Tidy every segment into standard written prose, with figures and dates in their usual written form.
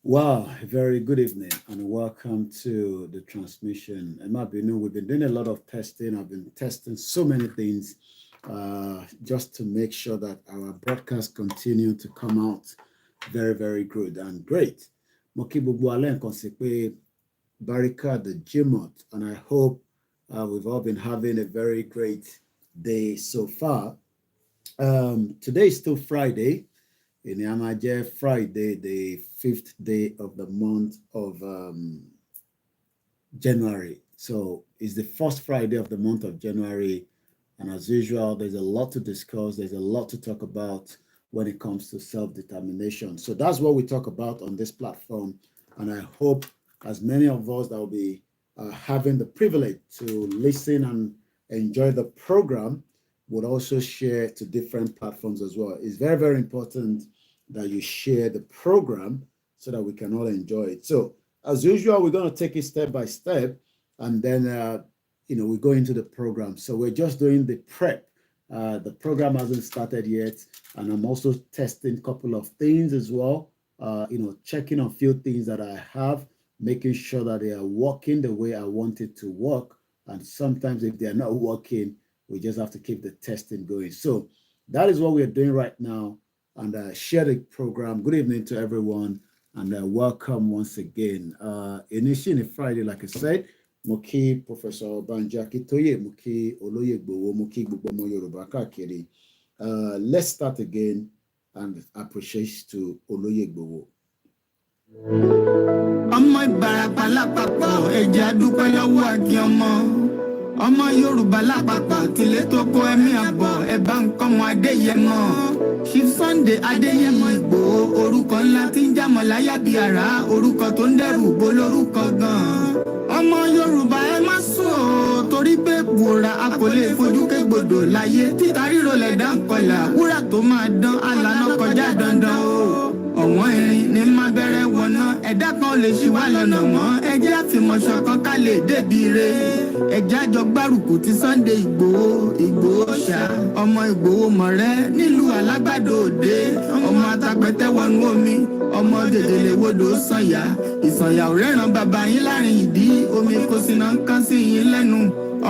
Wow, very good evening and welcome to the transmission. We've been doing a lot of testing. I've been testing so many things just to make sure that our broadcasts continue to come out very, very good and great. Barika the Jimot, and I hope we've all been having a very great day so far. Today is still Friday. In Yamaje, Friday, the 5th day of the month of January. So it's the first Friday of the month of January. And as usual, there's a lot to discuss. There's a lot to talk about when it comes to self-determination. So that's what we talk about on this platform. And I hope as many of us that will be having the privilege to listen and enjoy the program would also share to different platforms as well. It's very, very important that you share the program so that we can all enjoy it. So as usual, we're going to take it step by step, and then we go into the program. So we're just doing the prep. The program hasn't started yet, and I'm also testing a couple of things as well. Checking on a few things that I have, making sure that they are working the way I want it to work. And sometimes if they're not working, we just have to keep the testing going. So that is what we're doing right now. And share the program. Good evening to everyone, and welcome once again. Initially Friday, like I said, Moki Professor Banjaki Toye, Moki Oloyegbowo, Moki Movement.Yoruba kakiri. Let's start again and appreciate to Oloyegbowo. Ọmọ Yorùbá lápapọ̀ tilẹ̀ tó kó ẹ̀mí àbọ̀ ẹ̀bá nǹkan mọ Adéyẹmọ. Chief Sunday Adéyẹmọ Ìgbòho orúkọ ńlá tí ń jámọ̀ láyà bí àrá orúkọ tó ń dẹ́rù bo lórúkọ gan-an. Ọmọ Yorùbá ẹ má sùn o torí pé bùrà a kò lè fojú kégbodò láyé títa ríro lẹ̀dá ń kọlà wúrà tó máa dán alànà kọjá dandan o. Ọ̀wọ́n irin ní má bẹ̀rẹ̀ wọ̀nà ẹ̀dá kan lè ṣì wá lọ́nà mọ́ ẹjẹ́ àfìmọ̀ṣọ kan ká lè débi re ẹjẹ́ àjọ gbárùkù ti Sunday Ìgbòho ṣá ọmọ Ìgbòho mọ̀rẹ́ nílùú Alágbàdo Òde ọmọ atapẹ̀tẹ̀ wọnú omi ọmọ gègèlè wodò sànyà ìsànyà ò rẹ́ràn bàbá yín láàrin ìdí omi kò sì náà ń kán sí yín lẹ́nu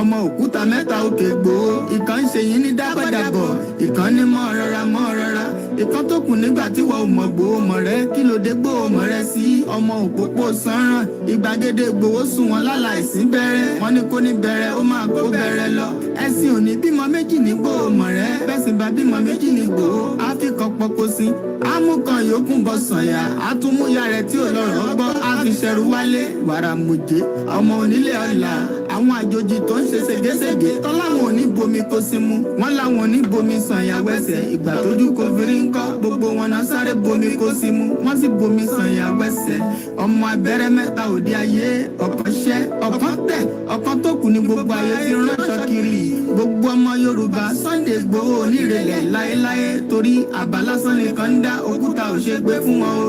ọmọ òkúta mẹ́ta òkè Ìgbòho ìkan ń ṣe yín ní dábàdàbọ̀ ìkan ní mọ́ rọra ìkan tó kù nígbà tí wọ́n mọ̀ Ìgbòho mọ̀rẹ́ kí ló dé Ìgbòho mọ̀rẹ́ sí ọmọ òpópó sanran ìgbàgede Ìgbòho sùn wọn láláìsí bẹ̀rẹ̀ wọn ní kó ní bẹ̀rẹ̀ ó máa kó bẹ̀rẹ̀ lọ ẹ̀sìn òní bímọ méjì ní Ìgbòho mọ̀rẹ́ bẹ́sìn bá bímọ méjì ní Ìgbòho àfikàn pọ̀pọ̀ sí amúkan yòókù bọ̀ sànyà àtúmúyà rẹ̀ tí ò lọ́rọ̀ gbọ́ àfiṣẹ́rù wálé wàràmùjẹ́ ọmọ onílé ọ̀la àwọn àjòjì tó ń ṣe ségesège tán láwọn ò ní bomi kó sí mu wọn láwọn ò ní bomi sànyà wẹsẹ̀ ìgbà tójú kò fi rí ńkọ́ gbogbo wọn náà sáré bomi kó sí mu wọn sì bomi sànyà wẹsẹ̀ ọmọ abẹ́rẹ́ mẹ́ta òde ayé ọ̀kan ṣẹ́ ọ̀kan tẹ̀ ọ̀kan tó kù ní gbogbo ayé tí ránṣọ kiri gbogbo ọmọ Yorùbá Sunday Ìgbòho onírèlẹ̀ láéláé torí àbá lásán nìkan ń dá òkúta ò ṣe gbé fún wọn o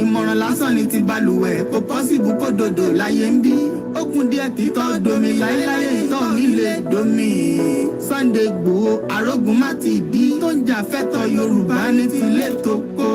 ìmọ̀ràn lásán ni ti balùwẹ̀ kò pọ́sibú kó dòdò láyé ń bí ó kún díẹ̀ títọ́ domi láéláé ìtọ́ nílé domi Sunday Ìgbòho arógun má ti bí tó ń jà fẹ́tọ̀ Yorùbá ní tilé tó kó.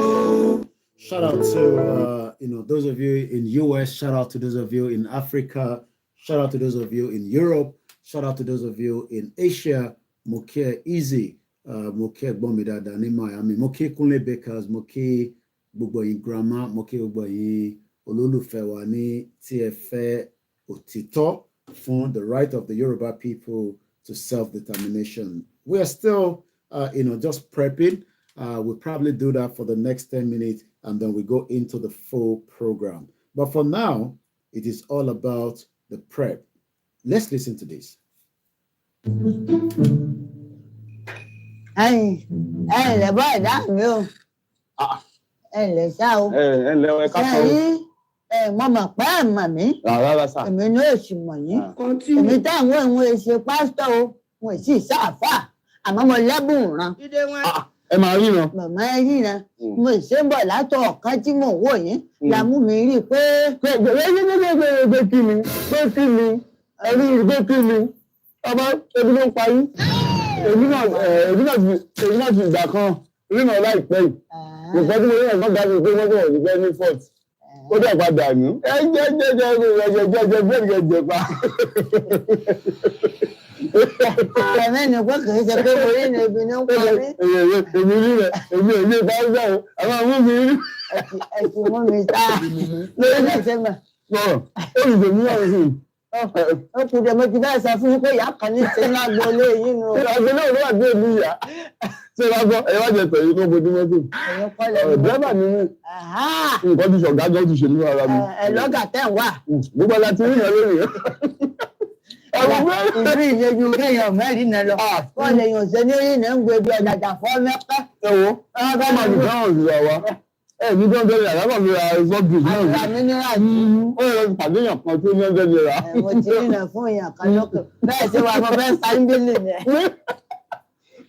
Shout out to those of you in US, shout out to those of you in Africa, shout out to those of you in Europe, shout out to those of you in Asia. Moke Easy, Moke Bombidada ní Miami, Moke Kunle Bakers, Moke gbogbo yin grandma, Moke gbogbo yin olólùfẹ́ wa ní tí ẹ fẹ́ òtítọ́ fún the right of the Yoruba people to self-determination. We are still, just prepping. We'll probably do that for the next 10 minutes, and then we go into the full program. But for now, it is all about the prep. Let's listen to this. Hey, the boy, that you. Hey, so. Mama, mommy. Èmi ní òsì mọ̀ yín. Èmi táwọn ìwọ̀n èsì pásítọ̀ o, wọ́n sì sáfà. Àmọ́ mo lẹ́bùn ràn. Ẹ máa rí ran. Màmá ẹ rí ran. Mo ṣe ń bọ̀ látọ̀ ọ̀kan tí mò ń wò yín. Làmú mi rí i pé. Pé kí ni? Ẹ̀rí pé kí ni? Ọmọ ebi ló ń pa yín. èmi náà ti ìgbà kan rí náà láìpẹ́ yìí. Nǹkan tí mo rí náà gbàgbé pé wọ́n bọ̀ nígbà ní fort. Ó dẹ̀ padà nù. Ẹ jẹ́ pa. Ẹ̀mí ni pé kì í ṣe pé orí ni ebi ní ń parí. Èmi rí rẹ̀, èmi bá ń gbà ó, àwọn àwọn mi rí. Ẹ̀sìn mú mi tá lórí ẹ̀sẹ̀ mà. Olùdèmí náà rí. Ó kù dé mo ti bẹ́ẹ̀ sọ fún yín pé ìyá kan ní ṣe ńlá gbolé yín nù. Àgbẹ̀ náà ló wà dé ìlú ìyá. Ṣé wàá gbọ́ ẹ̀yọ́ jẹ tẹ̀yìn tó bojú mọ́tò? Dẹ́rẹ́bà ni mí. Nǹkan ti ṣọ̀gá jọ ti ṣe nínú ara mi. Ẹ lọ́gà tẹ̀ wá. Gbogbo la ti rí ìyá lórí rẹ̀. Ìlú ìyẹjú kéèyàn mẹ́rin náà lọ. Wọ́n lè yàn ṣe ní orí náà ń gbé bí ọ̀dàjà fọ́ mẹ́pẹ́. Ẹ wo, ká máa dùn káwọn òṣìṣẹ́ wa. Ní $200 àlábà mi ra sọ́ọ̀bù náà. Àgbà mi ní àjí. Ó yẹ kí pàdé èèyàn kan tó $100. Mo ti rí náà fún èèyàn kan lókè. Bẹ́ẹ̀ ṣe wà mo fẹ́ sáńbílì ni.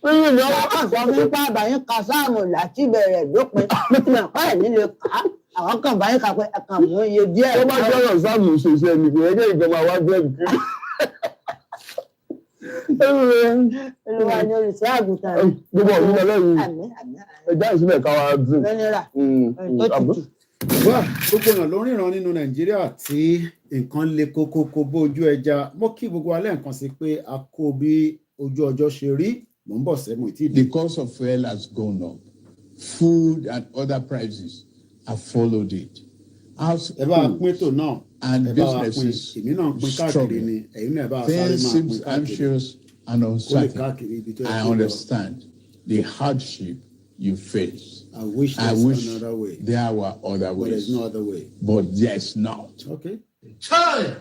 Wọ́n kàn sọ fún ipá àbáyín ka sáàmù láti bẹ̀rẹ̀ dópin. Mẹ̀kọ́ ẹ̀ nílé kà á. Àwọn kan báyìí kà pé ẹ̀kan mú iye díẹ̀. Ó bá jọ́rọ̀ sáàmù ṣiṣẹ́ ni kò yẹ kí ìjọba wá bẹ́ẹ̀ kiri. Olúwa ni olùṣọ́ àgùntàn rẹ̀. Gbogbo ọ̀gbìn ọlọ́run ẹja ìsúlẹ̀ káwa dùn. Wá gbogbo ọ̀nà ló ríran nínú Nàìjíríà tí nǹkan le kókókó bó ojú ẹja. Mo kí gbogbo alẹ́ nǹkan sí pé a kó bí ojú ọjọ́ ṣe rí. Mò ń bọ̀ sẹ́mu ìtì. The cost of fuel has gone up. Food and other prices have followed it. Ẹ bá pín ètò náà. And businesses struggling. Things seems anxious and uncertain. I understand the hardship you face. I wish another way. There were other ways. But there's no other way. But there's not. Okay. Chai!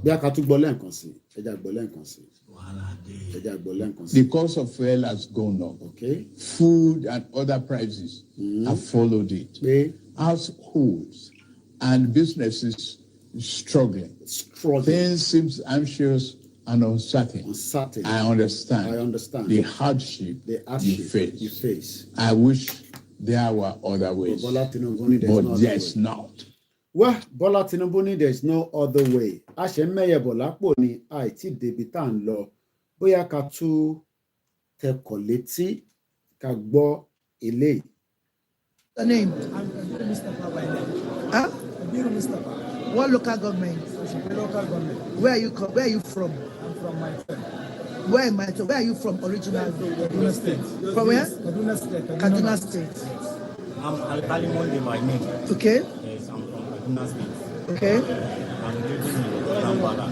Bí a ká tún gbọ́ lẹ́ǹkan sí, ẹja gbọ́ lẹ́ǹkan sí. The cost of fuel has gone up. Okay. Food and other prices have followed it. Households and businesses struggling. Things seems anxious and uncertain. I understand the hardship you face. I wish there were other ways, but there's not. Well, Bola Tinubu ni there's no other way. A ṣe mẹ́yẹ bọ̀ lápò ni àìtí débi tá ń lọ. Bóyá ká tú tẹkọ̀ létí ká gbọ́ eléyìí. The name? Huh? What local government? Local government. Where are you from? I'm from my town. Where are you from originally? Kaduna State. From where? Kaduna State. Kaduna State. I'm Alkali Monde by name. Okay. Yes, I'm from Kaduna State. Okay. I'm living in Kampala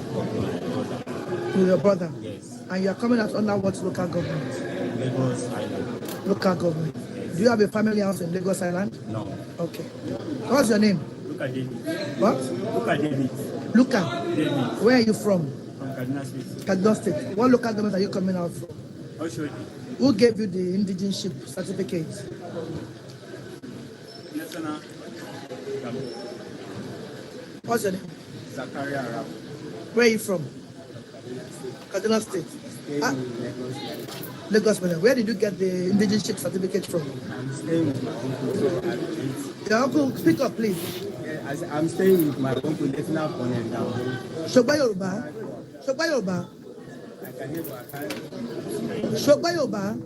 With your brother? Yes. And you are coming out under what local government? Lagos Island. Local government. Yes. Do you have a family house in Lagos Island? No. Okay. What's your name? Luka David. What? Luka David. Luka. David. Where are you from? From Kaduna State. Kaduna State. What local government are you coming out from? Oshodi. Who gave you the indigenship certificate? National. What's your name? Zakaria Arab. Where are you from? Kaduna State. Lagos. Where did you get the indigenship certificate from? I'm staying with my uncle. Your uncle, speak up, please. I'm staying with my uncle, National Colonel down. Shogba Yoruba. Shogba Yoruba. I can hear my kind. Shogba Yoruba.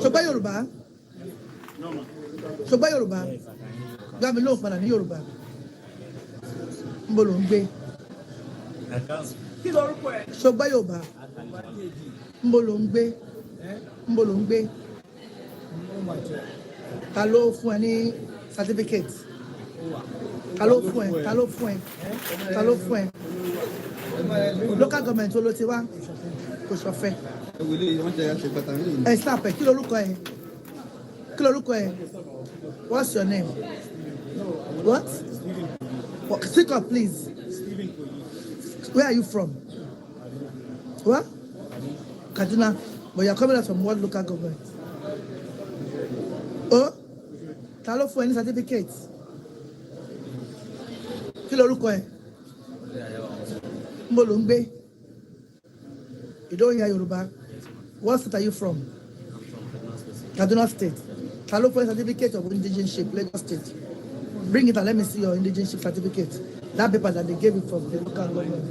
Shogba Yoruba. No, ma. Shogba Yoruba. Yes, I can hear. Gbá mi lóhùn padà ní Yorùbá. Níbo ló ń gbé? Kí lorúkọ ẹ? Ṣọgbà Yorùbá. Níbo ló ń gbé? Níbo ló ń gbé? Ta ló fún ẹ ní certificate? Ta ló fún ẹ? Ta ló fún ẹ? Ta ló fún ẹ? Local government wo ló ti wá? Kò ṣọ̀fẹ́. Ẹ snap ẹ, kí lorúkọ ẹ? Kí lorúkọ ẹ? What's your name? What? Speak up, please. Where are you from? What? Kaduna. But you're coming out from what local government? Oh? Ta ló fún ẹ ní certificate? Kí lorúkọ ẹ? Níbo ló ń gbé? You don't hear Yoruba. What state are you from? Kaduna State. Ta ló fún ẹ certificate of indigenship, Lagos State? Bring it and let me see your indigenship certificate. That paper that they gave you from the local government.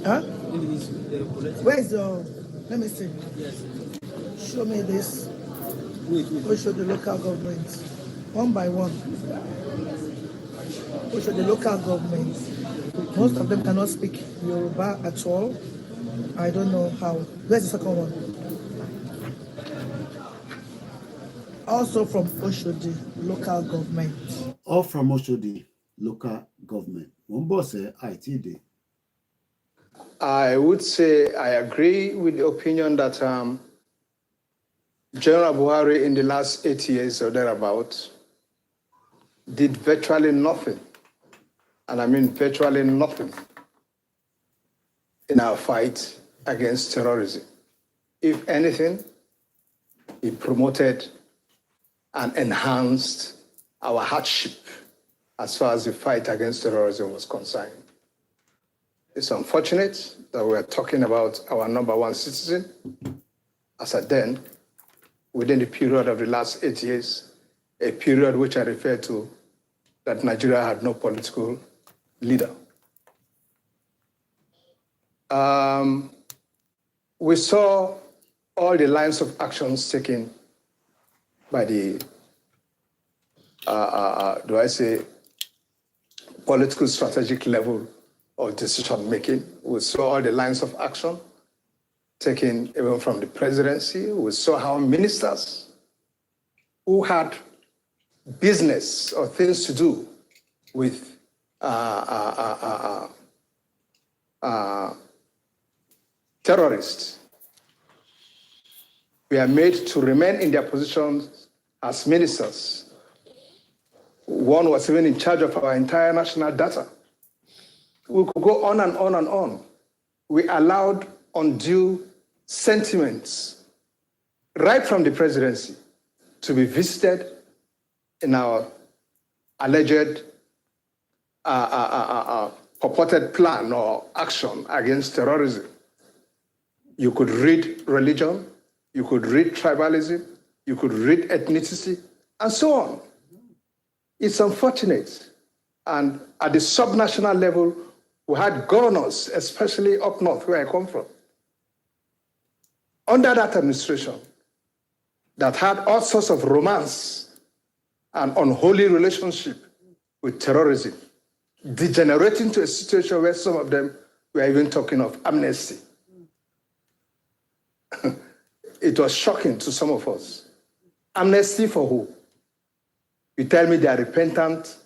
Huh? In his political. Where is your? Let me see. Yes. Show me this. Wait. We'll show the local governments one by one. We'll show the local governments. Most of them cannot speak Yoruba at all. I don't know how. Where's the second one? Also from Oshodi, local government. All from Oshodi, local government. One boss say ITD. I would say I agree with the opinion that General Buhari in the last 8 years or thereabouts did virtually nothing, and I mean virtually nothing, in our fight against terrorism. If anything, he promoted and enhanced our hardship as far as the fight against terrorism was concerned. It's unfortunate that we're talking about our number one citizen as at then, within the period of the last 8 years, a period which I refer to that Nigeria had no political leader. We saw all the lines of actions taken by the, political strategic level of decision making. We saw all the lines of action taken even from the presidency. We saw how ministers who had business or things to do with terrorists were made to remain in their positions as ministers. One was even in charge of our entire national data. We could go on and on and on. We allowed undue sentiments right from the presidency to be visited in our alleged purported plan or action against terrorism. You could read religion, you could read tribalism, you could read ethnicity, and so on. It's unfortunate. And at the subnational level, we had governors, especially up north where I come from, under that administration, that had all sorts of romance and unholy relationship with terrorism, degenerating to a situation where some of them were even talking of amnesty. It was shocking to some of us. Amnesty for who? You tell me they are repentant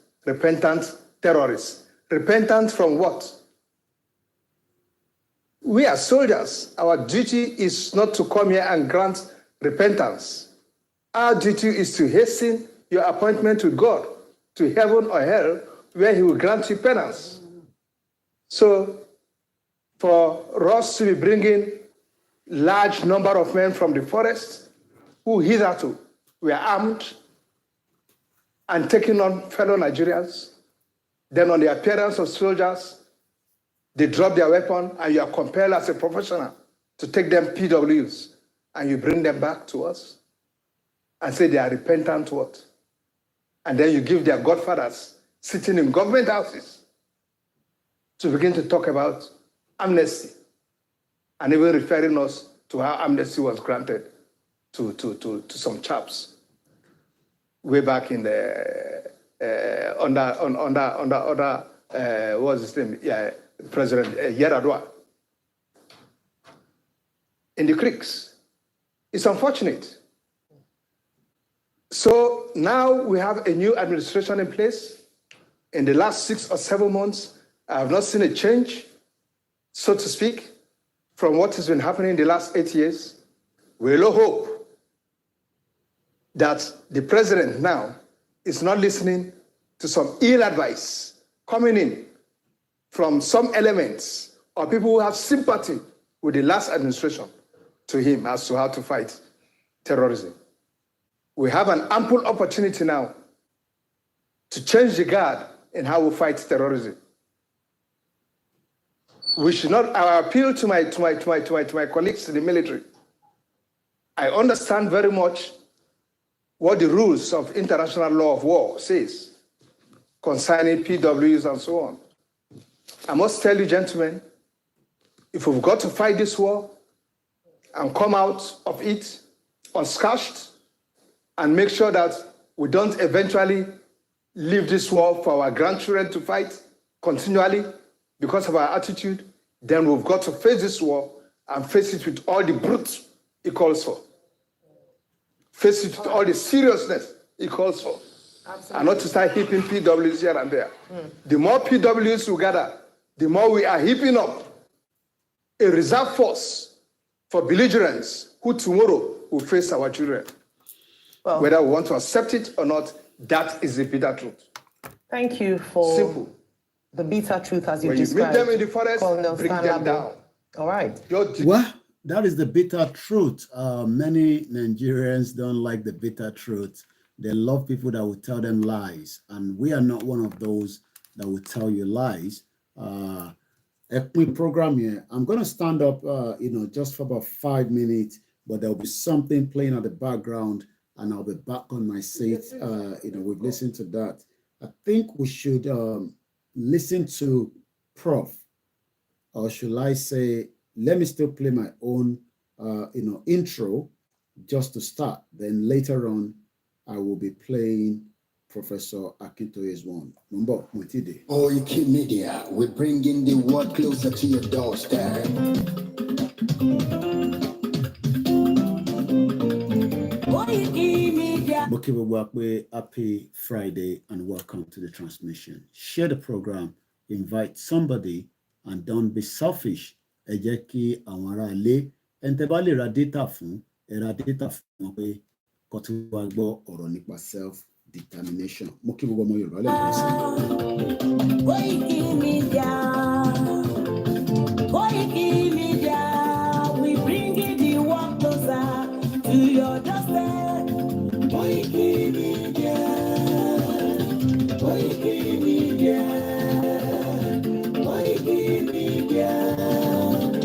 terrorists. Repentant from what? We are soldiers. Our duty is not to come here and grant repentance. Our duty is to hasten your appointment with God to heaven or hell, where he will grant you penance. So for us to be bringing large number of men from the forest who hitherto were armed and taking on fellow Nigerians, then on the appearance of soldiers, they drop their weapon and you are compelled as a professional to take them PWs and you bring them back to us and say they are repentant what? And then you give their godfathers sitting in government houses to begin to talk about amnesty and even referring us to how amnesty was granted to some chaps way back in the under what's his name? Yeah, President Yaradua in the creeks. It's unfortunate. So now we have a new administration in place. In the last 6 or 7 months, I have not seen a change, so to speak, from what has been happening in the last 8 years. We will hope that the president now is not listening to some ill advice coming in from some elements or people who have sympathy with the last administration to him as to how to fight terrorism. We have an ample opportunity now to change the guard in how we fight terrorism. We should not. I appeal to my colleagues in the military. I understand very much what the rules of international law of war says concerning PWs and so on. I must tell you, gentlemen, if we've got to fight this war and come out of it unscathed and make sure that we don't eventually leave this war for our grandchildren to fight continually because of our attitude, then we've got to face this war and face it with all the brute it calls for. Face it with all the seriousness it calls for. Absolutely. And not to start heaping PWs here and there. The more PWs we gather, the more we are heaping up a reserve force for belligerents who tomorrow will face our children. Well, whether we want to accept it or not, that is the bitter truth. Thank you for simple. The bitter truth as you when described. When you meet them in the forest, bring them down. All right. Well, that is the bitter truth. Many Nigerians don't like the bitter truth. They love people that will tell them lies. And we are not one of those that will tell you lies. A quick program here. I'm going to stand up, just for about 5 minutes, but there'll be something playing at the background and I'll be back on my seat. We've listened to that. I think we should listen to Prof. Or should I say, let me still play my own, intro just to start. Then later on, I will be playing Professor Akintoye's one. Koikimedia, we're bringing the world closer to your doorstep. Happy Friday and welcome to the transmission. Share the program, invite somebody, and don't be selfish. Ejeki awara le entebali radita fun eradita fun pe kotuwa gbo ọ̀rọ̀ nípa self determination. Mo kí gbogbo ọmọ Yorùbá lẹ́yìn Koikimedia, we bring it the world closer to your doorstep. Koikimedia, Koikimedia, Koikimedia,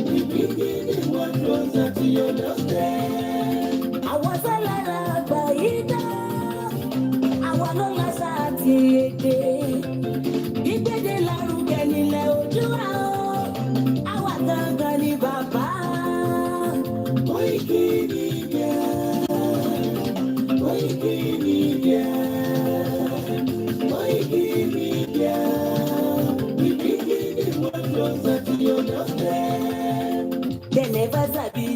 we bring it the world closer to your doorstep. Àwọn sálárà àgbà yìí dá, àwọn ló lásà àti èdè. Ìgbéde lárugẹ nílẹ̀ Oòduà o, àwa gangan ni bàbá. Koikimedia, Koikimedia, Koikimedia, we bring the world closer to your doorstep. They never sabi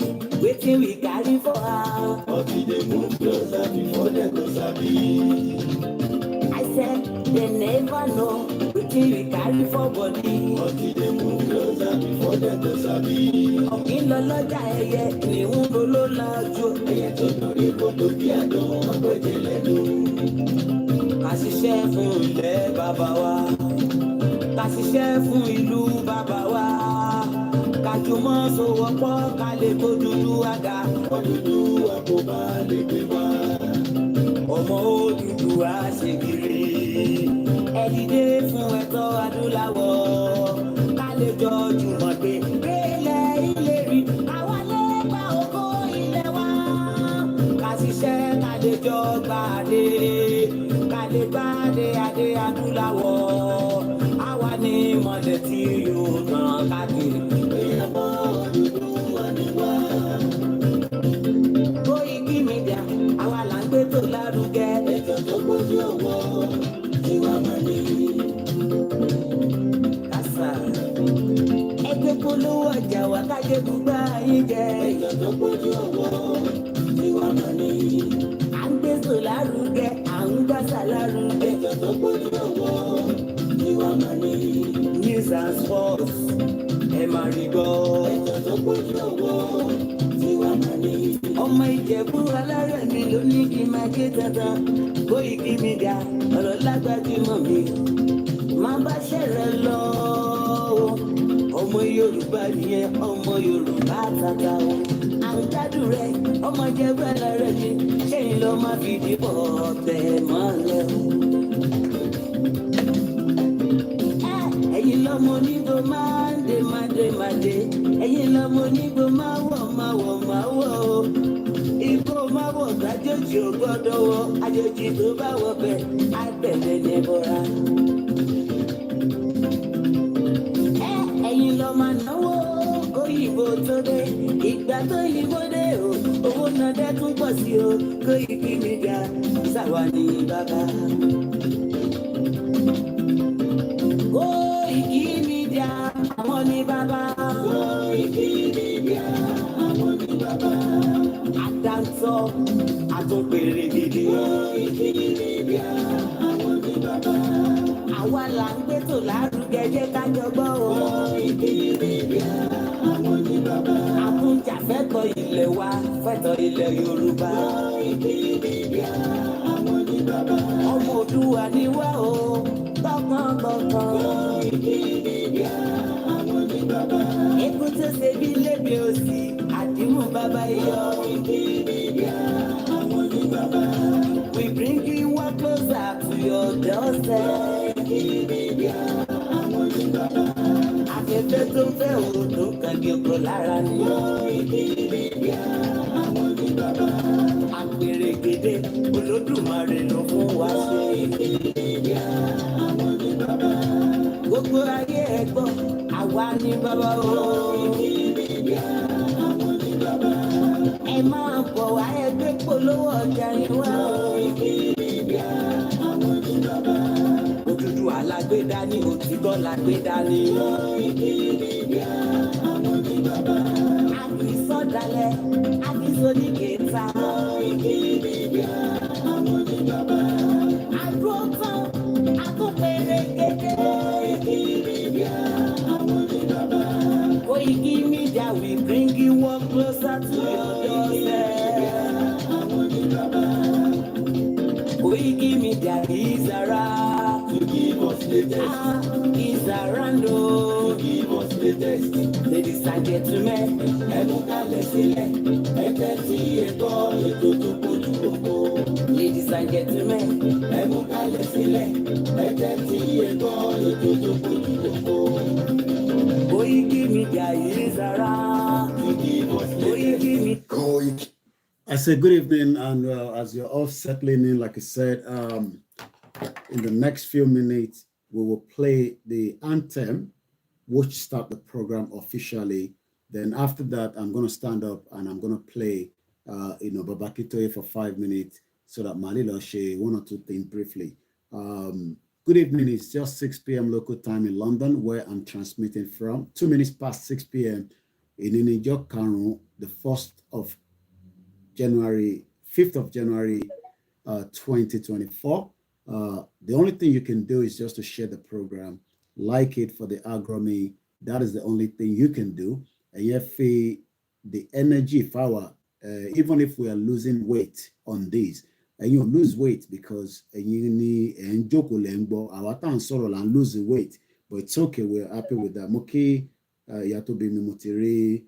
wetin we carry for her, but we dey move closer before they go sabi. I said they never know wetin we carry for body, but we dey move closer before they go sabi. Ọ̀gbìn lọ lọ́jà ẹyẹ ni ń lolo lájú. Ẹyẹ tó lórí kòtò bí àdó ọgbẹ́jẹ lẹ́nu. Ká ṣiṣẹ́ fún ilẹ̀ bàbá wa, ká ṣiṣẹ́ fún ìlú bàbá wa. Kájùmọ̀ sowọ́pọ̀ ká lè kó dúdú àga. Dúdú àkóbá lè gbé wá. Ọmọ Odùduwà ṣe kiri. Ẹ dìde fún ẹ̀tọ́ adúláwọ̀. Ká lè jọ jùmọ̀ gbé. Gbélé ìlérí. Àwa lè gba ògo ilẹ̀ wa. Ká ṣiṣẹ́ ká lè jọ gbàdé. Ká lè gbàdé adé adúláwọ̀. Àwa ni mọ̀lẹ́ tí yóò tàn káàkiri. Koikimedia, àwa là ń gbé tó lárugẹ. Ètò tó gbójú owó tí wàá máa ní. Kásá, ẹgbẹ́ polówó ọjà wà kájé gbúgbà yín jẹ. Ètò tó gbójú owó tí wàá máa ní. À ń gbé tó lárugẹ, à ń gbàsà lárugẹ. Ètò tó gbójú owó tí wàá máa ní. News and sports. Ẹ máa rí gbọ́. Ètò tó gbójú owó tí wà máa ní. Ọmọ Ìjẹ̀bú alárẹ̀ mi ló ní kí n máa ké dandan. Koikimedia ọ̀rọ̀ lágbájúmọ̀ mi. Máa bá ṣẹ̀rẹ̀ lọ. Ọmọ Yorùbá nìyẹn, ọmọ Yorùbá tata o. À ń gbádùn rẹ̀, ọmọ Ìjẹ̀bú alárẹ̀ mi. Ṣẹ́yìn lọ máa fi dìbò ọ̀tẹ̀ mọ́lẹ̀ o. Ẹ̀yin lọ́mọ onígbò máa ń dé máde. Ẹ̀yin lọ́mọ onígbò máa wọ̀ o. Igbó máa wọ̀ gbàjọ́jì ò gbọ́dọ̀ wọ. Àjòjì tó bá wọ bẹ̀ á bẹ̀rẹ̀ ní bọ́ra. Ẹ̀yin lọ́ máa náwó kóyìnbó tó dé ìgbà tó yìnbó dé o owó náà dẹ́ tún pọ̀ sí o Koikimedia sáwa ní bàbá. Koikimedia àwọn ní bàbá. Koikimedia àwọn ní bàbá. Àdáńtọ́ àtúnpèrè gidi. Koikimedia àwọn ní bàbá. Àwa là ń gbé tò lárugẹ jẹ́ ká jọgbọ́ o. Koikimedia àwọn ní bàbá. Àtúnjà fẹ́tọ̀ ilẹ̀ wa fẹ́tọ̀ ilẹ̀ Yorùbá. Koikimedia àwọn ní bàbá. Ọmọ Òdùwà ni wá o tọkàntọkàn. Koikimedia àwọn ní bàbá. Ikú tó ṣe bí lébi òsì àdìmú bàbá yọ. Koikimedia àwọn ní bàbá. We bring you one closer to your doorstep. Koikimedia àwọn ní bàbá. Afẹ́fẹ́ tó fẹ́ òòdùn kan bí ọkọ̀ lára ni. Koikimedia àwọn ní bàbá. Àpèrè gèdè Olódùmarè ló fún wa ṣe. Koikimedia àwọn ní bàbá. Gbogbo ayé ẹ gbọ́, àwa ní bàbá o. Koikimedia àwọn ní bàbá. Ẹ máa bọ̀ wá ẹgbẹ́ polówó ọjà ni wá o. Koikimedia àwọn ní bàbá. Odùduwà lágbèdá ní òtítọ́ lágbèdá ní. Koikimedia àwọn ní bàbá. Àkìsọ̀dálẹ̀ àkìsọ̀díkẹta. Koikimedia àwọn ní bàbá. Àdúrótán àtúnpèrè kéde. Koikimedia àwọn ní bàbá. Koikimedia we bring you one closer to your doorstep. Àwọn ní bàbá. Koikimedia is around to give us latest. Is around to give us latest. Ladies and gentlemen, ẹ mú kalẹ̀ sílẹ̀, ẹ tẹ́tí ẹ gbọ́ ètò tó kojú gbogbo. Ladies and gentlemen, ẹ mú kalẹ̀ sílẹ̀, ẹ tẹ́tí ẹ gbọ́ ètò tó kojú gbogbo. Koikimedia is around to give us latest. I say good evening, and as you're all settling in, like I said, in the next few minutes, we will play the anthem, which start the program officially. Then after that, I'm going to stand up and I'm going to play, Babakitoye for 5 minutes so that Malilo share one or two things briefly. Good evening. It's just 6 p.m. local time in London, where I'm transmitting from. 2 minutes past 6 p.m. in Inijo Kanu, the 5th of January 2024. The only thing you can do is just to share the program, like it for the agronomy. That is the only thing you can do. And yet, the energy power, even if we are losing weight on this, and you lose weight because you need and our town sorrow and lose the weight, but it's okay. We're happy with that. Moki Yatobi Mimutiri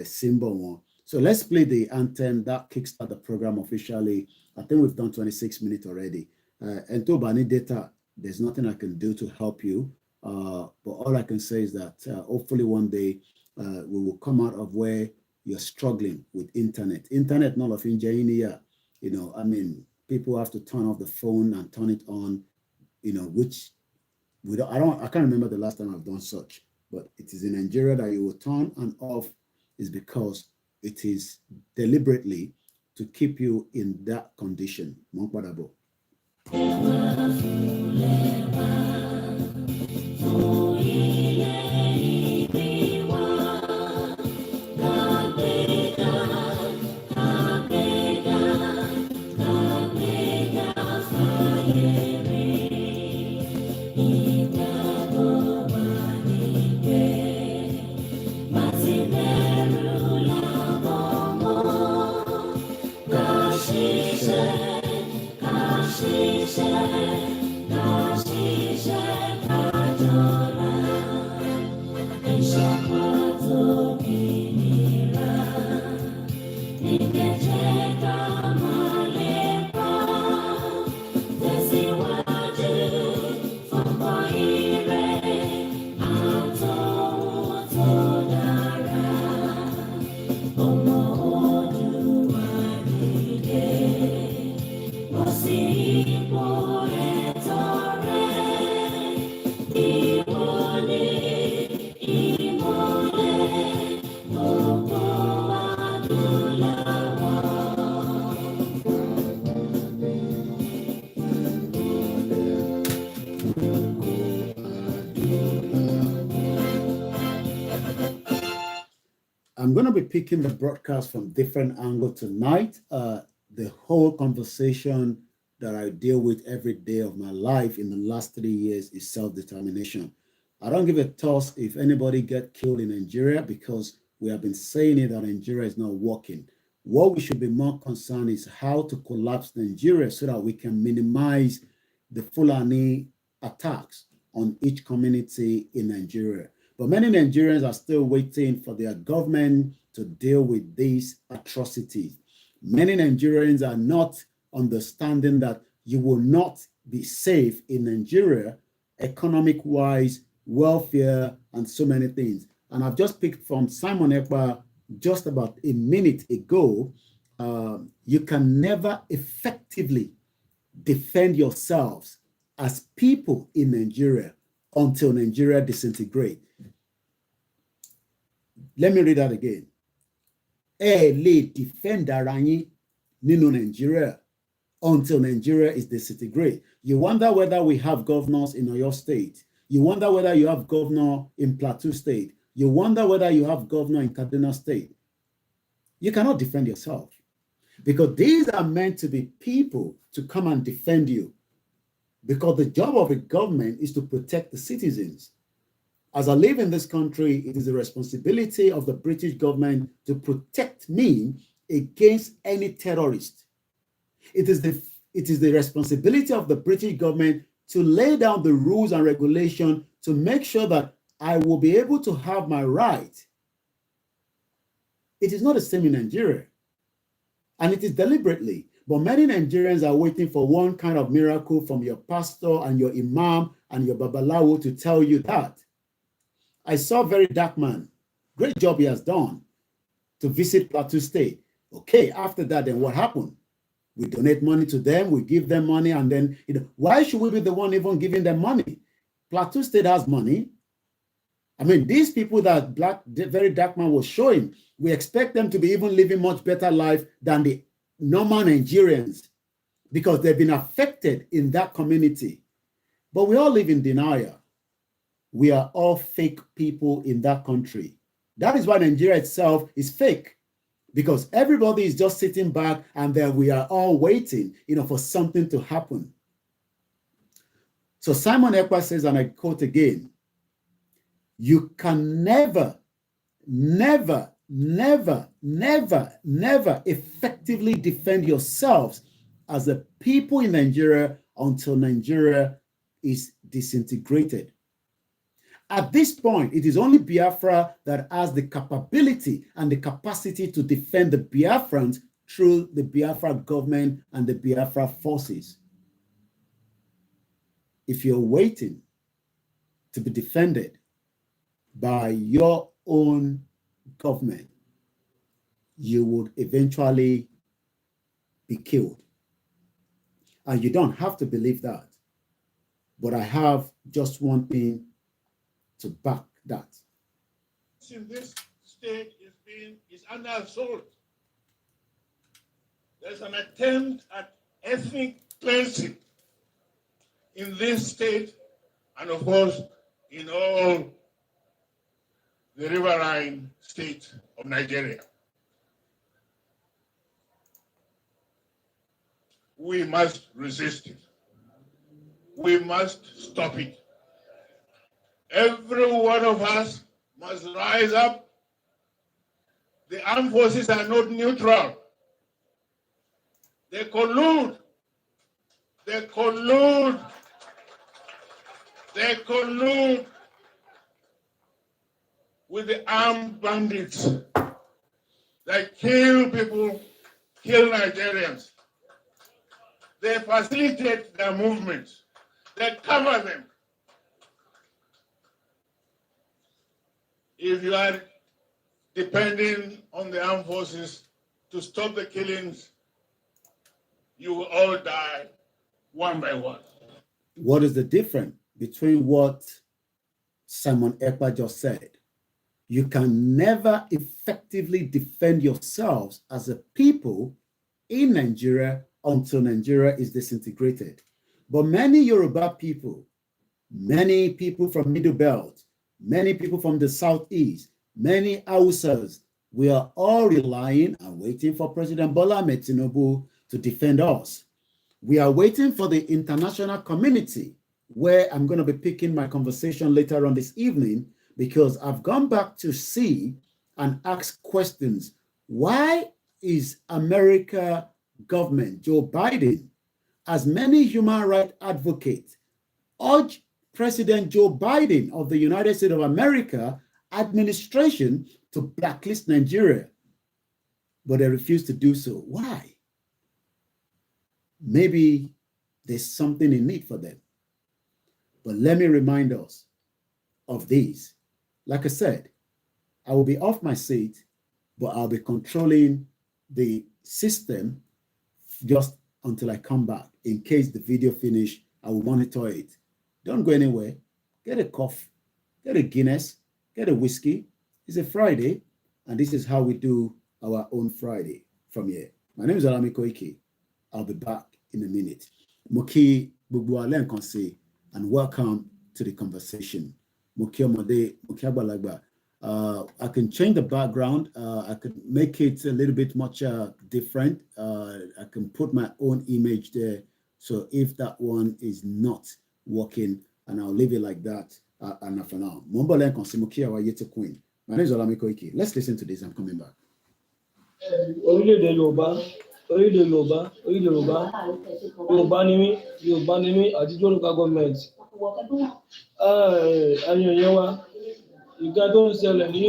symbol one. So let's play the anthem that kickstart the program officially. I think we've done 26 minutes already. And to Bani data, there's nothing I can do to help you. But all I can say is that hopefully one day we will come out of where you're struggling with internet. Internet, not of engineer, people have to turn off the phone and turn it on, which I can't remember the last time I've done such, but it is in Nigeria that you will turn and off is because it is deliberately to keep you in that condition. Monkwadabo. Kashishe, I'm going to be picking the broadcast from different angles tonight. The whole conversation that I deal with every day of my life in the last 3 years is self-determination. I don't give a toss if anybody get killed in Nigeria, because we have been saying it that Nigeria is not working. What we should be more concerned is how to collapse Nigeria so that we can minimize the Fulani attacks on each community in Nigeria. But many Nigerians are still waiting for their government to deal with these atrocities. Many Nigerians are not understanding that you will not be safe in Nigeria, economic-wise, welfare, and so many things. And I've just picked from Simon Ekpa just about a minute ago. You can never effectively defend yourselves as people in Nigeria until Nigeria disintegrates. Let me read that again. Defend Nigeria until Nigeria is disintegrate. You wonder whether we have governors in Oyo State. You wonder whether you have governor in Plateau State. You wonder whether you have governor in Kaduna State. You cannot defend yourself, because these are meant to be people to come and defend you, because the job of a government is to protect the citizens. As I live in this country, it is the responsibility of the British government to protect me against any terrorist. It is the responsibility of the British government to lay down the rules and regulation to make sure that I will be able to have my right. It is not the same in Nigeria, and it is deliberately. But many Nigerians are waiting for one kind of miracle from your pastor and your imam and your babalawo to tell you that. I saw a very dark man. Great job he has done to visit Plateau State. Okay, after that, then what happened? We donate money to them, we give them money, and then, why should we be the one even giving them money? Plateau State has money. I mean, these people that very dark man was showing, we expect them to be even living much better life than the normal Nigerians, because they've been affected in that community. But we all live in denial. We are all fake people in that country. That is why Nigeria itself is fake, because everybody is just sitting back, and then we are all waiting, for something to happen. So Simon Ekpa says, and I quote again, you can never effectively defend yourselves as a people in Nigeria until Nigeria is disintegrated. At this point, it is only Biafra that has the capability and the capacity to defend the Biafrans through the Biafra government and the Biafra forces. If you're waiting to be defended by your own government, you would eventually be killed. And you don't have to believe that. But I have just one thing to back that. In this state is under assault. There's an attempt at ethnic cleansing in this state, and of course in all the riverine state of Nigeria. We must resist it. We must stop it. Every one of us must rise up. The armed forces are not neutral. They collude. They collude. They collude with the armed bandits that kill people, kill Nigerians. They facilitate their movements. They cover them. If you are depending on the armed forces to stop the killings, you will all die one by one. What is the difference between what Simon Ekpa just said? You can never effectively defend yourselves as a people in Nigeria until Nigeria is disintegrated. But many Yoruba people, many people from Middle Belt, many people from the Southeast, Many Hausas, we are all relying and waiting for President Bola Ahmed Tinubu to defend us. We are waiting for the international community, where I'm going to be picking my conversation later on this evening, because I've gone back to see and ask questions. Why is America government, Joe Biden, as many human rights advocates, urge President Joe Biden of the United States of America administration to blacklist Nigeria, but they refuse to do so? Why? Maybe there's something in it for them. But let me remind us of these. Like I said, I will be off my seat, but I'll be controlling the system just until I come back. In case the video finish, I will monitor it. Don't go anywhere. Get a coffee, get a Guinness, get a whiskey. It's a Friday, and this is how we do our own Friday from here. My name is OLAYOMI KOIKI. I'll be back in a minute. Moki Bugbualen Konse, and welcome to the conversation. Moki Omode, Moki Agbalagba. I can change the background. I could make it a little bit much different. I can put my own image there. So if that one is not working, and I'll leave it like that. And for now, Mombolen Konse, Moki Awayete Queen. My name is OLAYOMI KOIKI. Let's listen to this. I'm coming back. Orílẹ̀-èdè Yorùbá ni mí àti local government. Ẹ̀yin èèyàn wa, ìgbà tó ń ṣẹlẹ̀ ní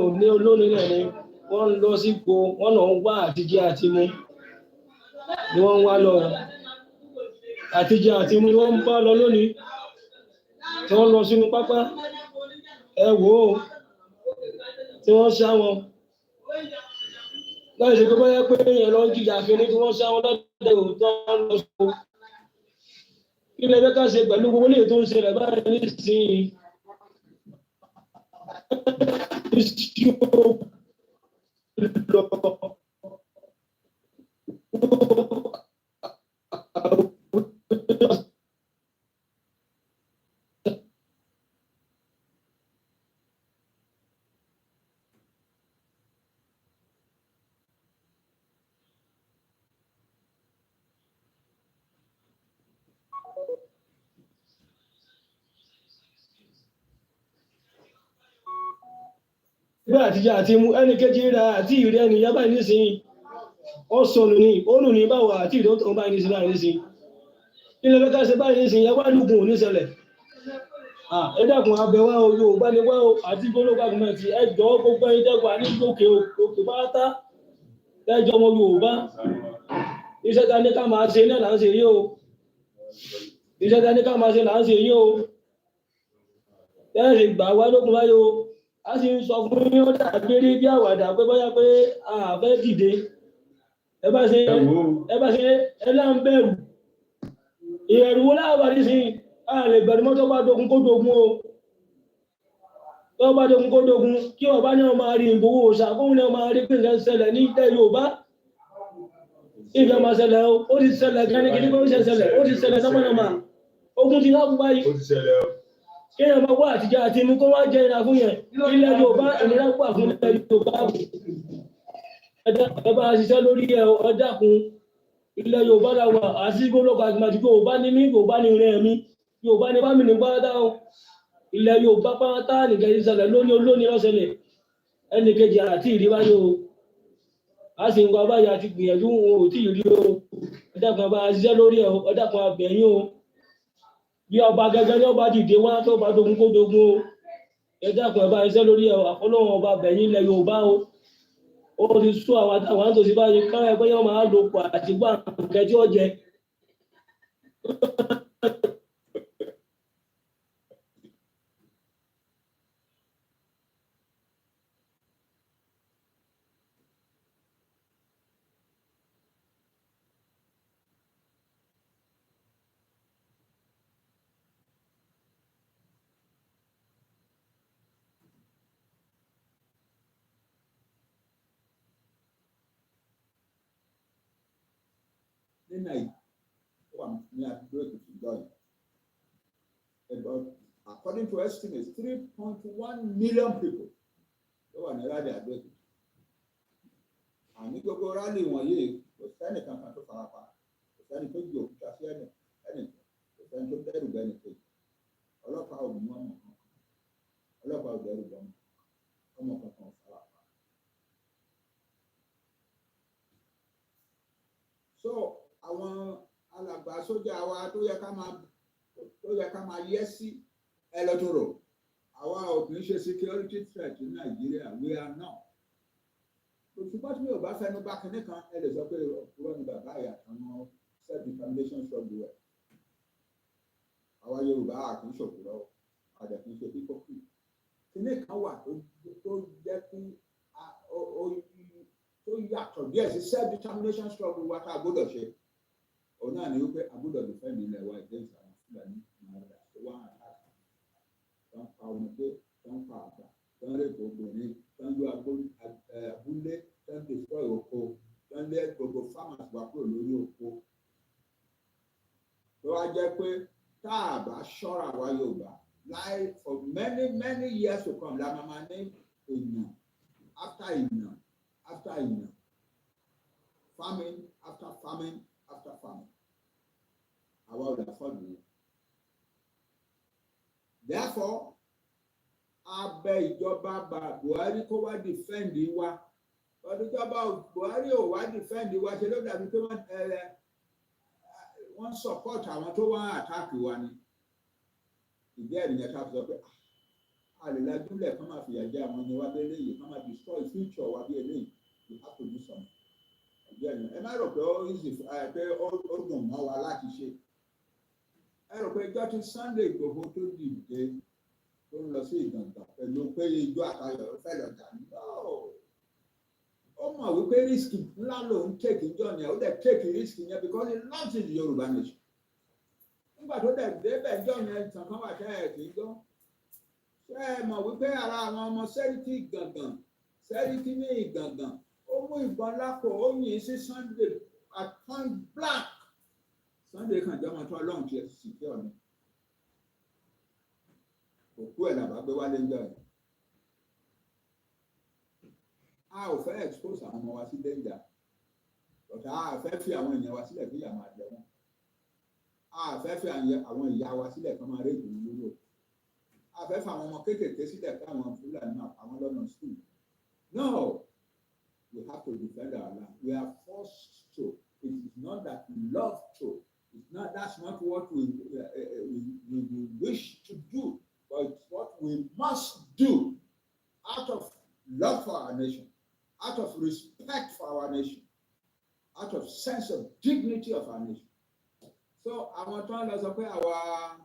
òní olónìí náà ni wọ́n lọ sípò, wọ́n lọ ń wá àtijẹ àti mu ni wọ́n ń wá lọ. Àtijẹ àti mu ni wọ́n ń bá lọ lónìí tí wọ́n lọ sínú pápá. Ẹ wò ó tí wọ́n ṣá wọn. Láì ṣe pé bóyá pé èèyàn lọ ń jìyà àfẹ́ni tí wọ́n ṣá wọn lọ́dẹ̀ òótọ́ lọ sọ. Kí lè fẹ́ ká ṣe pẹ̀lú gbogbo ilé tó ń ṣẹlẹ̀ báyìí nísìnyí? Bẹ́ẹ̀ àtijọ́ àti mú ẹnì kejì rẹ̀ àti ìrẹ́ ẹni yá báyìí nísìnyí. Ó sọnù ní, ó nù ní báwo àti ìdótò báyìí nísìnyí. Kí lè fẹ́ ká ṣe báyìí nísìnyí? Ẹ wá lùgùn ò ní ṣẹlẹ̀. Ẹ dákun abẹ́ wá o, Yorùbá ni wá o, àti local government. Ẹ jọ̀ọ́ gbogbo ẹ̀yin dẹ́kun ní òkè pátá. Ẹ jọ̀ọ́ ọmọ Yorùbá. Iṣẹ́ ta ní ká máa ṣe náà là ń ṣe yìí o. Iṣẹ́ ta ní ká máa ṣe là ń ṣe yìí o. Ẹ ṣe gbà wá lókun báyìí o. A sì ń sọ fún yín ó dàbí rí bí àwàdà pé bóyá pé a fẹ́ dìde. Ẹ bá ṣe ẹ là ń bẹ̀rù. Ìrẹ̀rù wo láwà nísìnyí? A lè bẹ̀rù mọ́ tó bá dogun kó dogun o. Tó bá dogun kó dogun, kí ọba ní ọmọ rí ìbòwò òòṣà, kóhun ní ọmọ rí pé nǹkan ṣẹlẹ̀ ní ilẹ̀ Yorùbá. Ìfẹ́ máa ṣẹlẹ̀ o, ó ti ṣẹlẹ̀ gan-an ní kí ní kó ṣe ṣẹlẹ̀, ó ti ṣẹlẹ̀ nọ́mọ̀nọ́mà. Ogun ti lágùn báyìí. Ó ti ṣẹlẹ̀ o. Kí èèyàn máa wá àtijọ́ àti inú kó wá jẹ ìrà fún yẹn. Ilẹ̀ Yorùbá, ìnira wà fún ilẹ̀ Yorùbá. Ẹ bá ṣiṣẹ́ lórí ẹ dákun. Ilẹ̀ Yorùbá la wà, àti gbólógbò àgbàjì Yorùbá ní mí, Yorùbá ní ìrẹ́ mi, Yorùbá ní fámìlì pátá o. Ilẹ̀ Yorùbá pátá nìkan ìṣẹ̀lẹ̀ olónìí lọ́sẹ̀lẹ̀. Ẹnì kejì àti ìríwáyé o. A sì ń gba báyìí àti gbìyànjú wọn ò tí ì rí o. Ẹ dákun bá ṣiṣẹ́ lórí ẹ dákun abẹ̀yìn o. Bí ọba gẹ́gẹ́ ní ọba dìde wá tó bá dogun kó dogun o. Ẹ dákun bá ṣiṣẹ́ lórí àfọlọ́wọn ọba abẹ̀yìn ilẹ̀ Yorùbá o. Ó ti sú àwọn àtàwọn àtòsí báyìí káwọn ẹgbẹ́ yẹn máa lò pọ̀ àti gbà nǹkan tí ó jẹ. Ní àdúgbò ètò ìjọ yìí, ẹgbẹ́ According to estimates, 3.1 million people ló wà ní rally Adó-Èkìtì. Àní gbogbo rally wọ̀nyí kò sẹ́ni kankan tó farapa, kò sẹ́ni tó gbé òkúta sí ẹnì kò sẹ́ni tó dẹ́rù bẹ́ni kejì. Ọlọ́pàá ò mú ọmọ kankan, ọlọ́pàá ò dẹ́rù bọ́mọ, ọmọ kankan ò farapa. So àwọn alàgbà sójà wa tó yẹ ká máa yẹ́ sí ẹlọ́tọ̀rọ̀, àwa ò kì í ṣe security threat ní Nàìjíríà, we are not. Ṣùgbọ́n tí mi ò bá fẹnu bá kinní kan, ẹ lè sọ pé òkúrọ̀ ni bàbá àyà àwọn self-determination struggle ẹ̀. Àwa Yorùbá à kì í ṣòkúrọ̀, àdẹ̀ kì í ṣe hypocrite. Kinní kan wà tó jẹ́ kí tó yàtọ̀ díẹ̀ sí self-determination struggle wa tá a gbọ́dọ̀ ṣe. Òun náà ni wípé a gbọ́dọ̀ defend ilẹ̀ wa against àwọn Fúlàní mọ̀ọ́dà tó wà ní àtàkà. Tó ń pa ọmọdé, tó ń pa àgbà, tó ń rèpò obìnrin, tó ń lo abúlé, tó ń destroy oko, tó ń lé gbogbo farmers wá kúrò lórí oko. Tó wá jẹ́ pé tá a bá ṣọ́ra wa Yorùbá, láì for many years to come, la máa ní èèyàn after èèyàn after èèyàn, famine after famine after famine. Àwa ò dà fọ́ọ̀dù yẹn. Therefore, abẹ ìjọba Buhari kó wá defend wa. Ọdún ìjọba Buhari ò wá defend wa, ṣe ló dàbí pé wọ́n support àwọn tó wá attack wa ni. Ìdí ẹ̀rí yẹn ká sọ pé a lè lajúlẹ̀ kán máa fìyà jẹ àwọn ẹni wá bí eléyìí, kán máa destroy future wa bí eléyìí. We have to do something. Ìdí ẹ̀rí yẹn ẹ má rò pé ó dùn mọ́ wa láti ṣe. Ẹ rò pé ìjọ tí Sunday Igboho tó dìde tó ń lọ sí Ìgàngán pẹ̀lú pé ijó àtayọ̀ fẹ́ lọ jà ní. Ó mọ̀ wípé risk ńlá lòun take ìjọ yẹn, ó dẹ̀ take risk yẹn because he loves the Yorùbá nation. Nígbà tó dẹ̀ débẹ̀ ìjọ yẹn ìtàn kan wà tẹ́ ẹ̀ kì í gbọ́. Ṣé ẹ mọ̀ wípé ara àwọn ọmọ Sẹ́ríkì Ìgàngán, Sẹ́ríkì ní Ìgàngán, ó mú ìbọn lápò, ó yìn sí Sunday at point blank. Sunday kan jẹ́ ọmọ tó Ọlọ́run ti sì kí ọ̀nà. Òkú ẹ̀ làbá gbé wálé ń jọ yẹn. A ò fẹ́ expose àwọn ọmọ wa sí danger. But a fẹ́ fi àwọn èèyàn wa sílẹ̀ kí ìyà máa jẹ wọ́n. A fẹ́ fi àwọn ìyá wa sílẹ̀ kí wọ́n máa rí ìdùnnú lórí òkú. A fẹ́ fi àwọn ọmọ kéékèèké sílẹ̀ kí àwọn Fúlàní máa pa wọ́n lọ́nà school. No, we have to defend our land. We are forced to. It is not that we love to. That's not what we wish to do, but it's what we must do out of love for our nation, out of respect for our nation, out of sense of dignity of our nation. So I want to know pé our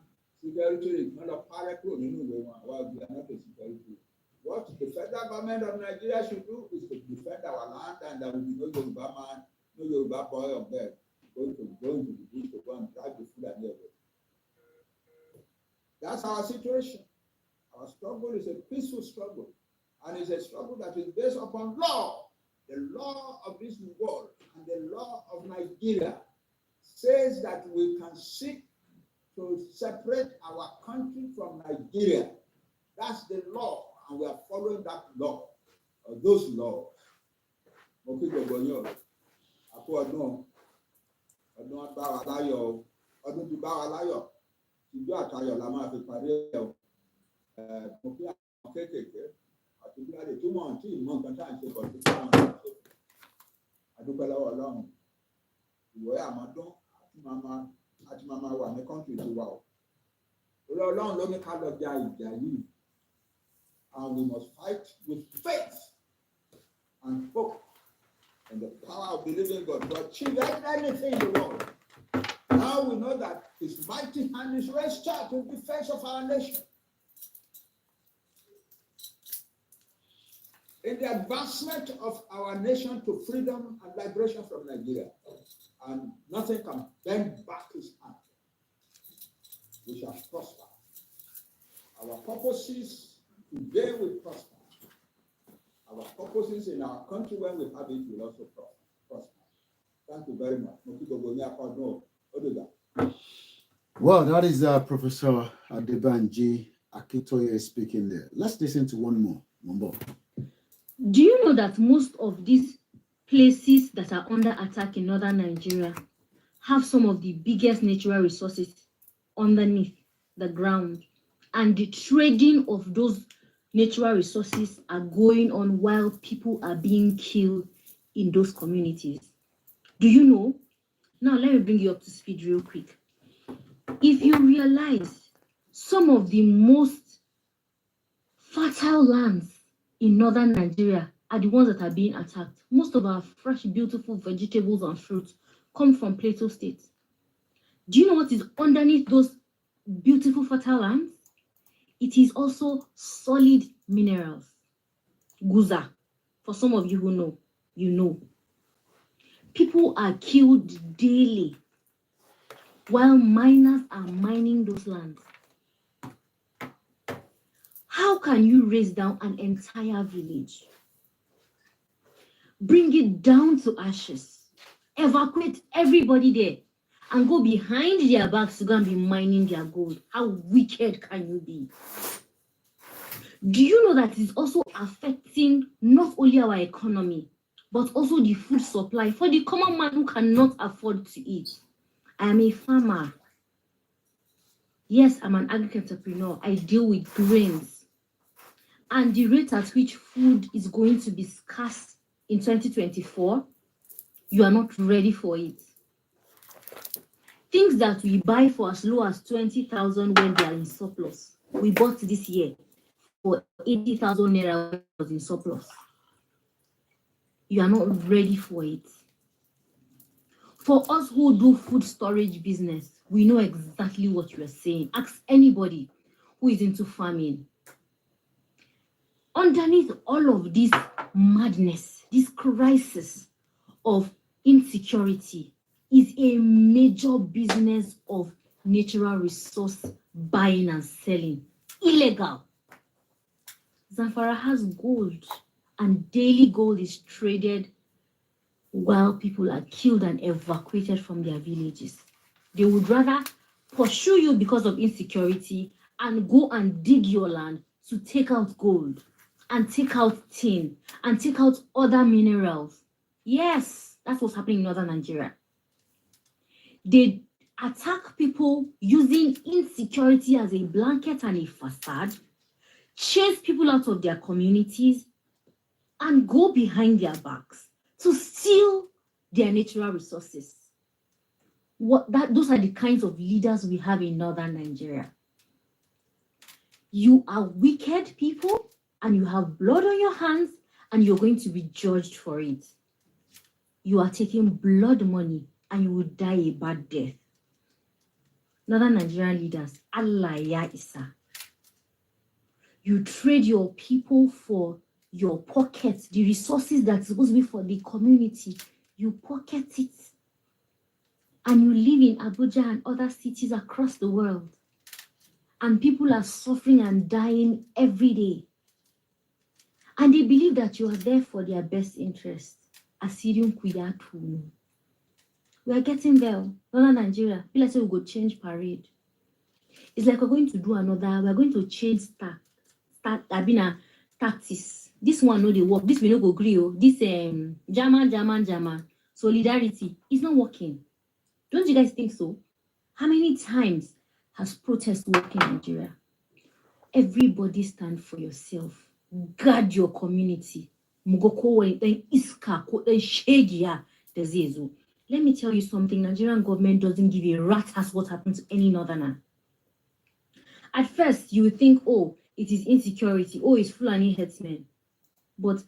security not a parẹ́ kúrò nínú ìwé wọn, we are not a security. What the federal government of Nigeria should do is to defend our land, and there will be no Yoruba man, no Yoruba boy or girl going to the bush to go and drive the food and everything. That's our situation. Our struggle is a peaceful struggle, and it's a struggle that is based upon law. The law of this world and the law of Nigeria says that we can seek to separate our country from Nigeria. That's the law, and we are following that law, or those laws. Okay, ọdún bá wa láyọ̀, ọdún tí bá wa láyọ̀, ìjọ àtayọ̀ la máa fi parí ẹ̀ o. Mo kí àwọn kéékèèké àti bíláàdì tí wọ́n ti mọ nǹkan tá à ń ṣe bọ̀ tí wọ́n ti ṣe. Adúpẹ́ lọ́wọ́ Ọlọ́run. Ìwé àmọ́dún àti máa wà ní kọ́ńtì tiwa o. Orí Ọlọ́run ló ní ká lọ ja ìjà yìí. And we must fight with faith and hope and the power of believing God to achieve anything in the world. Now we know that His mighty hand is raised up in defense of our nation, in the advancement of our nation to freedom and liberation from Nigeria. And nothing can bend back His hand. We shall prosper. Our purposes today will prosper. Our purposes in our country when we have it will also prosper. Thank you very much. Well, that is Professor Adebanji Akitoye is speaking there. Let's listen to one more. Mumbo. Do you know that most of these places that are under attack in northern Nigeria have some of the biggest natural resources underneath the ground, and the trading of those natural resources are going on while people are being killed in those communities? Do you know? Now let me bring you up to speed real quick. If you realize some of the most fertile lands in northern Nigeria are the ones that are being attacked. Most of our fresh, beautiful vegetables and fruits come from Plateau State. Do you know what is underneath those beautiful fertile lands? It is also solid minerals. Guza. For some of you who know, you know. People are killed daily while miners are mining those lands. How can you raise down an entire village? Bring it down to ashes, evacuate everybody there, and go behind their backs to go and be mining their gold? How wicked can you be? Do you know that it's also affecting not only our economy, but also the food supply for the common man who cannot afford to eat? I am a farmer. Yes, I'm an agri-entrepreneur. I deal with grains. And the rate at which food is going to be scarce in 2024, you are not ready for it. Things that we buy for as low as 20,000 when they are in surplus, we bought this year for 80,000 naira when it was in surplus. You are not ready for it. For us who do food storage business, we know exactly what you are saying. Ask anybody who is into farming. Underneath all of this madness, this crisis of insecurity, is a major business of natural resource buying and selling. Illegal. Zamfara has gold, and daily gold is traded while people are killed and evacuated from their villages. They would rather pursue you because of insecurity and go and dig your land to take out gold and take out tin and take out other minerals. Yes, that's what's happening in northern Nigeria. They attack people using insecurity as a blanket and a facade, chase people out of their communities, and go behind their backs to steal their natural resources. Those are the kinds of leaders we have in northern Nigeria. You are wicked people, and you have blood on your hands, and you're going to be judged for it. You are taking blood money, and you will die a bad death. Northern Nigerian leaders, Allah ya Isa. You trade your people for your pockets, the resources that's supposed to be for the community. You pocket it. And you live in Abuja and other cities across the world. And people are suffering and dying every day. And they believe that you are there for their best interest. Assyrian Kuyatu. We are getting there. Northern Nigeria, let's say we go change parade. It's like we're going to do we're going to change tactics. This one no they work. This we no go agree. This German solidarity is not working. Don't you guys think so? How many times has protest worked in Nigeria? Everybody stand for yourself. Guard your community. Let me tell you something. Nigerian government doesn't give a rat's ass what happens to any northerner. At first, you would think, oh, it is insecurity. Oh, it's Fulani herdsmen. But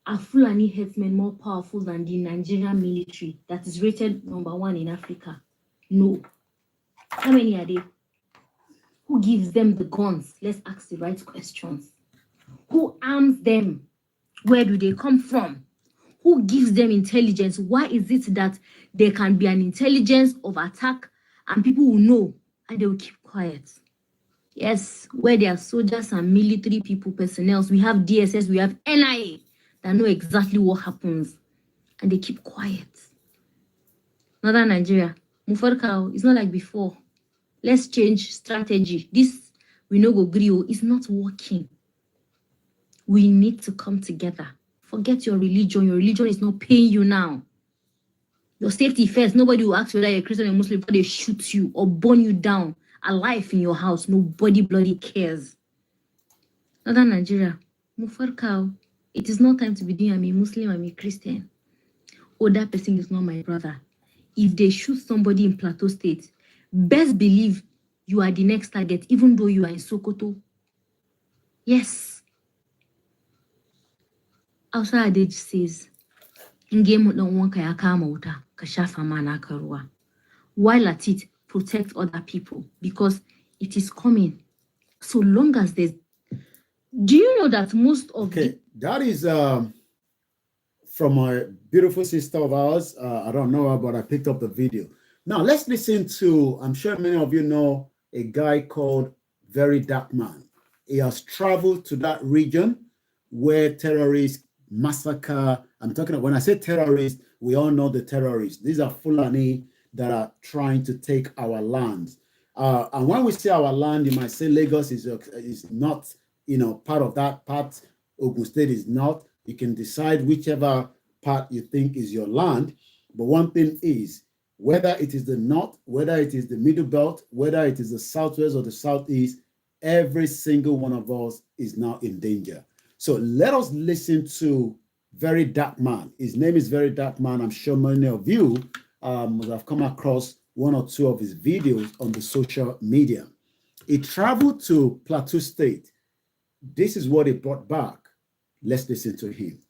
are Fulani herdsmen more powerful than the Nigerian military that is rated #1 in Africa? No. How many are they? Who gives them the guns? Let's ask the right questions. Who arms them? Where do they come from? Who gives them intelligence? Why is it that there can be an intelligence of attack and people will know and they will keep quiet? Yes, where there are soldiers and military people, personnel, we have DSS, we have NIA that know exactly what happens and they keep quiet. Northern Nigeria, Mufarkao, it's not like before. Let's change strategy. This we no go agree. It's not working. We need to come together. Forget your religion. Your religion is not paying you now. Your safety first. Nobody will ask you whether you're Christian or Muslim before they shoot you or burn you down alive in your house. Nobody bloody cares. Northern Nigeria, Mufarkao, it is not time to be doing I'm a Muslim, I'm a Christian. Oh, that person is not my brother. If they shoot somebody in Plateau State, best believe you are the next target, even though you are in Sokoto. Yes. Outside Adage says, while at it, protect other people because it is coming. So long as there's... Do you know that most of... Okay, that is from a beautiful sister of ours. I don't know her, but I picked up the video. Now, let's listen to, I'm sure many of you know, a guy called Very Dark Man. He has traveled to that region where terrorists massacre. I'm talking about, when I say terrorists, we all know the terrorists. These are Fulani that are trying to take our lands. And when we say our land, you might say Lagos is not, part of that part. Ogun State is not. You can decide whichever part you think is your land. But one thing is, whether it is the north, whether it is the middle belt, whether it is the southwest or the southeast, every single one of us is now in danger. So let us listen to Very Dark Man. His name is Very Dark Man. I'm sure many of you have come across one or two of his videos on the social media. He traveled to Plateau State. This is what he brought back. Let's listen to him.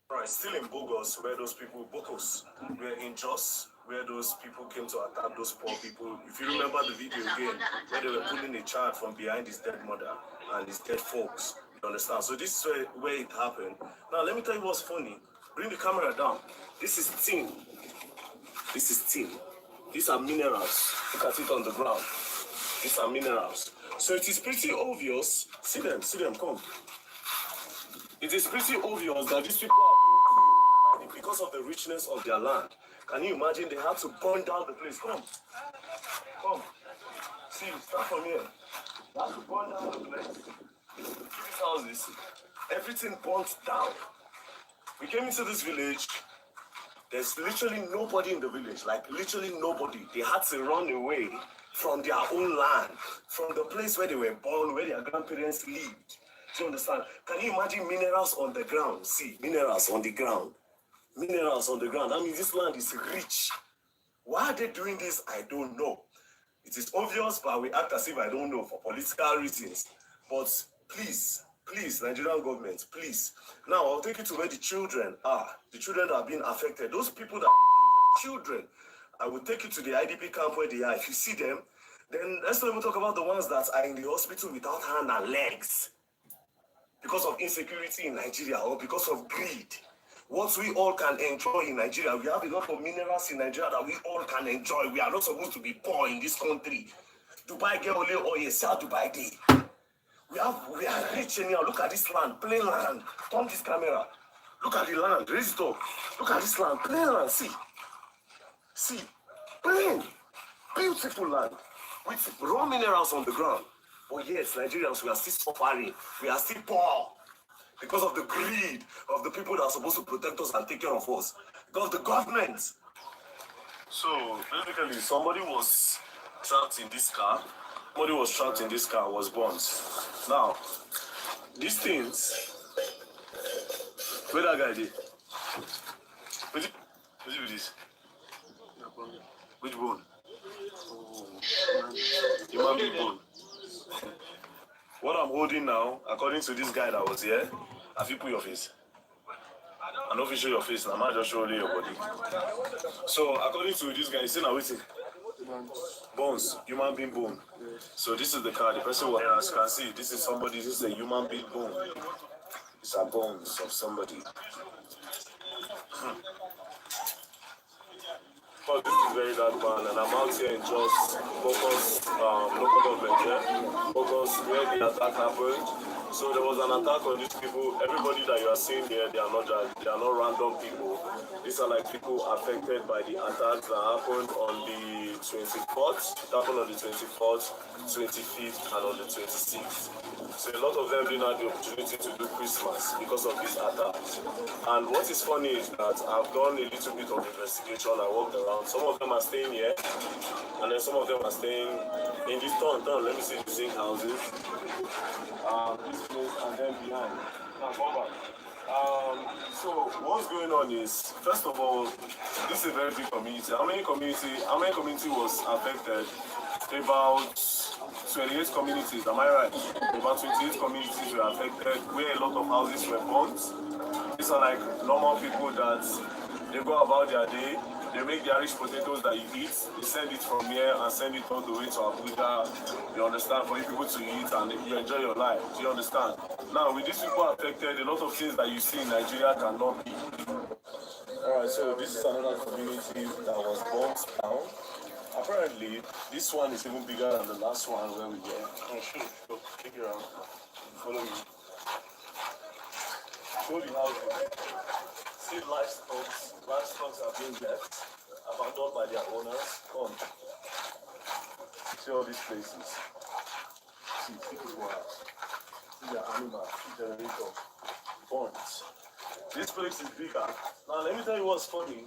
Right, still in Bogos, where those people, Bogos, were in Jos, where those people came to attack those poor people. If you remember the video again, where they were pulling a child from behind his dead mother and his dead folks. You understand? So this is where it happened. Now, let me tell you what's funny. Bring the camera down. This is tin. This is tin. These are minerals. Look at it on the ground. These are minerals. So it is pretty obvious. See them, come. It is pretty obvious that these people are being killed because of the richness of their land. Can you imagine they had to burn down the place? Come. See, start from here. They had to burn down the place. These houses, everything burnt down. We came into this village. There's literally nobody in the village, like literally nobody. They had to run away from their own land, from the place where they were born, where their grandparents lived. Do you understand? Can you imagine minerals on the ground? See, minerals on the ground. Minerals on the ground. I mean, this land is rich. Why are they doing this? I don't know. It is obvious, but we act as if I don't know for political reasons. But please, Nigerian government, please. Now, I'll take you to where the children are. The children that are being affected. Those people that are children. I will take you to the IDP camp where they are. If you see them, then let's not even talk about the ones that are in the hospital without hands and legs. Because of insecurity in Nigeria or because of greed. What we all can enjoy in Nigeria, we have a lot of minerals in Nigeria that we all can enjoy. We are not supposed to be poor in this country. Dubai get only oil, sell Dubai day. We are rich anyhow. Look at this land, plain land. Turn this camera. Look at the land, raise it up. Look at this land, plain land, see, plain, beautiful land with raw minerals on the ground. But yes, Nigerians, we are still suffering. We are still poor because of the greed of the people that are supposed to protect us and take care of us. Because the government. So basically, somebody was trapped in this car. Was burnt. Now, these things. Where that guy did? What is it this? Which bone? Human being bone. What I'm holding now, according to this guy that was here, have you put your face? I don't show your face, I might just show only your body. So according to this guy, he's saying, waiting. Bones, human being bone. So this is the car. The person who as can see, this is somebody. This is a human being bone. These are bones of somebody. But this is Very Dark Man, and I'm out here in Jos, Bogos, local government, Bogos, where the attack happened. So there was an attack on these people. Everybody that you are seeing here, they are not random people. These are like people affected by the attacks that happened on the 24th. It happened on the 24th, 25th, and on the 26th. So a lot of them didn't have the opportunity to do Christmas because of these attacks. And what is funny is that I've done a little bit of investigation. I walked around. Some of them are staying here, and then some of them are staying in this town. Let me see the zinc houses. This place and then behind. Now come back. So what's going on is, first of all, this is a very big community. How many community was affected? About 28 communities, am I right? About 28 communities were affected, where a lot of houses were burnt. These are like normal people that they go about their day. They make the Irish potatoes that you eat. They send it from here and send it all the way to Abuja. You understand? For you people to eat and you enjoy your life. Do you understand? Now, with these people affected, a lot of things that you see in Nigeria cannot be. Alright, so this is another community that was burnt down. Apparently, this one is even bigger than the last one where we were. Oh, sure. Go, take it around. Follow me. Show the house. See livestock are being left, abandoned by their owners. Come. See all these places. See people house. See their animals, see generator. Burnt. This place is bigger. Now let me tell you what's funny.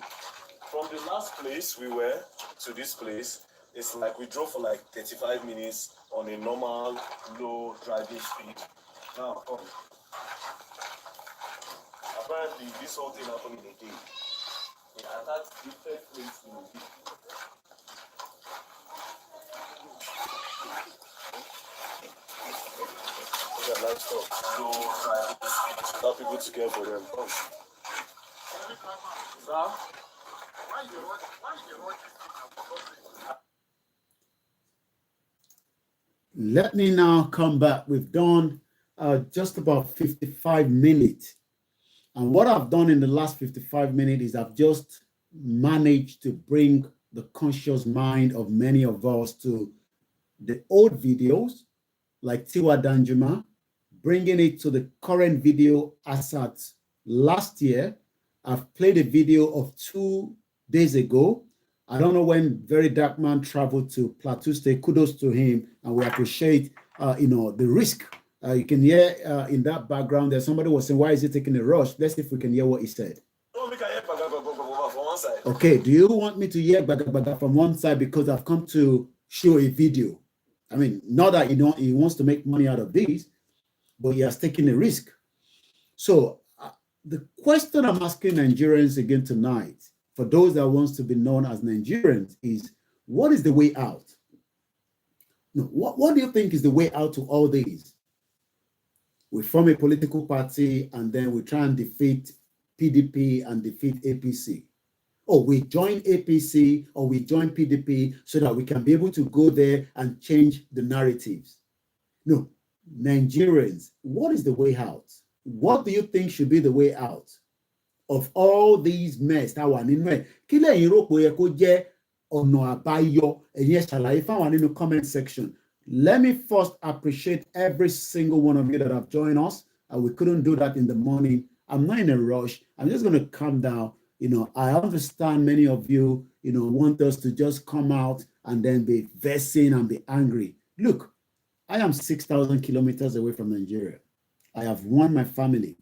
From the last place we were to this place, it's like we drove for like 35 minutes on a normal, low driving speed. Now, come. Apparently, this whole thing happened in a day. It attacked different places in a day. Look at livestock. So, allow people to care for them. Come. Sir? Let me now come back. We've done just about 55 minutes. And what I've done in the last 55 minutes is I've just managed to bring the conscious mind of many of us to the old videos, like Tiwa Danjuma, bringing it to the current video as at last year. I've played a video of 2 days ago. I don't know when Very Dark Man traveled to Plateau State. Kudos to him, and we appreciate, the risk. You can hear in that background that somebody was saying, why is he taking a rush? Let's see if we can hear what he said. Okay, do you want me to hear baga from one side because I've come to show a video? I mean, not that he wants to make money out of this, but he has taken a risk. So the question I'm asking Nigerians again tonight, for those that wants to be known as Nigerians, is what is the way out? No, what do you think is the way out to all these? We form a political party and then we try and defeat PDP and defeat APC. Or we join APC or we join PDP so that we can be able to go there and change the narratives. No, Nigerians, what is the way out? What do you think should be the way out of all these mess? Comment section. Let me first appreciate every single one of you that have joined us. We couldn't do that in the morning. I'm not in a rush. I'm just going to calm down. I understand many of you, want us to just come out and then be vexing and be angry. Look, I am 6,000 kilometers away from Nigeria. I have won my family.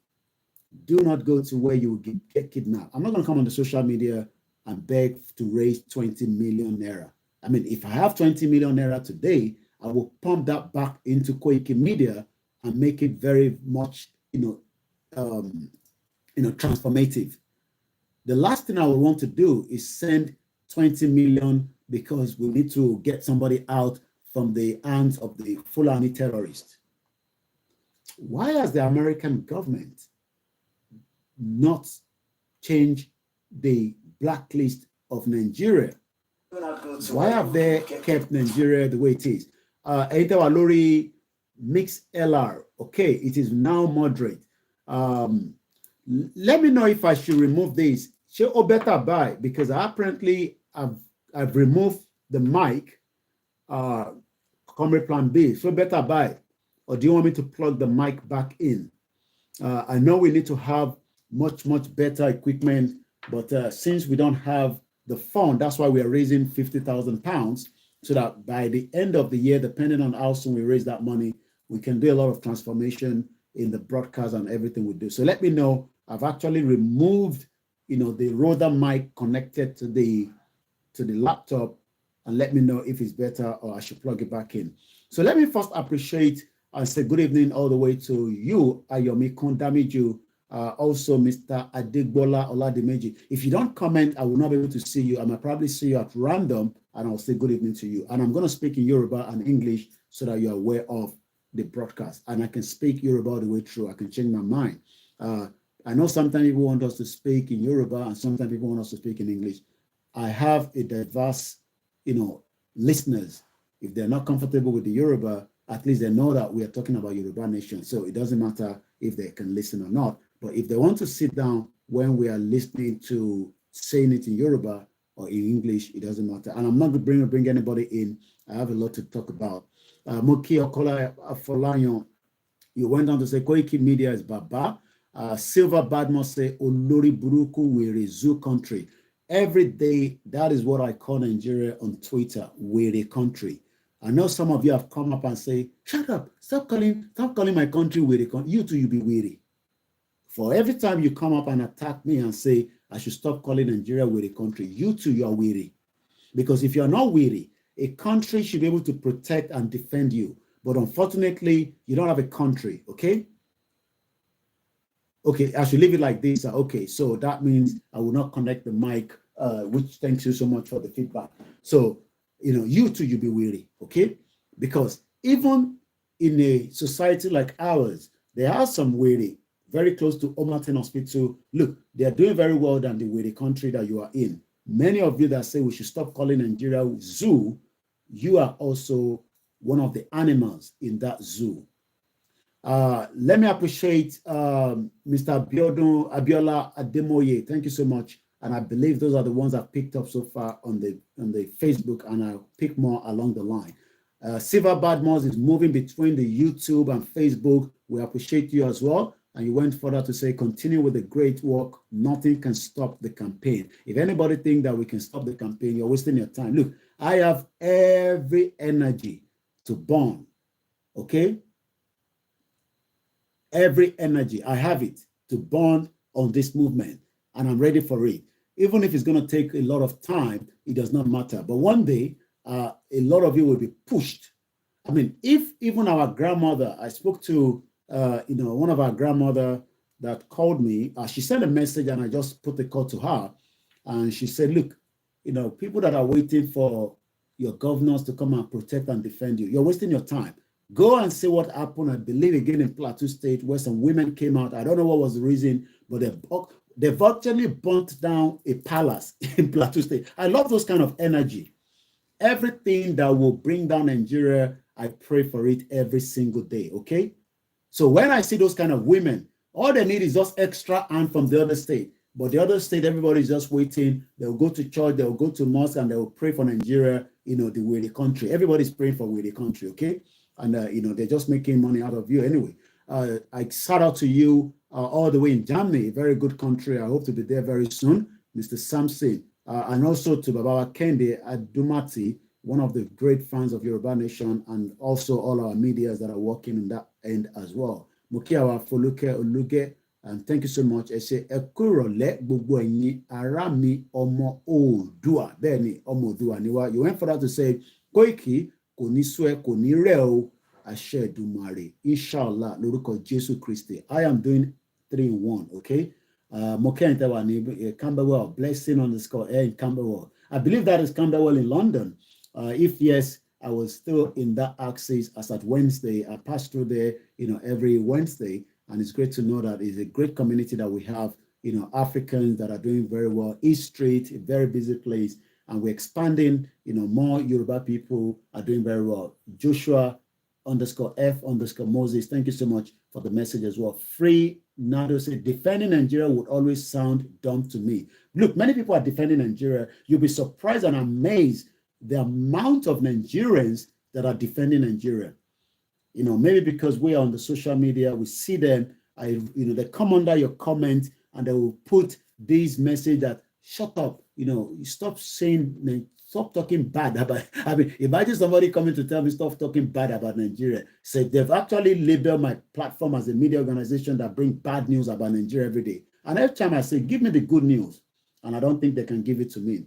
Do not go to where you will get kidnapped. I'm not going to come on the social media and beg to raise 20 million naira. I mean, if I have 20 million naira today, I will pump that back into Koikimedia and make it very much, transformative. The last thing I would want to do is send 20 million because we need to get somebody out from the hands of the Fulani terrorists. Why has the American government not changed the blacklist of Nigeria? Why have they kept Nigeria the way it is? Eita Lori mix LR. Okay, it is now moderate. Let me know if I should remove this. Or better buy, because apparently I've removed the mic. Comrade Plan B. So better buy. or do you want me to plug the mic back in? I know we need to have much better equipment, but since we don't have the fund, that's why we are raising £50,000, so that by the end of the year, depending on how soon we raise that money, we can do a lot of transformation in the broadcast and everything we do. So let me know. I've actually removed, the Roda mic connected to the laptop, and let me know if it's better or I should plug it back in. So let me first appreciate and say good evening all the way to you, Ayomi Kondamiju, also Mr. Adegbola Oladimeji. If you don't comment, I will not be able to see you. I might probably see you at random, and I'll say good evening to you. And I'm going to speak in Yoruba and English so that you're aware of the broadcast. And I can speak Yoruba all the way through. I can change my mind. I know sometimes people want us to speak in Yoruba, and sometimes people want us to speak in English. I have a diverse, listeners. If they're not comfortable with the Yoruba, at least they know that we are talking about Yoruba nation. So it doesn't matter if they can listen or not. But if they want to sit down when we are listening to saying it in Yoruba or in English, it doesn't matter. And I'm not going to bring anybody in. I have a lot to talk about. Moki Okola Afolayan, you went on to say Koikimedia is Baba. Silver Badmos say Olori Buruku Were Zoo Country. Every day, that is what I call Nigeria on Twitter, Were Country. I know some of you have come up and say, shut up, stop calling my country Were Country. You too, you be weary. For every time you come up and attack me and say, I should stop calling Nigeria Were Country, you too, you are weary. Because if you're not weary, a country should be able to protect and defend you. But unfortunately, you don't have a country, okay? Okay, I should leave it like this. Okay, so that means I will not connect the mic, which thanks you so much for the feedback. So, you too, you'll be weary, okay? Because even in a society like ours, there are some weary, very close to Omaten Hospital. Look, they are doing very well than the weary country that you are in. Many of you that say we should stop calling Nigeria zoo, you are also one of the animals in that zoo. Let me appreciate Mr. Abiola Ademoye. Thank you so much. And I believe those are the ones I've picked up so far on the Facebook, and I'll pick more along the line. Silver Badmos is moving between the YouTube and Facebook. We appreciate you as well. And you went further to say, continue with the great work. Nothing can stop the campaign. If anybody think that we can stop the campaign, you're wasting your time. Look, I have every energy to burn, okay? Every energy, I have it to burn on this movement, and I'm ready for it. Even if it's going to take a lot of time, it does not matter. But one day, a lot of you will be pushed. I mean, if even our grandmother, I spoke to, one of our grandmother that called me, she sent a message and I just put the call to her. And she said, look, people that are waiting for your governors to come and protect and defend you, you're wasting your time. Go and see what happened, I believe, again in Plateau State, where some women came out. I don't know what was the reason, but they virtually burnt down a palace in Plateau State. I love those kind of energy. Everything that will bring down Nigeria, I pray for it every single day, okay? So when I see those kind of women, all they need is just extra hand from the other state. But the other state, everybody's just waiting. They'll go to church, they'll go to mosque, and they'll pray for Nigeria, the way the country. Everybody's praying for way the country, okay? And, they're just making money out of you anyway. I shout out to you all the way in Germany, a very good country. I hope to be there very soon, Mr. Samson. And also to Baba Kende Adumati, one of the great fans of Yoruba Nation, and also all our medias that are working in that end as well. Mukiawa Foluke Oluge, and thank you so much. I say, Ekurole Gbogbo Ẹ̀yin ará mi ọmọ Oòduà. Bẹ́ẹ̀ni, ọmọ Oòduà ni wá. You went further to say, Koiki, kò ní sú ẹ, kò ní rẹ̀ ọ́, àṣẹ Èdùmàrè, inshallah, lórúkọ Jésù Kristi. I am doing 3 in 1, okay? Moke Ntewani, Camberwell, blessing on the score in Camberwell. I believe that is Camberwell in London. If yes, I was still in that axis as at Wednesday. I pass through there, every Wednesday, and it's great to know that it's a great community that we have, Africans that are doing very well. East Street, a very busy place, and we're expanding, more Yoruba people are doing very well. Joshua _F_ Moses, thank you so much for the message as well. Free Nado said, defending Nigeria would always sound dumb to me. Look, many people are defending Nigeria. You'll be surprised and amazed the amount of Nigerians that are defending Nigeria. You know, maybe because we are on the social media, we see them, they come under your comment and they will put this message that, shut up, stop talking bad about, imagine somebody coming to tell me stop talking bad about Nigeria. So they've actually labeled my platform as a media organization that bring bad news about Nigeria every day. And every time I say, give me the good news, and I don't think they can give it to me.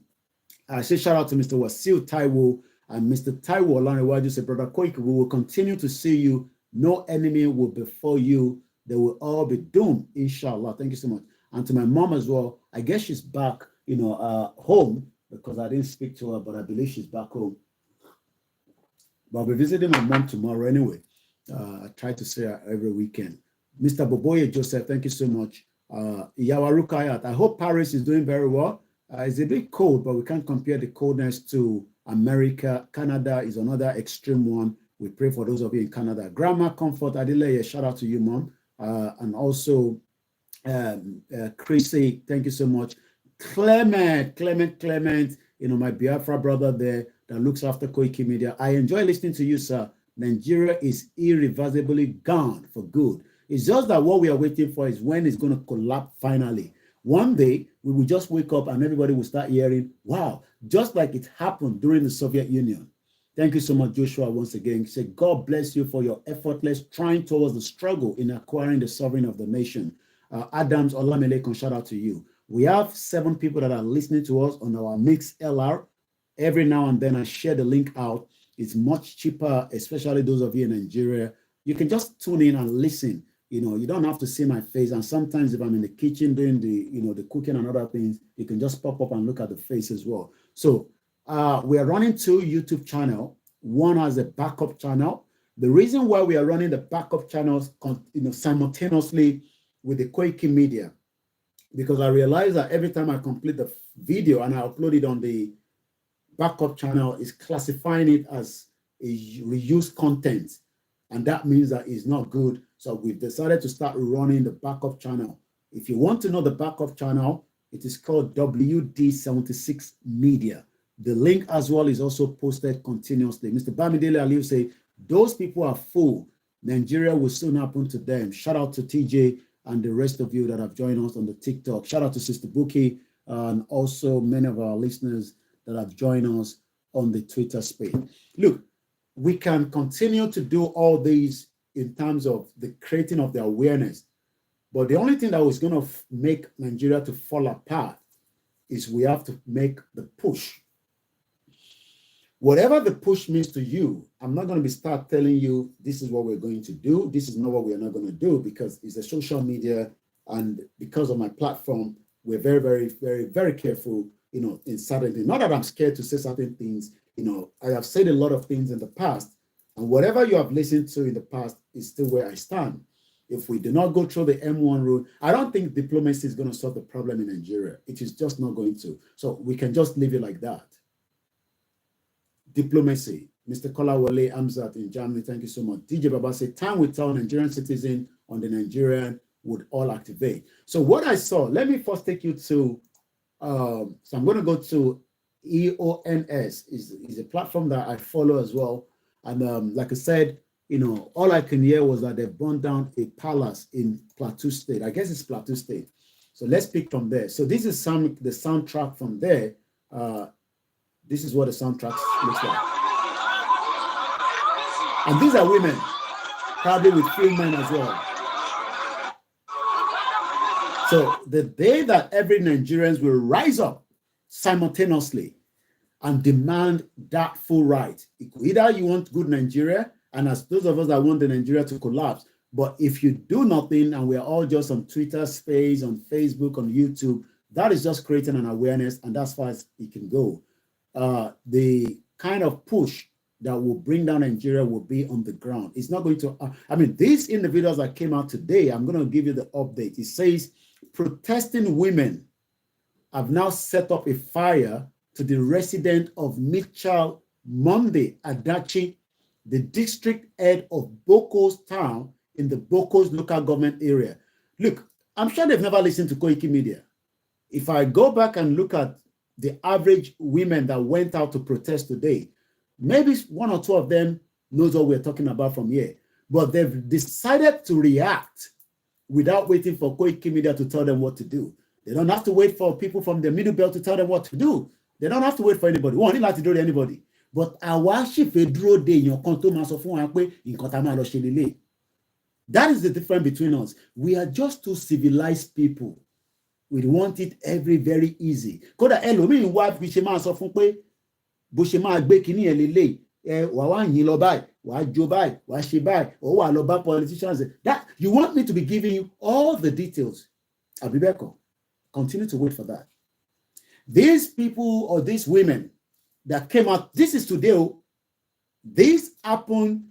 I say shout out to Mr. Wasil Taiwo and Mr. Taiwo Olanrewaju. Say, Brother Koiki, we will continue to see you. No enemy will befall you. They will all be doomed, inshallah. Thank you so much. And to my mom as well. I guess she's back, home, because I didn't speak to her, but I believe she's back home. But I'll be visiting my mom tomorrow anyway. I try to see her every weekend. Mr. Boboye Joseph, thank you so much. Iyawaru Kayat, I hope Paris is doing very well. It's a bit cold, but we can't compare the coldness to America. Canada is another extreme one. We pray for those of you in Canada. Grandma Comfort Adeleye, shout out to you, Mom. And also Chrissy, thank you so much. Clement, my Biafra brother there that looks after Koikimedia. I enjoy listening to you, sir. Nigeria is irreversibly gone for good. It's just that what we are waiting for is when it's going to collapse finally. One day, we will just wake up and everybody will start hearing, wow, just like it happened during the Soviet Union. Thank you so much, Joshua, once again. Say, God bless you for your effortless trying towards the struggle in acquiring the sovereignty of the nation. Adams Olamelekon, shout out to you. We have 7 people that are listening to us on our Mix LR. Every now and then I share the link out. It's much cheaper, especially those of you in Nigeria. You can just tune in and listen. You don't have to see my face. And sometimes if I'm in the kitchen doing the cooking and other things, you can just pop up and look at the face as well. So we are running 2 YouTube channels. One as a backup channel. The reason why we are running the backup channels simultaneously with the Koikimedia, because I realize that every time I complete the video and I upload it on the backup channel, it's classifying it as a reused content. And that means that it's not good. So we've decided to start running the backup channel. If you want to know the backup channel, it is called WD76 Media. The link as well is also posted continuously. Mr. Bamidele Aliu say, those people are full. Nigeria will soon happen to them. Shout out to TJ and the rest of you that have joined us on the TikTok. Shout out to Sister Buki and also many of our listeners that have joined us on the Twitter space. Look, we can continue to do all these in terms of the creating of the awareness. But the only thing that was going to make Nigeria to fall apart is we have to make the push. Whatever the push means to you, I'm not going to start telling you this is what we're going to do. This is not what we're not going to do, because it's a social media. And because of my platform, we're very, very, very, very careful, in certain things. Not that I'm scared to say certain things. I have said a lot of things in the past, and whatever you have listened to in the past is still where I stand. If we do not go through the M1 route, I don't think diplomacy is going to solve the problem in Nigeria. It is just not going to. So we can just leave it like that. Diplomacy. Mr. Kolawole Amzat in Germany, thank you so much. DJ Baba said, time will tell Nigerian citizen on the Nigerian would all activate. So what I saw, let me first take you to, so I'm going to go to EONS, is a platform that I follow as well. And like I said, all I can hear was that they burned down a palace in Plateau State. I guess it's Plateau State. So let's pick from there. So this is the soundtrack from there. This is what the soundtrack looks like. And these are women, probably with few men as well. So the day that every Nigerians will rise up simultaneously and demand that full right. Either you want good Nigeria, and as those of us that want the Nigeria to collapse, but if you do nothing and we're all just on Twitter space, on Facebook, on YouTube, that is just creating an awareness, and that's far as it can go. The kind of push that will bring down Nigeria will be on the ground. It's not going to, these individuals that came out today, I'm going to give you the update. It says, protesting women have now set up a fire to the resident of Mitchell Monday Adachi, the district head of Boko's town in the Boko's local government area. Look, I'm sure they've never listened to Koikimedia. If I go back and look at the average women that went out to protest today, maybe 1 or 2 of them knows what we're talking about from here. but they've decided to react without waiting for Koikimedia to tell them what to do. They don't have to wait for people from the middle belt to tell them what to do. They don't have to wait for anybody. One, they like to do to anybody. But that is the difference between us. We are just two civilized people. We want it very easy. Kódà ẹlòmíì wá bí ṣe máa sọ fún pé bó ṣe máa gbé kíní ẹ̀ lélẹ̀ wà wá yín lọ báyìí wà á jó báyìí wà á ṣe báyìí ó wà lọ bá politicians. That you want me to be giving you all the details. Abibeko, continue to wait for that. These people or these women that came out, this is today. This happened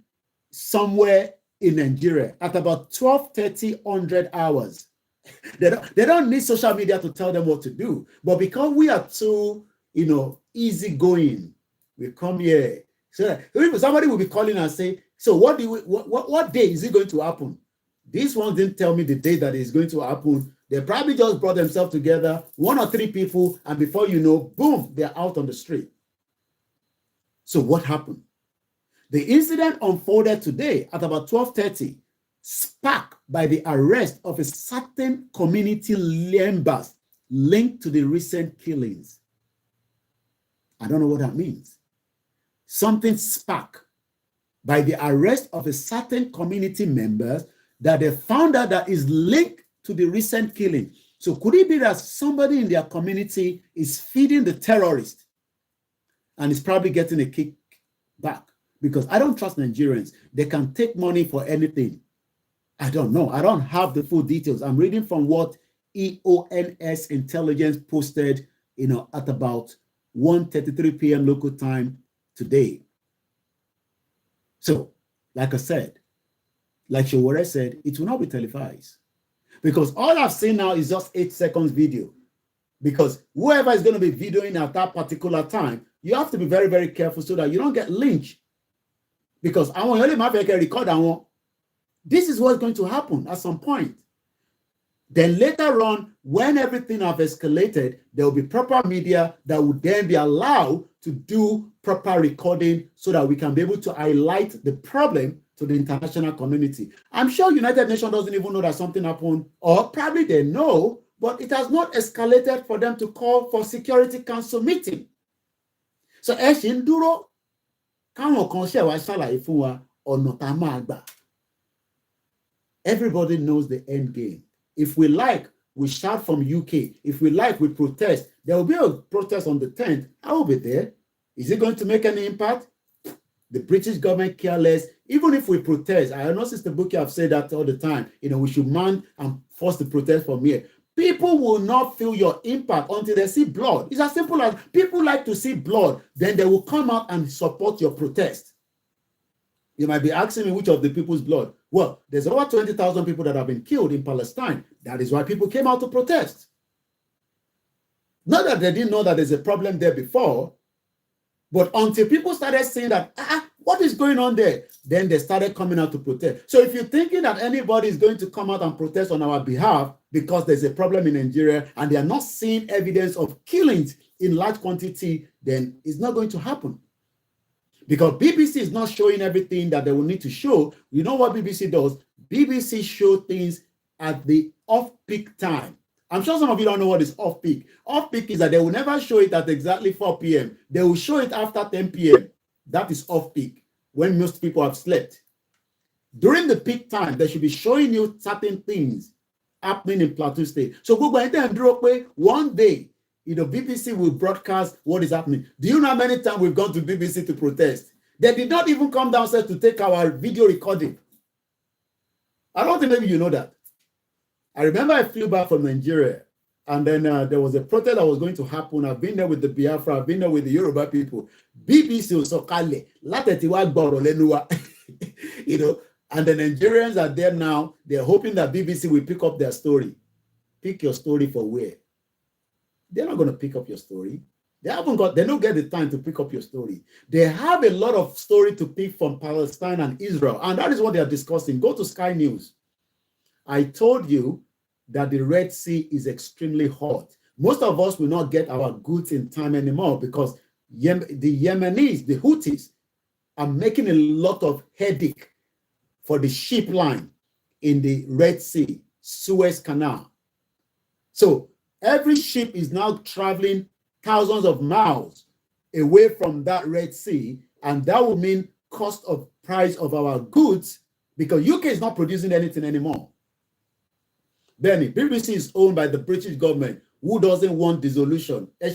somewhere in Nigeria at about 12:30 hours. They don't need social media to tell them what to do. But because we are too, easygoing, we come here. So somebody will be calling and say, so what day is it going to happen? This one didn't tell me the day that it's going to happen. They probably just brought themselves together, 1 or 3 people, and before you know, boom, they're out on the street. So what happened? The incident unfolded today at about 12:30, sparked by the arrest of a certain community members linked to the recent killings. I don't know what that means. Something sparked by the arrest of a certain community members that they found out that is linked to the recent killing. So could it be that somebody in their community is feeding the terrorist and is probably getting a kickback? Because I don't trust Nigerians. They can take money for anything. I don't know. I don't have the full details. I'm reading from what EONS Intelligence posted, at about 1:33 p.m. local time today. So, like I said, like Showore said, it will not be televised. Because all I've seen now is just 8 seconds video. Because whoever is going to be videoing at that particular time, you have to be very, very careful so that you don't get lynched. Because I want to record. This is what's going to happen at some point. Then later on, when everything has escalated, there will be proper media that would then be allowed to do proper recording so that we can be able to highlight the problem to the international community. I'm sure United Nations doesn't even know that something happened, or probably they know, but it has not escalated for them to call for Security Council meeting. So, Eshinduro, everybody knows the end game. If we like, we shout from UK. If we like, we protest. There will be a protest on the 10th. I will be there. Is it going to make any impact? The British government care less. Even if we protest, I know Sister Buki have said that all the time. We should man and force the protest from here. People will not feel your impact until they see blood. It's as simple as people like to see blood. Then they will come out and support your protest. You might be asking me which of the people's blood. Well, there's over 20,000 people that have been killed in Palestine. That is why people came out to protest. Not that they didn't know that there's a problem there before, but until people started saying that, what is going on there? Then they started coming out to protest. So if you're thinking that anybody is going to come out and protest on our behalf because there's a problem in Nigeria and they are not seeing evidence of killings in large quantity, then it's not going to happen. Because BBC is not showing everything that they will need to show. You know what BBC does? BBC shows things at the off-peak time. I'm sure some of you don't know what is off-peak. Off-peak is that they will never show it at exactly 4 p.m. They will show it after 10 p.m. That is off-peak, when most people have slept. During the peak time, they should be showing you certain things happening in Plateau State. So one day, BBC will broadcast what is happening. Do you know how many times we've gone to BBC to protest? They did not even come downstairs to take our video recording. I don't think maybe you know that. I remember I flew back from Nigeria, and then there was a protest that was going to happen. I've been there with the Biafra, I've been there with the Yoruba people. BBC was so kale, and the Nigerians are there now. They're hoping that BBC will pick up their story. Pick your story for where? They're not going to pick up your story. They don't get the time to pick up your story. They have a lot of story to pick from Palestine and Israel, and that is what they are discussing. Go to Sky News. I told you that the Red Sea is extremely hot. Most of us will not get our goods in time anymore because the Yemenis, the Houthis, are making a lot of headache for the ship line in the Red Sea, Suez Canal. So every ship is now traveling thousands of miles away from that Red Sea, and that will mean cost of price of our goods, because UK is not producing anything anymore. Benny, BBC is owned by the British government, who doesn't want dissolution. I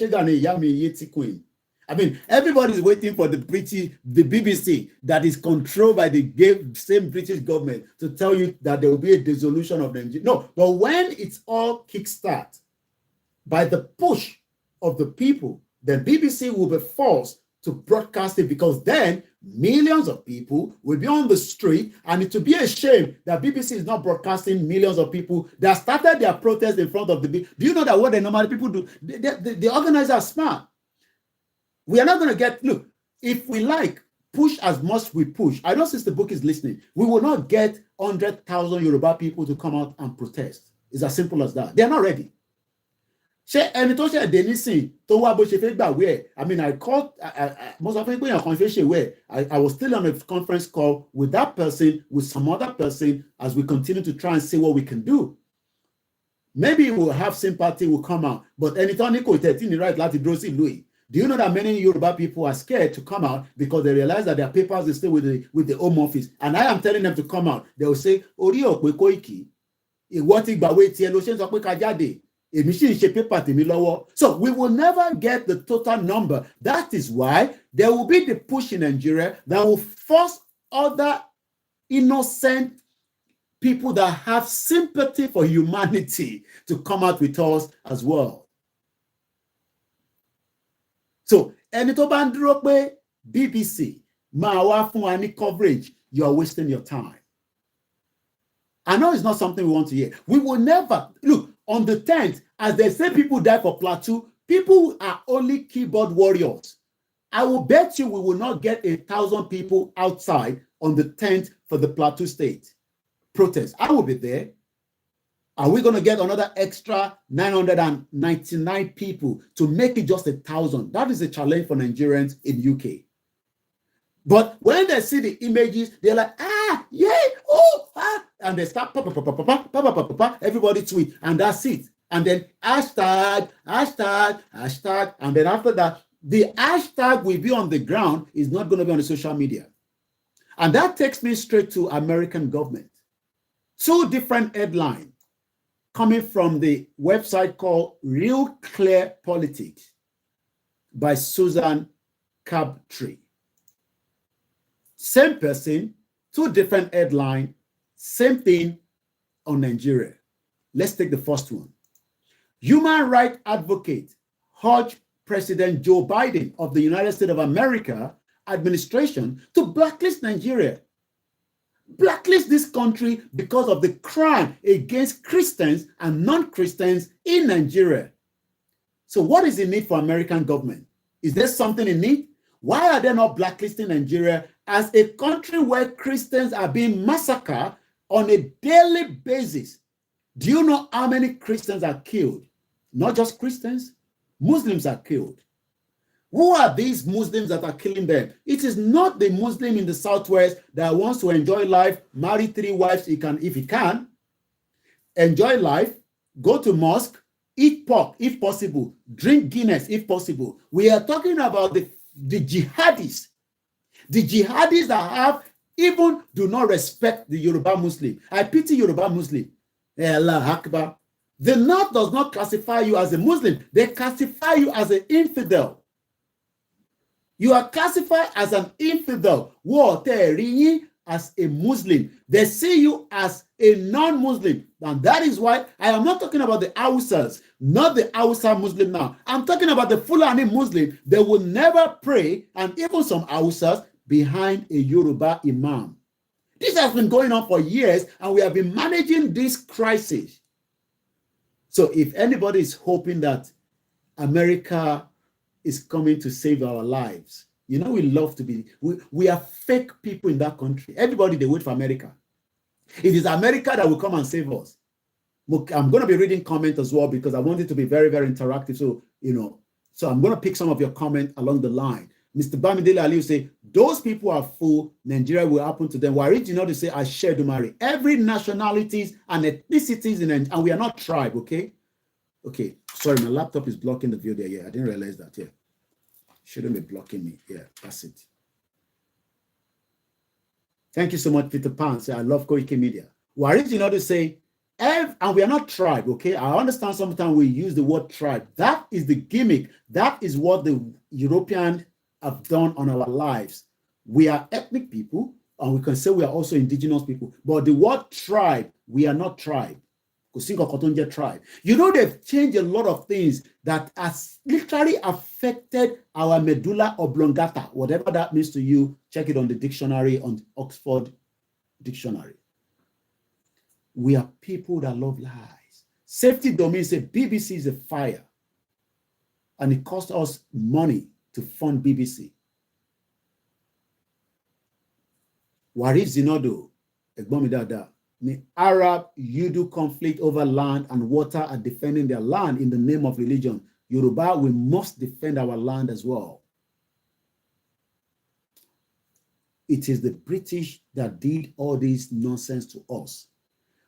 mean, everybody is waiting for the BBC that is controlled by the same British government to tell you that there will be a dissolution of Nigeria. No, but when it's all kickstart by the push of the people, the BBC will be forced to broadcast it, because then millions of people will be on the street, and it will be a shame that BBC is not broadcasting millions of people that started their protest in front of the BBC. Do you know that what the normal people do? The organizers are smart. We are not going to get, look, if we like, push as much we push. I know since the book is listening, we will not get 100,000 Yoruba people to come out and protest. It's as simple as that. They are not ready. I mean, I called, most of where I was still on a conference call with that person, with some other person, as we continue to try and see what we can do. Maybe we'll have sympathy, will come out, but anytime right, do you know that many Yoruba people are scared to come out because they realize that their papers is still with the Home Office? And I am telling them to come out. They will say, OLAYOMI KOIKI, so we will never get the total number. That is why there will be the push in Nigeria that will force other innocent people that have sympathy for humanity to come out with us as well. So, anytime BBC, coverage, you are wasting your time. I know it's not something we want to hear. We will never, look, on the 10th, as they say people die for Plateau, people are only keyboard warriors. I will bet you we will not get 1,000 people outside on the 10th for the Plateau State protest. I will be there. Are we going to get another extra 999 people to make it just 1,000? That is a challenge for Nigerians in UK. But when they see the images, they're like, yeah, oh, and they start, everybody tweet, and that's it. And then hashtag, and then after that, the hashtag will be on the ground, is not going to be on the social media. And that takes me straight to American government. Two different headlines coming from the website called Real Clear Politics by Susan Crabtree. Same person, two different headlines, same thing on Nigeria. Let's take the first one. Human rights advocate urge President Joe Biden of the United States of America administration to blacklist Nigeria. Blacklist this country because of the crime against Christians and non-Christians in Nigeria. So what is the need for American government? Is there something in need? Why are they not blacklisting Nigeria as a country where Christians are being massacred on a daily basis? Do you know how many Christians are killed? Not just Christians, Muslims are killed. Who are these Muslims that are killing them? It is not the Muslim in the Southwest that wants to enjoy life, marry 3 wives if he can, enjoy life, go to mosque, eat pork if possible, drink Guinness if possible. We are talking about the jihadists. The jihadists that have even do not respect the Yoruba Muslim. I pity Yoruba Muslim. Allah Akbar. The North does not classify you as a Muslim. They classify you as an infidel. You are classified as an infidel. As a Muslim. They see you as a non-Muslim. And that is why I am not talking about the Hausas, not the Hausa Muslim now. I'm talking about the Fulani Muslim. They will never pray, and even some Hausas, behind a Yoruba imam. This has been going on for years, and we have been managing this crisis. So if anybody is hoping that America is coming to save our lives, you know, we love to be, we are fake people in that country. Everybody, they wait for America. It is America that will come and save us. I'm going to be reading comments as well because I want it to be very, very interactive. So, you know, so I'm going to pick some of your comments along the line. Mr. Bamidele Ali will say, those people are full, Nigeria will happen to them. Wariji, you know, they say, I share Dumari. Every nationalities and ethnicities, and we are not tribe, okay? Okay, sorry, my laptop is blocking the view there. Yeah, I didn't realize that. Yeah, shouldn't be blocking me. Yeah, that's it. Thank you so much, Peter Pan. Say, I love Koikimedia. Wariji, you know, they say, and we are not tribe, okay? I understand sometimes we use the word tribe. That is the gimmick. That is what the Europeans have done on our lives. We are ethnic people, and we can say we are also indigenous people. But the word tribe, we are not tribe. Tribe. You know, they've changed a lot of things that has literally affected our medulla oblongata, whatever that means to you. Check it on the dictionary, on Oxford Dictionary. We are people that love lies. Safety domain say BBC is a fire, and it cost us money to fund BBC. Warif Zinodo, Egbomidada, the Arab-Yudu conflict over land and water are defending their land in the name of religion. Yoruba, we must defend our land as well. It is the British that did all this nonsense to us.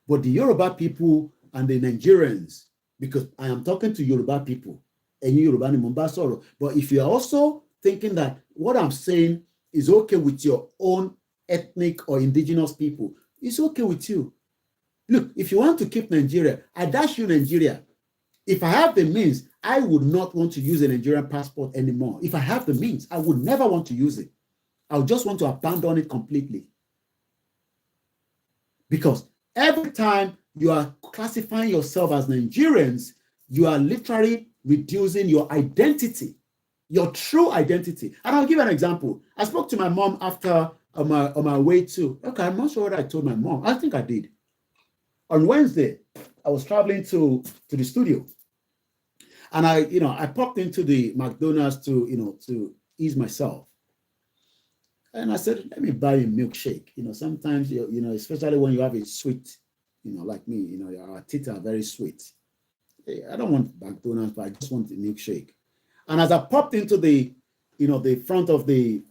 But the Yoruba people and the Nigerians, because I am talking to Yoruba people, and Yoruba ni Mombasoro. But if you're also thinking that what I'm saying is okay with your own ethnic or indigenous people, it's okay with you. Look, if you want to keep Nigeria, I dash you Nigeria. If I have the means, I would not want to use a Nigerian passport anymore. If I have the means, I would never want to use it. I would just want to abandon it completely. Because every time you are classifying yourself as Nigerians, you are literally reducing your identity, your true identity. And I'll give an example. I spoke to my mom after on my way to, okay, I'm not sure what I told my mom. I think I did. On Wednesday, I was traveling to the studio. And I popped into the McDonald's to ease myself. And I said, let me buy a milkshake. Sometimes, especially when you have a sweet, like me, our teeth are very sweet. I don't want McDonald's, but I just want a milkshake. And as I popped into the front of the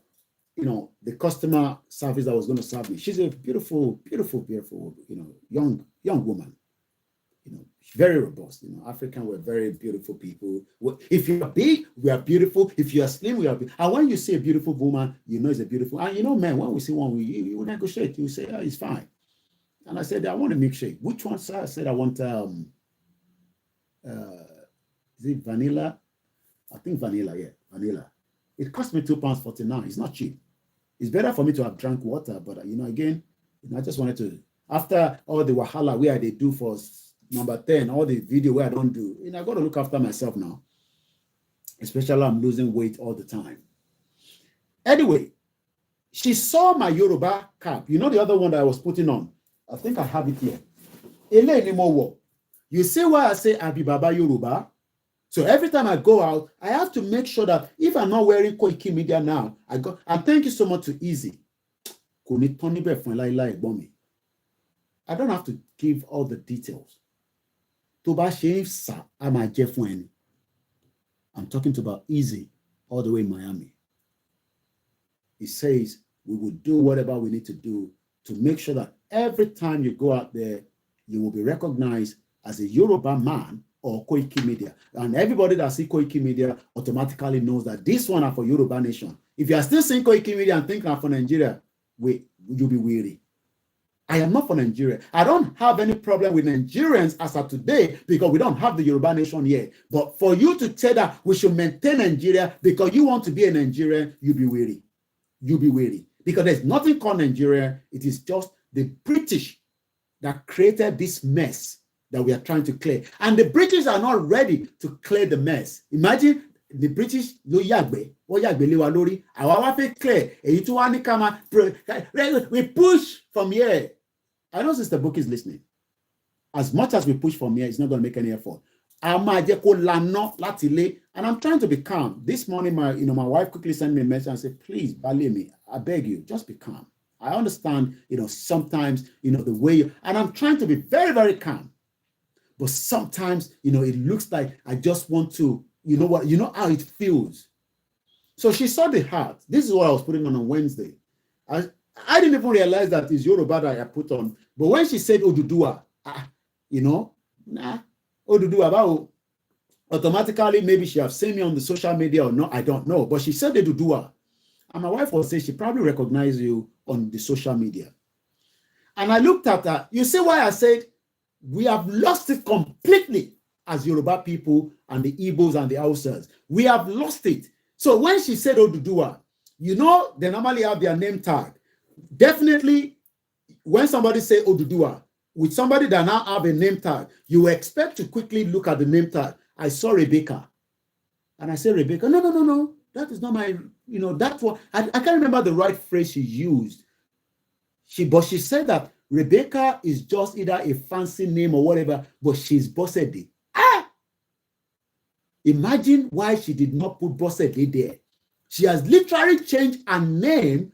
customer service that was going to serve me, she's a beautiful, beautiful, beautiful, young woman. Very robust. African, we're very beautiful people. If you're big, we are beautiful. If you are slim, we are big. And when you see a beautiful woman, it's a beautiful. And man, when we see one, we negotiate. You say, oh, it's fine. And I said, I want a milkshake. Which one, sir? I said, I want is it vanilla? I think vanilla, yeah, vanilla. It cost me £2.49. It's not cheap. It's better for me to have drank water, but again, I just wanted to, after all the wahala where they do for number 10, all the video where I don't do, I got to look after myself now. Especially I'm losing weight all the time. Anyway, she saw my Yoruba cap. The other one that I was putting on. I think I have it here. You see why I say Abi Baba Yoruba? So every time I go out, I have to make sure that if I'm not wearing Koikimedia now, and thank you so much to Easy. I don't have to give all the details. I'm talking about Easy all the way in Miami. It says we will do whatever we need to do to make sure that every time you go out there, you will be recognized as a Yoruba man or Koikimedia. And everybody that sees Koikimedia automatically knows that this one are for Yoruba nation. If you are still seeing Koikimedia and thinking for Nigeria, you'll be weary. I am not for Nigeria. I don't have any problem with Nigerians as of today because we don't have the Yoruba nation yet. But for you to say that we should maintain Nigeria because you want to be a Nigerian, you'll be weary. You'll be weary. Because there's nothing called Nigeria. It is just the British that created this mess that we are trying to clear. And the British are not ready to clear the mess. Imagine the British clear. We push from here. I know Sister Book is listening. As much as we push from here, it's not going to make any effort. And I'm trying to be calm. This morning, my wife quickly sent me a message and said, please, believe me, I beg you, just be calm. I understand, sometimes, the way you, and I'm trying to be very, very calm. But sometimes, it looks like I just want to, how it feels. So she saw the heart. This is what I was putting on Wednesday. I didn't even realize that it's Yoruba that I put on. But when she said Odudua, Odudua, automatically maybe she have seen me on the social media or not, I don't know. But she said Odudua. And my wife was saying she probably recognized you on the social media. And I looked at her. You see why I said we have lost it completely as Yoruba people and the Igbos and the Hausas. We have lost it. So when she said Odudua, they normally have their name tag. Definitely, when somebody say Odudua, with somebody that now have a name tag, you expect to quickly look at the name tag. I saw Rebecca. And I said, Rebecca, no. That is not my, that's what, I can't remember the right phrase she used. But she said that Rebecca is just either a fancy name or whatever, but she's Bossede. Imagine why she did not put Bossede there. She has literally changed her name.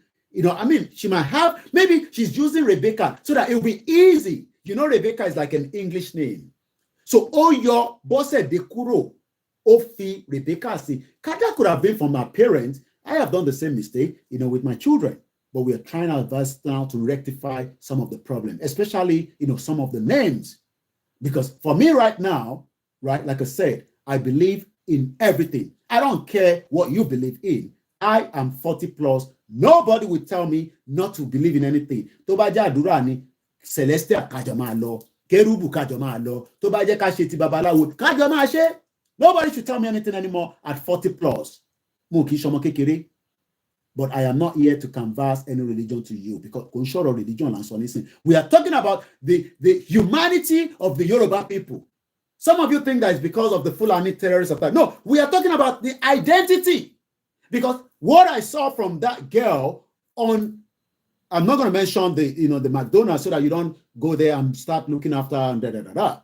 She might have, maybe she's using Rebecca so that it will be easy. Rebecca is like an English name. So, Oyo Bossede Kuro, Ofi Rebecca, see, that could have been from my parents. I have done the same mistake, with my children. But we are trying our best now to rectify some of the problem, especially, some of the names. Because for me right now, right, like I said, I believe in everything. I don't care what you believe in. I am 40 plus. Nobody will tell me not to believe in anything. Tobaja Durani, Celestia Kajamalo, Kerubu Kajamalo, Tobaja Kasheti Babalawood, Kajamashe. Nobody should tell me anything anymore at 40 plus. But I am not here to canvass any religion to you because religion and so on. We are talking about the humanity of the Yoruba people. Some of you think that it's because of the Fulani terrorist attack. No, we are talking about the identity. Because what I saw from that girl on, I'm not going to mention the McDonald's so that you don't go there and start looking after her and da-da-da-da.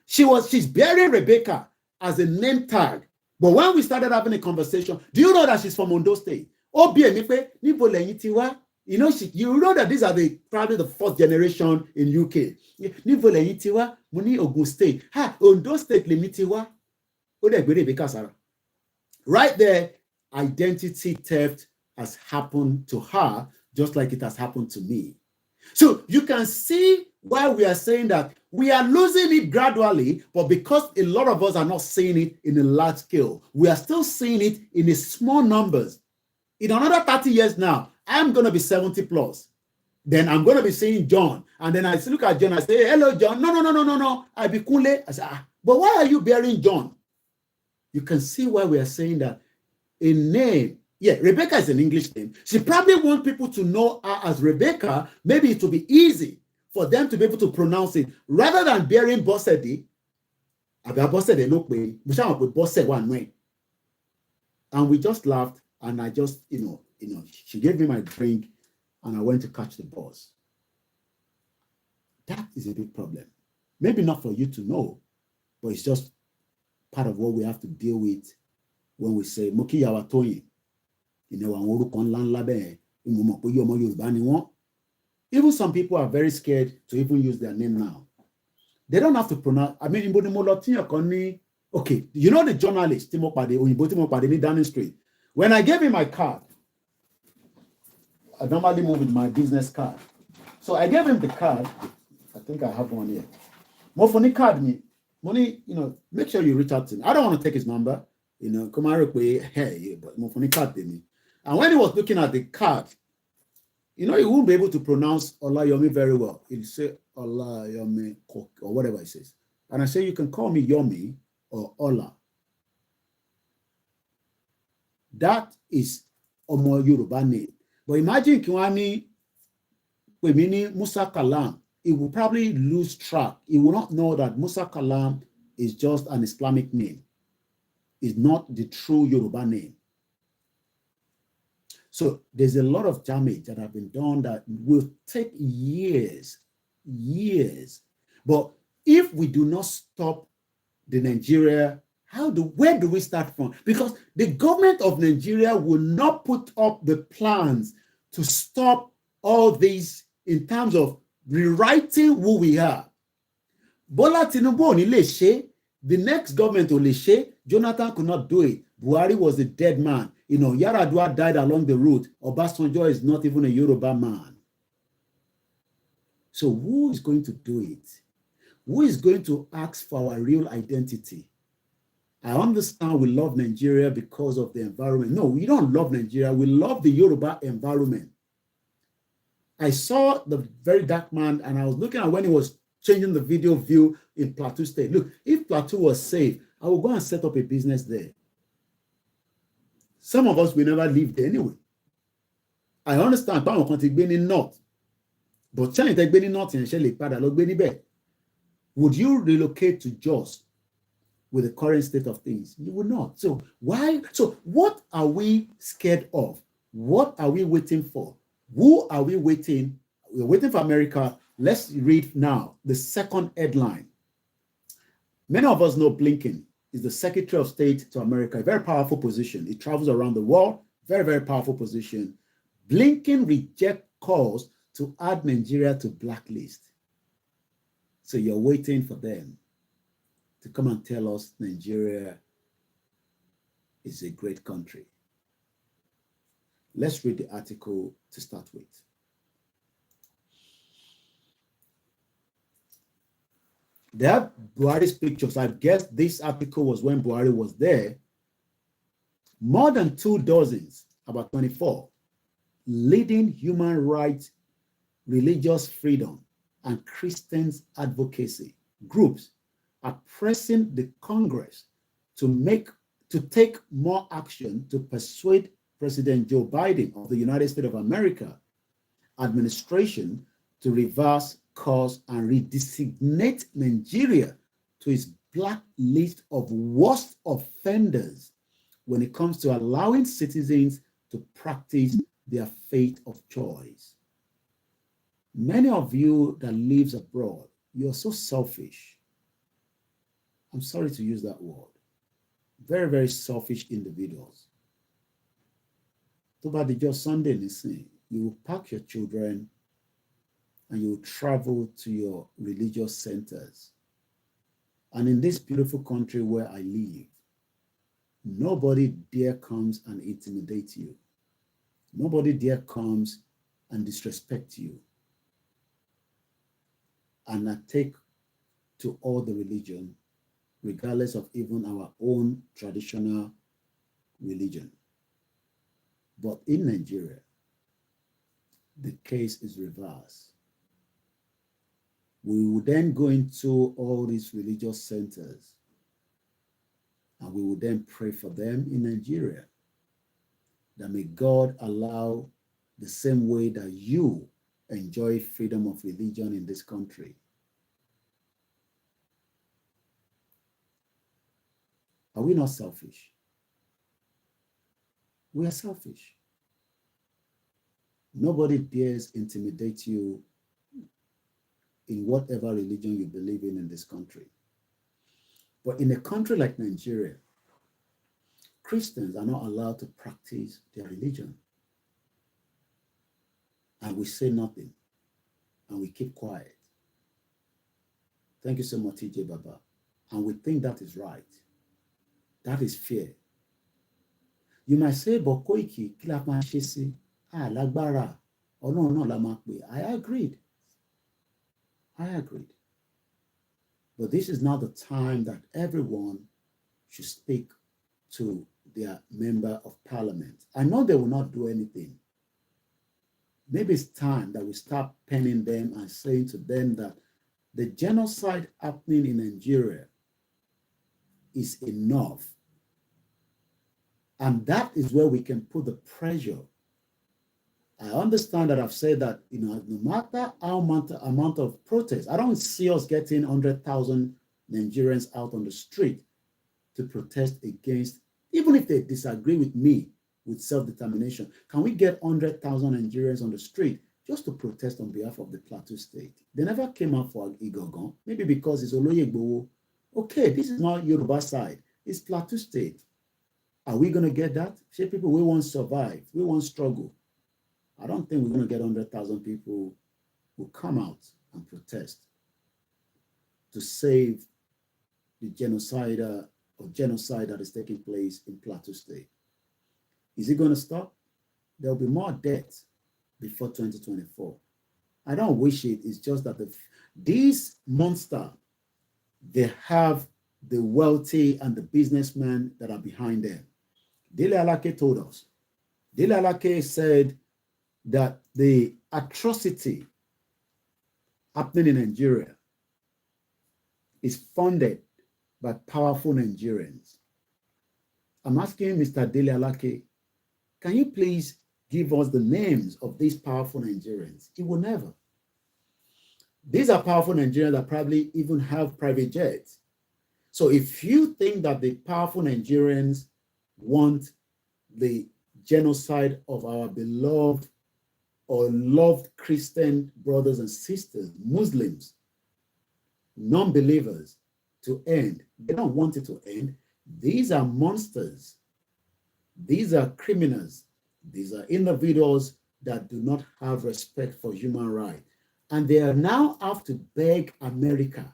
She's bearing Rebecca as a name tag. But when we started having a conversation, do you know that she's from Ondo State? You know that these are probably the fourth generation in UK. Ogun State. Ondo State right there, identity theft has happened to her just like it has happened to me. So you can see why we are saying that we are losing it gradually, but because a lot of us are not seeing it in a large scale, we are still seeing it in a small numbers. In another 30 years now, I'm going to be 70 plus. Then I'm going to be seeing John. And then I look at John, I say, hello, John. No. I be Kunle. I say, but why are you bearing John? You can see why we are saying that a name. Yeah, Rebecca is an English name. She probably wants people to know her as Rebecca. Maybe it will be easy for them to be able to pronounce it. Rather than bearing Bossede, and we just laughed. And I just, she gave me my drink and I went to catch the bus. That is a big problem. Maybe not for you to know, but it's just part of what we have to deal with when we say, Moki Yawatoyi. Even some people are very scared to even use their name now. They don't have to pronounce. Okay, the journalist, Timo Downing Street. When I gave him my card, I normally move with my business card. So I gave him the card. I think I have one here. Mofoni card me. Money, make sure you reach out to him. I don't want to take his number. Come out hey, but Mofoni card me. And when he was looking at the card, he won't be able to pronounce Olayomi very well. He'll say Olayomi Koiki or whatever he says. And I say, you can call me Yomi or Ola. That is Omo Yoruba name. But imagine Kiwani Wemini Musa Kalam, he will probably lose track. He will not know that Musa Kalam is just an Islamic name. It's not the true Yoruba name. So there's a lot of damage that have been done that will take years. But if we do not stop the Nigeria, where do we start from? Because the government of Nigeria will not put up the plans to stop all this in terms of rewriting who we are. Bola Tinubu oni le ṣe, the next government will ṣe. Jonathan could not do it. Buhari was a dead man. You know, Yaradua died along the route. Obasanjo is not even a Yoruba man. So who is going to do it? Who is going to ask for our real identity? I understand we love Nigeria because of the environment. No, we don't love Nigeria. We love the Yoruba environment. I saw the very dark man, and I was looking at when he was changing the video view in Plateau State. Look, if Plateau was safe, I would go and set up a business there. Some of us will never live there anyway. I understand báwọn kan ti gbé ní north, but ṣáà tẹ́ gbé ní north yẹn ṣe lè padà lọ gbé níbẹ̀. Would you relocate to Jos with the current state of things? You would not. So why? So what are we scared of? What are we waiting for? Who are we waiting? We're waiting for America. Let's read now the second headline. Many of us know Blinken is the Secretary of State to America, a very powerful position. He travels around the world, very, very powerful position. Blinken rejects calls to add Nigeria to blacklist. So you're waiting for them to come and tell us Nigeria is a great country. Let's read the article to start with. They have Buhari's pictures. I guess this article was when Buhari was there. More than 2 dozens, about 24, leading human rights, religious freedom, and Christians advocacy groups are pressing the Congress to take more action to persuade President Joe Biden of the United States of America administration to reverse course and redesignate Nigeria to its black list of worst offenders when it comes to allowing citizens to practice their faith of choice. Many of you that lives abroad, you're so selfish. I'm sorry to use that word. Very, very selfish individuals. Tó bá dijọ́ Sunday nísìn, you will pack your children and you will travel to your religious centers. And in this beautiful country where I live, nobody dare comes and intimidate you. Nobody dare comes and disrespect you. And I take to all the religion, regardless of even our own traditional religion. But in Nigeria, the case is reversed. We will then go into all these religious centers and we will then pray for them in Nigeria, that may God allow the same way that you enjoy freedom of religion in this country. Are we not selfish? We are selfish. Nobody dares intimidate you in whatever religion you believe in this country. But in a country like Nigeria, Christians are not allowed to practice their religion. And we say nothing. And we keep quiet. Thank you so much, TJ Baba. And we think that is right. That is fair. You might say, but Koiki, kí la máa ṣe sí? Lágbára, Ọlọ́run náà la máa pè. I agreed. But this is not the time that everyone should speak to their member of parliament. I know they will not do anything. Maybe it's time that we start penning them and saying to them that the genocide happening in Nigeria is enough. And that is where we can put the pressure. I understand that I've said that, no matter how amount of protest, I don't see us getting 100,000 Nigerians out on the street to protest against, even if they disagree with me with self-determination. Can we get 100,000 Nigerians on the street just to protest on behalf of the Plateau State? They never came out for Igogon, maybe because it's Oloyegbowo. Okay, this is not Yoruba side, it's Plateau State. Are we going to get that? Say people, we won't survive, we won't struggle. I don't think we're going to get 100,000 people who come out and protest to save the genocide that is taking place in Plateau State. Is it going to stop? There'll be more debt before 2024. I don't wish it. It's just that these monsters, they have the wealthy and the businessmen that are behind them. Dele Alake told us. Dele Alake said that the atrocity happening in Nigeria is funded by powerful Nigerians. I'm asking Mr. Dele Alake, can you please give us the names of these powerful Nigerians? He will never. These are powerful Nigerians that probably even have private jets. So if you think that the powerful Nigerians want the genocide of our beloved or loved Christian brothers and sisters, Muslims, non-believers, to end, they don't want it to end. These are monsters. These are criminals. These are individuals that do not have respect for human rights. And they are now have to beg America.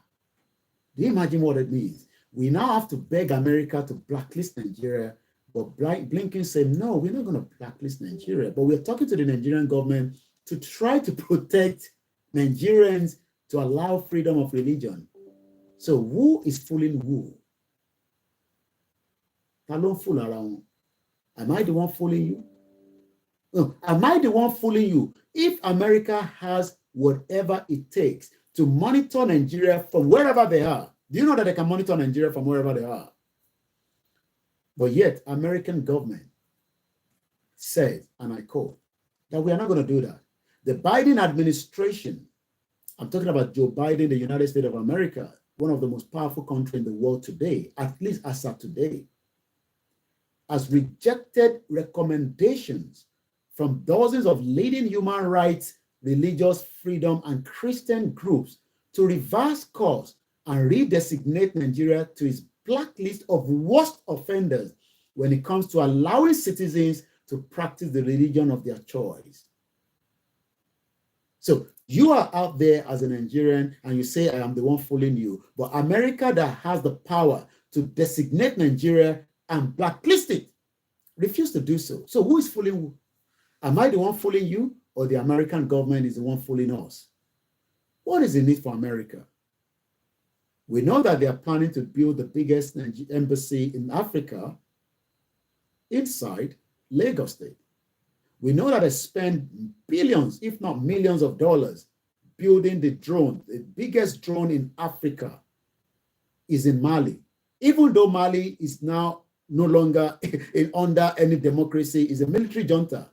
Do you imagine what it means? We now have to beg America to blacklist Nigeria, but Blinken said, no, we're not going to blacklist Nigeria, but we're talking to the Nigerian government to try to protect Nigerians to allow freedom of religion. So who is fooling who? Fool around. Am I the one fooling you? No, am I the one fooling you? If America has whatever it takes to monitor Nigeria from wherever they are, do you know that they can monitor Nigeria from wherever they are? But yet, American government says, and I quote, that we are not going to do that. The Biden administration, I'm talking about Joe Biden, the United States of America, one of the most powerful countries in the world today, at least as of today, has rejected recommendations from dozens of leading human rights, religious freedom, and Christian groups to reverse course and redesignate Nigeria to its blacklist of worst offenders when it comes to allowing citizens to practice the religion of their choice. So you are out there as a Nigerian and you say, I am the one fooling you. But America that has the power to designate Nigeria and blacklist it refuse to do so. So who is fooling who? Am I the one fooling you, or the American government is the one fooling us? What is the need for America? We know that they are planning to build the biggest embassy in Africa inside Lagos State. We know that they spend billions, if not millions of dollars, building the drone. The biggest drone in Africa is in Mali. Even though Mali is now no longer under any democracy, is a military junta.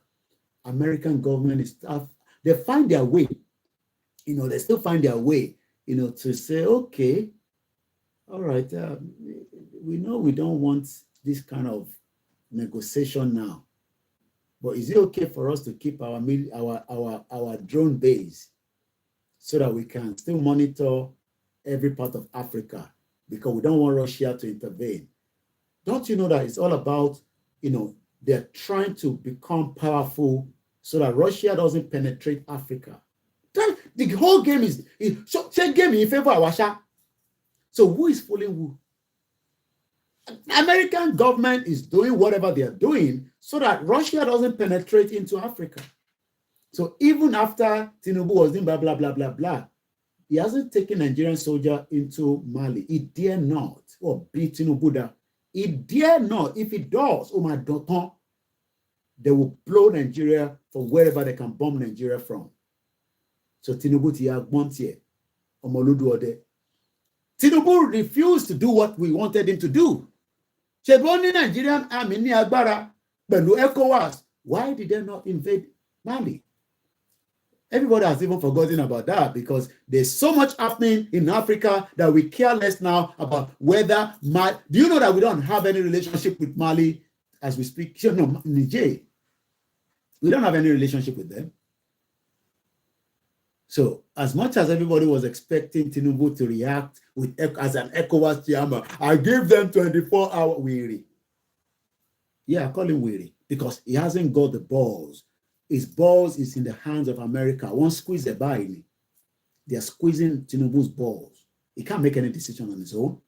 American government is tough. They find their way, they still find their way, to say, okay, all right, we know we don't want this kind of negotiation now, but is it okay for us to keep our drone base so that we can still monitor every part of Africa, because we don't want Russia to intervene? Don't you know that it's all about, they're trying to become powerful so that Russia doesn't penetrate Africa. The whole game is game in favor of Russia. So who is fooling who? The American government is doing whatever they are doing so that Russia doesn't penetrate into Africa. So even after Tinubu was in blah, blah, blah, blah, blah, he hasn't taken Nigerian soldier into Mali. He dare not. Or beat Tinubu. He dare not. If he does, oh my daughter, they will blow Nigeria from wherever they can bomb Nigeria from. So Tinubu Tinubu refused to do what we wanted him to do. Nigerian army ní agbára pẹ̀lú ECOWAS. Why did they not invade Mali? Everybody has even forgotten about that, because there's so much happening in Africa that we care less now about whether Mali. Do you know that we don't have any relationship with Mali as we speak? No, Niger. We don't have any relationship with them. So as much as everybody was expecting Tinubu to react with as an ECOWAS chairman, I give them 24-hour weary. Yeah, I call him weary because he hasn't got the balls. His balls is in the hands of America. One squeeze a by me. They are squeezing Tinubu's balls. He can't make any decision on his own.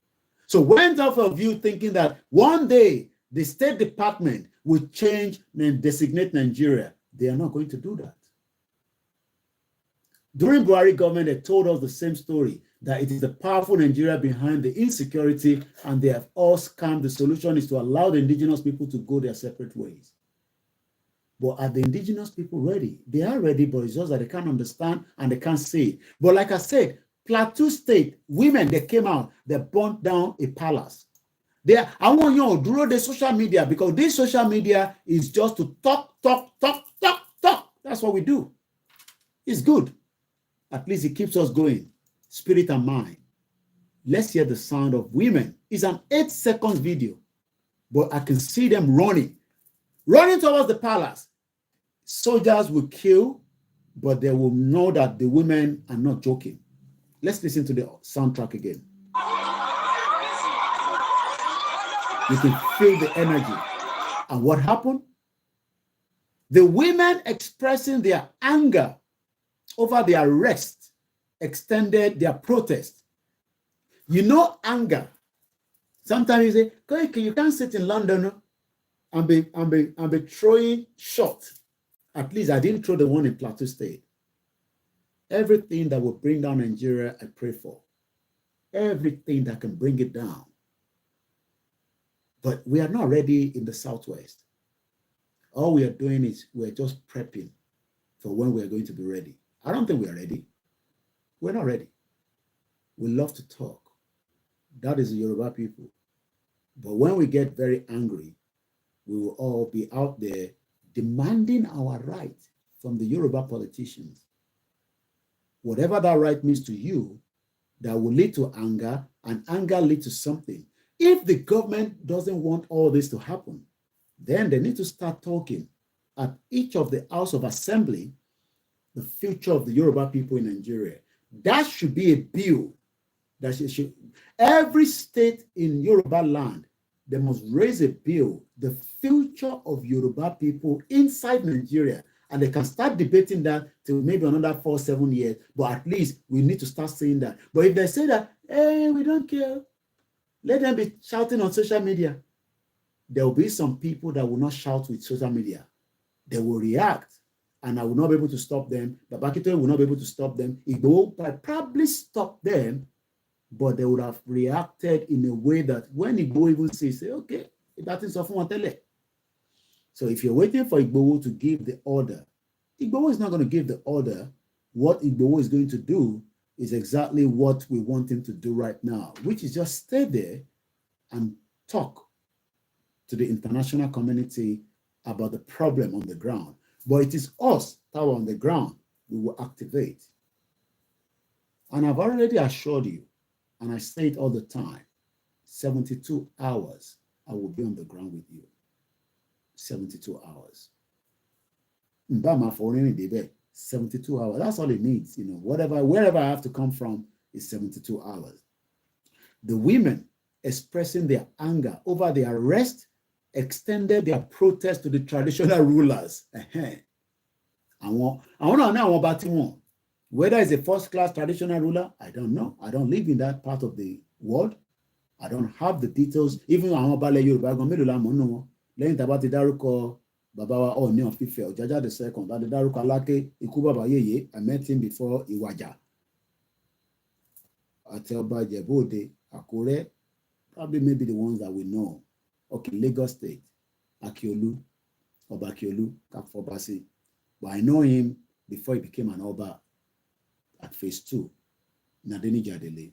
So went off of you thinking that one day the State Department will change and designate Nigeria. They are not going to do that. During Buhari government, they told us the same story, that it is the powerful Nigeria behind the insecurity, and they have all scammed. The solution is to allow the indigenous people to go their separate ways. But are the indigenous people ready? They are ready, but it's just that they can't understand and they can't see it. But like I said, Plateau State, women, they came out, they burnt down a palace. I want you to draw the social media, because this social media is just to talk. That's what we do. It's good. At least it keeps us going, spirit and mind. Let's hear the sound of women. It's an 8-second video, but I can see them running towards the palace. Soldiers will kill, but they will know that the women are not joking. Let's listen to the soundtrack again. You can feel the energy. And what happened? The women expressing their anger over the arrest extended their protest. You know, anger. Sometimes you say, Koiki, you can't sit in London and be throwing shots. At least I didn't throw the one in Plateau State. Everything that will bring down Nigeria, I pray for. Everything that can bring it down. But we are not ready in the Southwest. All we are doing is we're just prepping for when we are going to be ready. I don't think we are ready. We're not ready. We love to talk. That is the Yoruba people. But when we get very angry, we will all be out there demanding our right from the Yoruba politicians. Whatever that right means to you, that will lead to anger, and anger leads to something. If the government doesn't want all this to happen, then they need to start talking at each of the House of Assembly, the future of the Yoruba people in Nigeria. That should be a bill. That should every state in Yoruba land, they must raise a bill, the future of Yoruba people inside Nigeria. And they can start debating that till maybe another 4-7 years. But at least we need to start saying that. But if they say that, hey, we don't care, let them be shouting on social media. There will be some people that will not shout with social media. They will react. And I will not be able to stop them. Babakito will not be able to stop them. It will probably stop them, but they would have reacted in a way that when Igbo even say, okay, that is often tele. So if you're waiting for Igbo to give the order, Igbo is not going to give the order. What Igbo is going to do is exactly what we want him to do right now, which is just stay there and talk to the international community about the problem on the ground. But it is us that are on the ground we will activate. And I've already assured you, and I say it all the time, 72 hours, I will be on the ground with you. 72 hours. 72 hours. That's all it needs. You know, wherever I have to come from is 72 hours. The women expressing their anger over the arrest extended their protest to the traditional rulers. Whether it's a first-class traditional ruler, I don't know. I don't live in that part of the world. I don't have the details. Even lẹ́yìn tá a bá ti dárúkọ bàbá wa Ọọ̀ni of Ifẹ̀ Ọ̀jájá the second, tá a ti dárúkọ Aláké ikú bàbá Yèyé, I met him before Ìwàjà àti ọba Ìjẹ̀bú Òde, Àkúrẹ́, probably maybe the ones that we know. Okay, Lagos State, Akiolu, Ọba Akiolu, Kakfobasi. But I know him before he became an Oba at phase 2, Nadeni Jadele,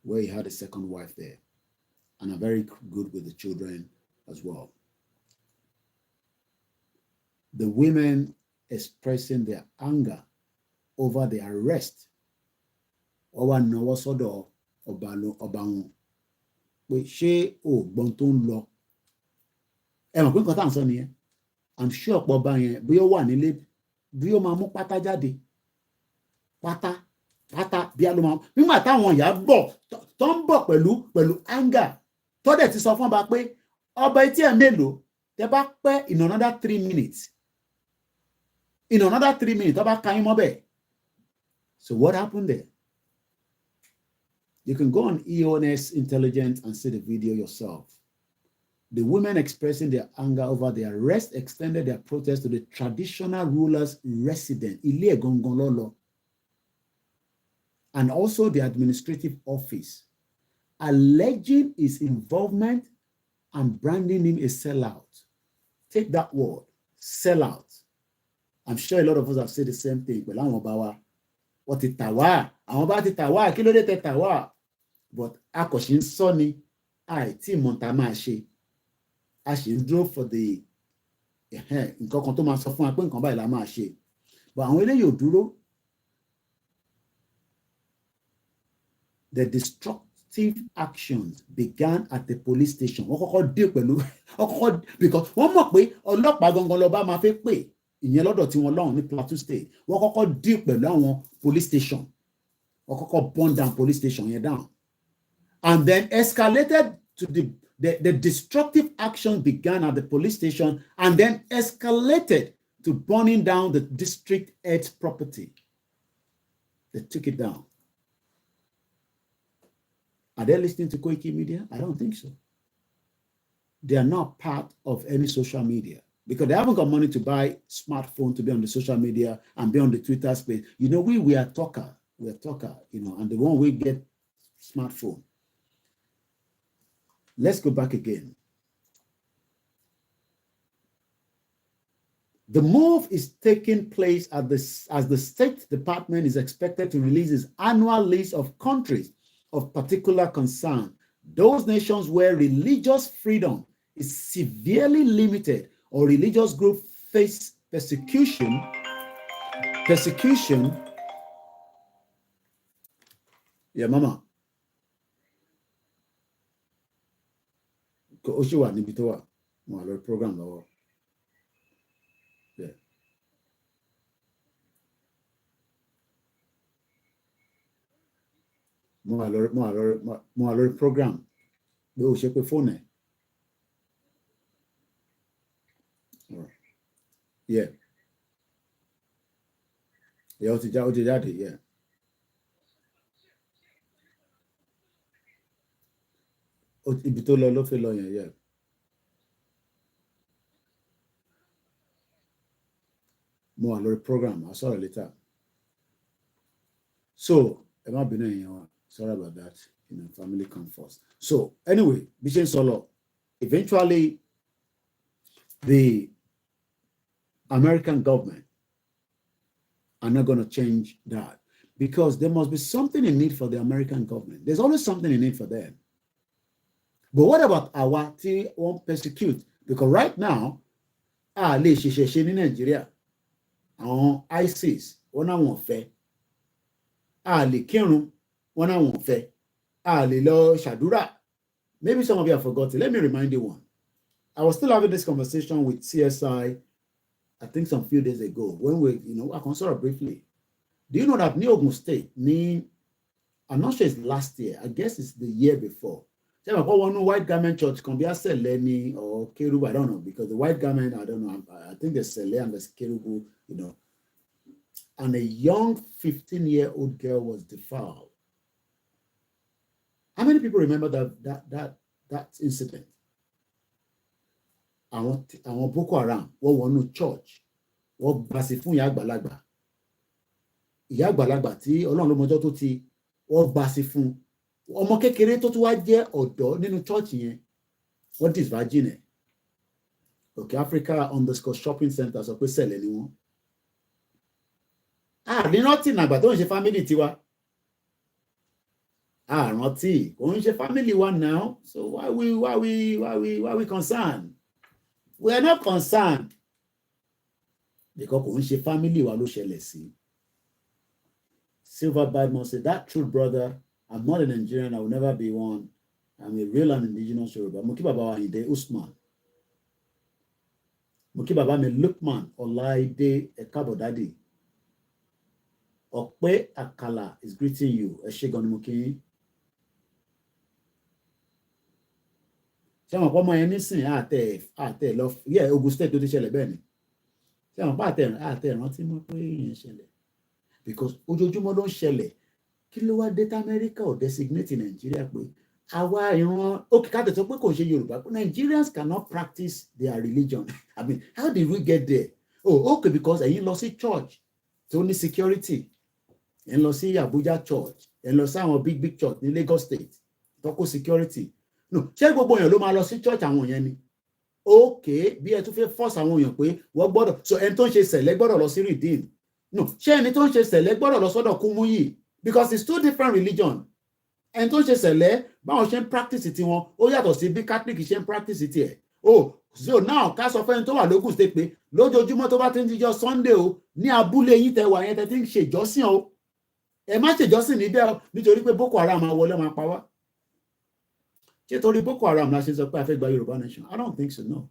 where he had a second wife there. And I'm very good with the children as well. The women expressing their anger over the arrest. Ọwọ́ náwó sọ́dọ̀ ọba wọn pé ṣé ògbọ́n tó ń lọ. Ẹ mọ̀ pé nǹkan tá à ń sọ nìyẹn. I'm sure ọ̀pọ̀ ọba yẹn bí ó wà nílé bí ó máa mú pátá jáde. Pátá bí a ló máa. Nígbà táwọn ìyá bọ̀ tó ń bọ̀ pẹ̀lú anger tó dẹ̀ ti sọ fún ọba pé ọba etí ẹ̀ mélòó tẹ bá pẹ́ in another 3 minutes. In another 3 minutes, ọba ka yín mọ́ bẹ́ẹ̀. So what happened there? You can go on EONS Intelligence and see the video yourself. The women expressing their anger over the arrest extended their protest to the traditional ruler's residence, Ilé Gangan Lolo, and also the administrative office, alleging his involvement and branding him a sellout. Take that word, sellout. I'm sure a lot of us have said the same thing. But what it tawa? I'm about to tawa. Kilo de te tawa. But akoshin soni, ti montamashi. Ashin drove for the nǹkan kan tó máa sọ fún wa pé nǹkan báyìí la máa ṣe. But àwọn eléyìí ò dúró. The destructive actions began at the police station. Wọ́n kọ́kọ́ dé pẹ̀lú because wọ́n mọ̀ pé ọlọ́pàá gangan lọ́ba máa fẹ́ pè ìyẹn lọ́dọ̀ tí wọ́n lọ́hùn ní Plateau State. Wọ́n kọ́kọ́ dé pẹ̀lú àwọn police station. Wọ́n kọ́kọ́ burn down police station yẹn down. And then escalated to the destructive action began at the police station and then escalated to burning down the district head's property. They took it down. Are they listening to Koikimedia? I don't think so. They are not part of any social media because they haven't got money to buy smartphone to be on the social media and be on the Twitter space. You know, we are talker, you know, and the one we get smartphone. Let's go back again. The move is taking place as the State Department is expected to release its annual list of countries of particular concern, those nations where religious freedom is severely limited or religious groups face persecution. Yeah, mama. Oshiwa nibitowa mo alo program lọ́wọ́. Yeah. Mo alo program. Bí o ṣe pé phone ẹ. Yeah. Yeah, ó ti jáde, yeah. Ibi tó lọ ló fi lọ yẹn, yeah. Mo wà lórí program, I'll sorry later. So, ẹ má bínú ẹ̀yin wa, sorry about that, you know, family come first. So, anyway, bí ṣe ń sọ lọ, eventually, the American government are not going to change that because there must be something in it for the American government. There's always something in it for them. But what about our tí wọ́n persecute? Because right now, lè ṣe ní Nigeria, àwọn ISIS, wọ́n náà wọ́n fẹ́. Lè kírun, wọ́n náà wọ́n fẹ́. Lè lọ ṣàdúrà. Maybe some of you have forgotten. Let me remind you one. I was still having this conversation with CSI, I think some few days ago, when I can sort of briefly. Do you know that ní Ogun State, I'm not sure it's last year, I guess it's the year before. One white garment church can be a Seleni or Kerubu, I don't know, because the white garment, I don't know, I think there's Sele and there's Kerubu, you know. And a young 15-year-old girl was defiled. How many people remember that incident? Àwọn Boko Haram wọ́n wọnú church wọ́n gbàsí fún ìyá àgbàlagbà tí Ọlọ́run ló mọjọ́ tó ti wọ́n gbàsí fún ọmọ kékeré tó tún wá jẹ́ ọ̀dọ́ nínú church yẹn wọ́n disvirgin ẹ̀. Okay, Africa_shopping center sọ pé Sẹ̀lẹ̀ ni wọ́n. Àrírántí nàgbà tó ń ṣe family tiwa. Àrántí kò ń ṣe family wa now, so why we concerned? We are not concerned because kò ń ṣe family wa ló ṣẹlẹ̀ sí. Silver Badman said, that true brother, I'm not a Nigerian, I will never be one. I'm a real and indigenous Yoruba. Mo kí bàbá wa Ayinde Usman. Mo kí bàbá mi Lukman Ọláìdé Ẹ̀kábọ̀dádì. Ọ̀pẹ Àkàlà is greeting you. Ẹ ṣé gan ni mo kí yín. Ṣé àwọn ọmọ yẹn nísìn àtẹ lọ yẹ Ogun State tó ti ṣẹlẹ̀ bẹ́ẹ̀ ni. Ṣé àwọn àtẹ rántí mọ́ pé ìyẹn ṣẹlẹ̀? Because ojoojúmọ́ ló ń ṣẹlẹ̀. Kí ló wá dé tí Amẹ́ríkà ò designate Nàìjíríà pé Nigerians cannot practice their religion. I mean, how did we get there? Oh, okay, because you lost a church. It's only security. And lost Abuja church. And lost our big church in Lagos State. Toko security. No, check gbogbo èèyàn ló máa lọ sí church àwọn yẹn ni. Okay, bí ẹ tún fẹ́ force àwọn èèyàn pé wọ́n gbọ́dọ̀, so ẹni tó ń ṣe sẹ̀lẹ̀ gbọ́dọ̀ lọ sí redeem. No, ṣé ẹni tó ń ṣe sẹ̀lẹ̀ gbọ́dọ̀ lọ sọ́dọ̀ Kúmúyì? Because it's two different religion. Ẹni tó ń ṣe sẹ̀lẹ̀ báwọn ṣe ń practice tiwọn ó yàtọ̀ sí bí Catholic ṣe ń practice tiẹ̀. Oh, so now ká sọ fẹ́ni tó wà lógùn state pé lójoojúmọ́ tó bá ti ń jíjọ́ Sunday o ní abúlé yín tẹ wà yẹn tẹ ti ń ṣèjọ́sìn o. Ẹ má ṣèjọ́sìn níbẹ̀ o nítorí pé Boko Haram máa wọlé máa pa wá. Ṣé torí Boko Haram la ṣe sọ pé a fẹ́ gba Yorùbá nation? I don't think so, no.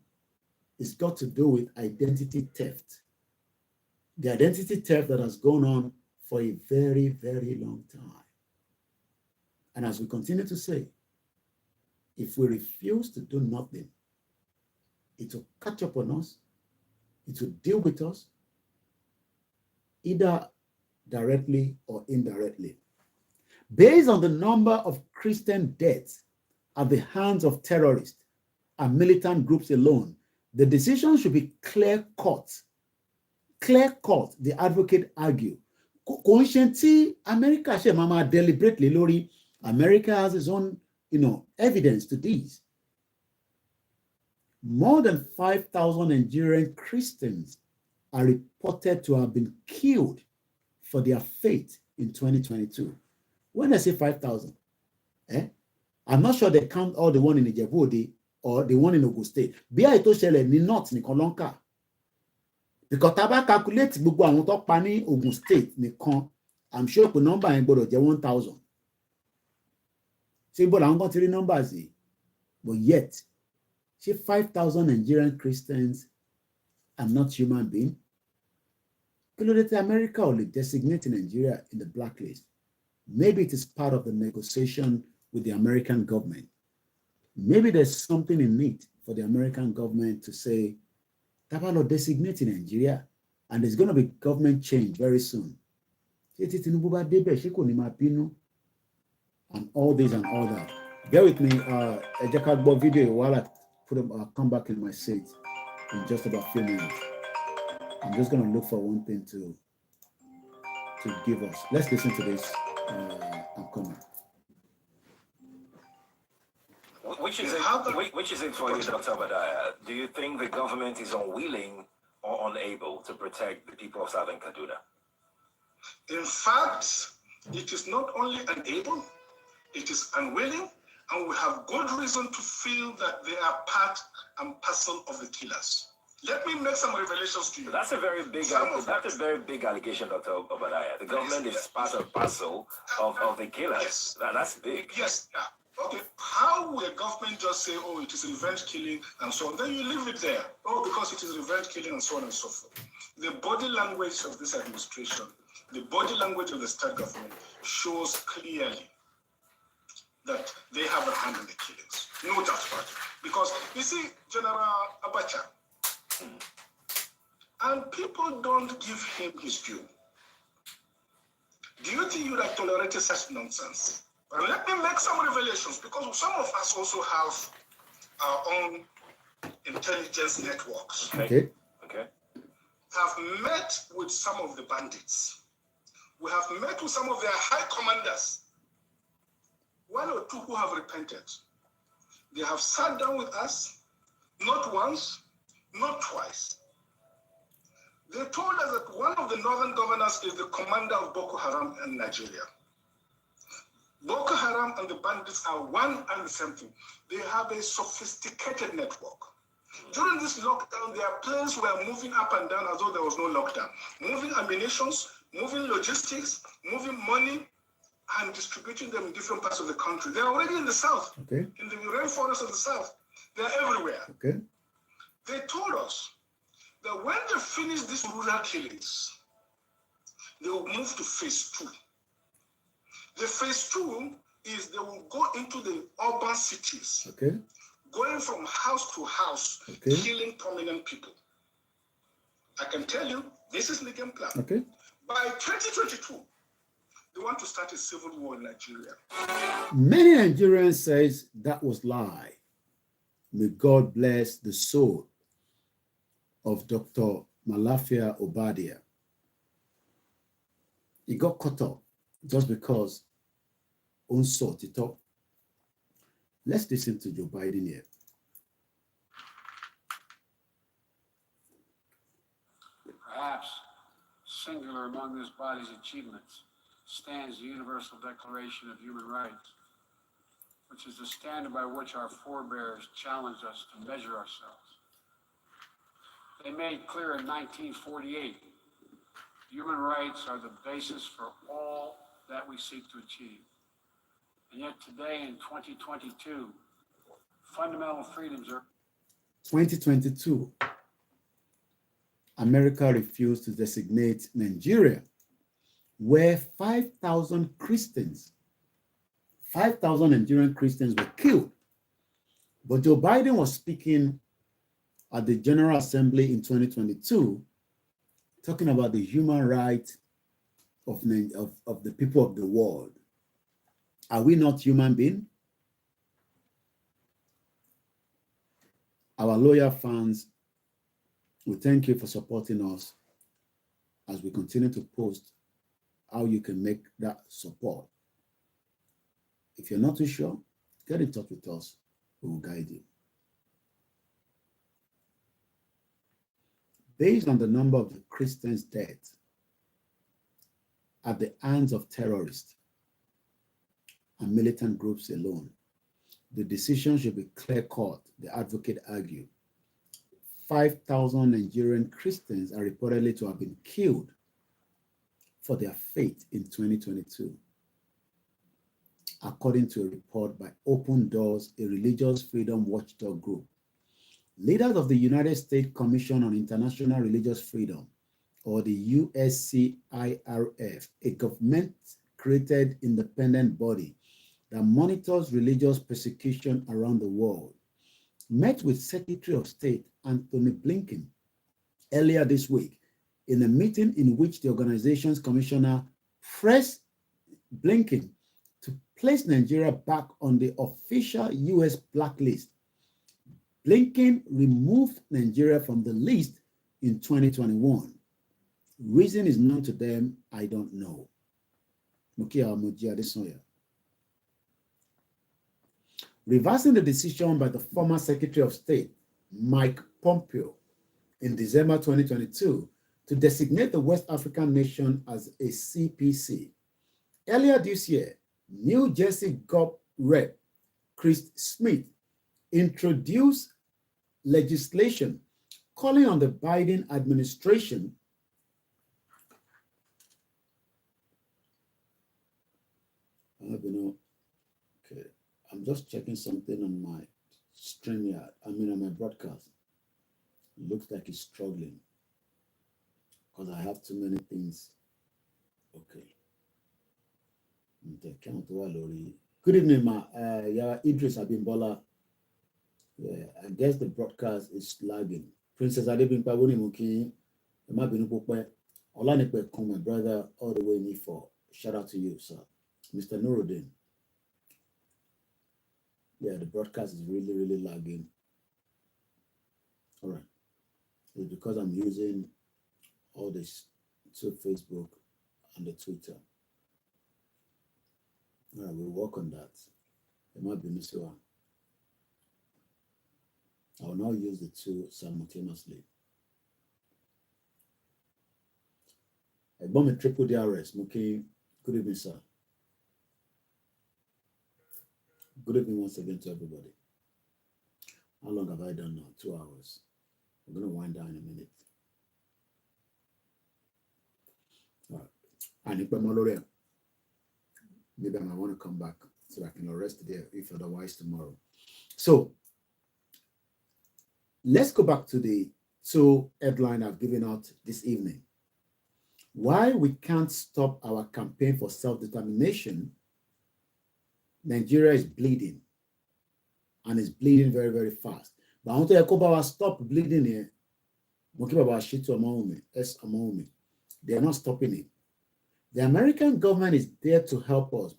It's got to do with identity theft. The identity theft that has gone on for a very, very long time. And as we continue to say, if we refuse to do nothing, it will catch up on us, it will deal with us, either directly or indirectly. Based on the number of Christian deaths at the hands of terrorists and militant groups alone, the decision should be clear-cut. Clear-cut, the advocate argue. Consciently, America ṣe máa deliberately lórí. America has its own, evidence to this. More than 5,000 Nigerian Christians are reported to have been killed for their faith in 2022. When I say 5,000, I'm not sure they count all the one in Ijebu or the one in Ogun State. Bí àìtó ṣẹlẹ̀ ní North nìkan ló ń kà. Because tá bá calculate gbogbo àwọn tó pa ní Ogun State nìkan, I'm sure the number yẹn gbọ́dọ̀ jẹ́ 1,000. Ṣé bó làwọn kan ti rí numbers yìí? But yet, ṣé 5,000 Nigerian Christians are not human beings? Kí ló dé tí America ò lè designate Nigeria in the blacklist? Maybe it is part of the negotiation with the American government. Maybe there's something in it for the American government to say, Tabalo designate Nigeria, and there's going to be government change very soon. And all this and all that. Bear with me, a video while I'll come back in my seat in just about a few minutes. I'm just going to look for one thing to give us. Let's listen to this. I'm coming. Which is it for you, Dr. Badaya? Do you think the government is unwilling or unable to protect the people of Southern Kaduna? In fact, it is not only unable, it is unwilling, and we have good reason to feel that they are part and parcel of the killers. Let me make some revelations to you. That's a very big allegation, Dr. Obadiah. The government is part and parcel of the killers. Yes. That's big. Yes. Okay. How will a government just say, oh, it is revenge killing and so on? Then you leave it there. Oh, because it is revenge killing and so on and so forth. The body language of this administration, the body language of the state government shows clearly that they have a hand in the killings. No doubt about it. Because, you see, General Abacha, and people don't give him his due. Do you think you would have tolerated such nonsense? But let me make some revelations, because some of us also have our own intelligence networks. Okay. Have met with some of the bandits. We have met with some of their high commanders. One or two who have repented. They have sat down with us, not once, not twice. They told us that one of the northern governors is the commander of Boko Haram in Nigeria. Boko Haram and the bandits are one and the same thing. They have a sophisticated network. During this lockdown, their planes were moving up and down as though there was no lockdown. Moving ammunitions, moving logistics, moving money, and distributing them in different parts of the country. They're already in the south, in the rainforest of the south. They're everywhere. They told us that when they finish these rural killings, they will move to phase 2. The phase 2 is they will go into the urban cities, going from house to house, killing prominent people. I can tell you, this is the game plan. By 2022, They want to start a civil war in Nigeria. Many Nigerians says that was lie. May God bless the soul of Dr. Malafia Obadia. He got caught up just because unsought it up. Let's listen to Joe Biden here. Perhaps singular among this body's achievements stands the Universal Declaration of Human Rights, which is the standard by which our forebears challenged us to measure ourselves. They made clear in 1948, human rights are the basis for all that we seek to achieve. And yet today in 2022, fundamental freedoms are... 2022, America refused to designate Nigeria, where 5,000 Nigerian Christians were killed. But Joe Biden was speaking at the General Assembly in 2022, talking about the human rights of the people of the world. Are we not human beings? Our loyal fans, we thank you for supporting us as we continue to post how you can make that support. If you're not too sure, get in touch with us. We will guide you. Based on the number of the Christians dead at the hands of terrorists and militant groups alone, the decision should be clear-cut, the advocate argued. 5,000 Nigerian Christians are reportedly to have been killed for their faith in 2022, according to a report by Open Doors, a religious freedom watchdog group. Leaders of the United States Commission on International Religious Freedom, or the USCIRF, a government-created independent body that monitors religious persecution around the world, met with Secretary of State Anthony Blinken earlier this week in a meeting in which the organization's commissioner pressed Blinken to place Nigeria back on the official U.S. blacklist. Blinken removed Nigeria from the list in 2021. Reason is known to them, I don't know. Reversing the decision by the former Secretary of State, Mike Pompeo, in December 2022 to designate the West African nation as a CPC. Earlier this year, New Jersey Gov. Rep. Chris Smith introduced legislation calling on the Biden administration I'm just checking something on my StreamYard, on my broadcast. It looks like it's struggling because I have too many things. Okay. Good evening, ma. Yeah, Idris Abimbola. Yeah, I guess the broadcast is lagging. Princess Adebimpa Wunimuki, Emabinu Olanipe Kong, my brother, all the way in E4. Shout out to you, sir. Mr. Nuruddin. Yeah, the broadcast is really, really lagging. All right. It's because I'm using all this to Facebook and the Twitter. All right, we'll work on that. It might be Mr. I will now use the two simultaneously. A bomb in triple DRS. Okay. Good evening, sir. Good evening once again to everybody. How long have I done now? 2 hours. We're going to wind down in a minute. All right. I need Maloria. Maybe I might want to come back so I can rest there, if otherwise tomorrow. So let's go back to the two headlines I've given out this evening. Why we can't stop our campaign for self-determination. Nigeria is bleeding, and it's bleeding very, very fast. But I want to talk about stop bleeding here. They are not stopping it. The American government is there to help us.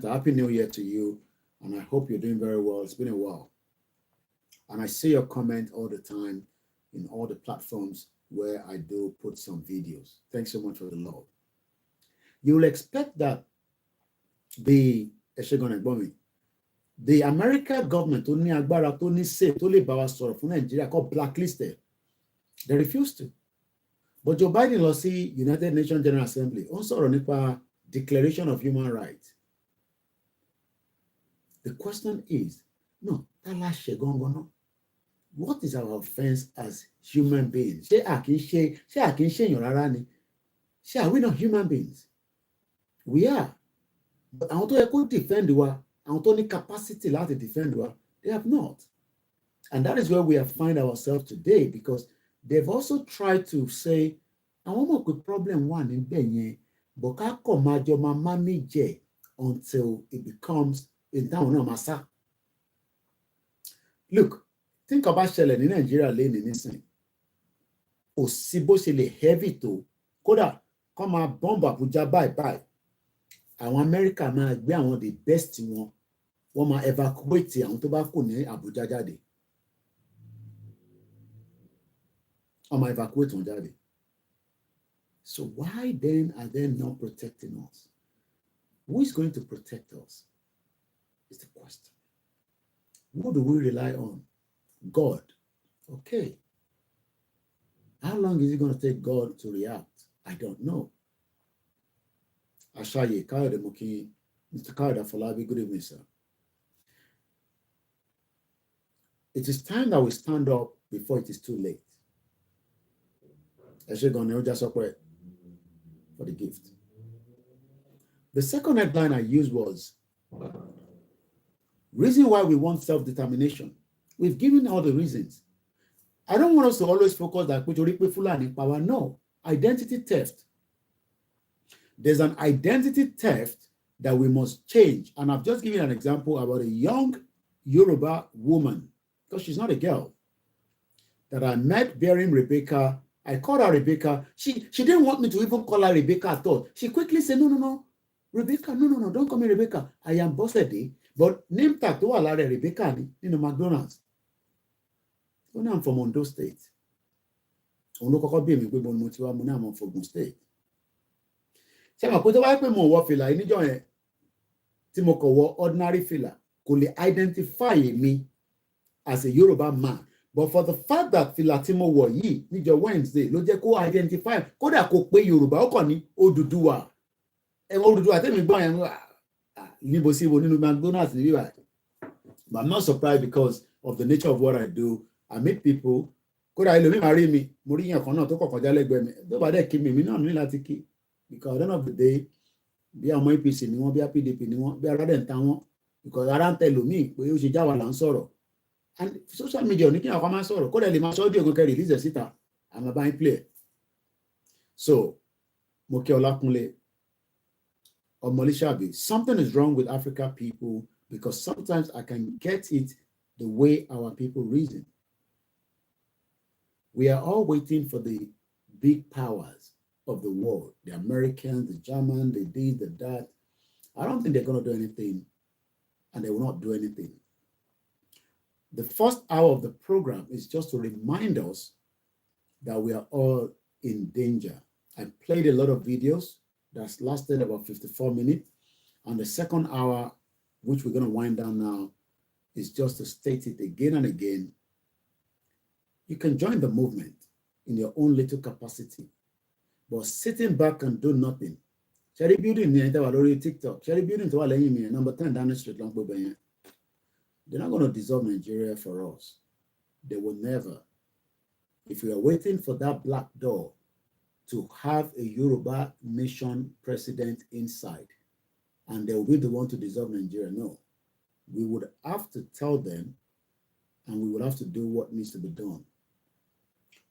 Happy New Year to you, and I hope you're doing very well. It's been a while. And I see your comment all the time in all the platforms where I do put some videos. Thanks so much for the love. You will expect that the American government only agbára tó ní say tó lè bá wa sọ̀rọ̀ fún Nigeria called blacklisted. They refused to. But Joe Biden lọ sí United Nations General Assembly. Ó ń sọ̀rọ̀ nípa Declaration of Human Rights. The question is, no, what is our offense as human beings? Are we not human beings? We are. But àwọn tó yẹ kó defend wa, àwọn tó ní capacity láti defend wa, they have not. And that is where we have find ourselves today, because they've also tried to say, àwọn mọ̀ pé problem wà níbẹ̀ yẹn, but ká kọ̀ máa jọ máa manage until it becomes a down náà máa sá. Look, think about ṣẹlẹ̀ ní Nàìjíríà lẹ́nìí nísìnyí. Kò sí bó ṣe lè heavy tó, kódà kọ́ máa bomb Abuja báyìí. Àwọn Amẹ́ríkà máa gbé àwọn the best wọn, wọ́n máa evacuate àwọn tó bá kù ní Abuja jáde. Wọ́n máa evacuate wọn jáde. So why then are they not protecting us? Who is going to protect us? Is the question. Who do we rely on? God. Okay. How long is it going to take God to react? I don't know. Ashaye, Kayode Moki, Mr. Kayode Afolabi, good evening, sir. It is time that we stand up before it is too late. For the gift. The second headline I used was reason why we want self-determination. We've given all the reasons. I don't want us to always focus that power. No, identity theft. There's an identity theft that we must change. And I've just given an example about a young Yoruba woman, because she's not a girl, that I met bearing Rebecca. I called her Rebecca. She didn't want me to even call her Rebecca at all. She quickly said, no, Rebecca, no, don't call me Rebecca. I am Bossede. But name tag to allow Rebecca in the McDonald's. When I'm from Ondo State. I'm from Ondo State. Ṣé mo pé tó bá pé mo wọ fìlà níjọ́ yẹn tí mo kàn wọ ordinary fìlà kò lè identify me as a Yoruba man. But for the fact that fìlà tí mo wọ yìí níjọ́ Wednesday ló jẹ́ kó identify kódà kó pé Yorùbá ó kàn ní Odùduwà. Odùduwà tẹ́mi gbọ́ yẹn níbo sí ibo nínú McDonald's níbí báyìí. But I'm not surprised because of the nature of what I do. I meet people. Kódà ẹlòmíì máa rí mi, mo rí yàn kan náà tó kọ̀kọ̀ já lẹ́gbẹ̀ẹ́ mi. Tó bá dẹ̀ kí mi náà ní láti kí. Because at the end of the day, bí àwọn APC ni wọ́n, bí PDP ni wọ́n, bí ara dẹ̀ ń ta wọ́n. Because ara ń tẹ lòmíì pé ó ṣe já wa là ń sọ̀rọ̀. And social media ò ní kí àwọn kan máa sọ̀rọ̀. Kódà lè máa sọ audio kan release ẹ̀ síta. I'm buying play. So, mo kí Ọlákúnlé, Ọmọlíṣàbí, something is wrong with African people because sometimes I can get it the way our people reason. We are all waiting for the big powers of the world, the Americans, the Germans, the this, the that. I don't think they're going to do anything, and they will not do anything. The first hour of the program is just to remind us that we are all in danger. I played a lot of videos that's lasted about 54 minutes, and the second hour, which we're going to wind down now, is just to state it again and again. You can join the movement in your own little capacity. But sitting back and do nothing. Cherry building TikTok. Cherry building to number 10 down the street. They're not going to dissolve Nigeria for us. They will never. If we are waiting for that black door to have a Yoruba nation president inside, and they will be the one to dissolve Nigeria, no. We would have to tell them, and we would have to do what needs to be done.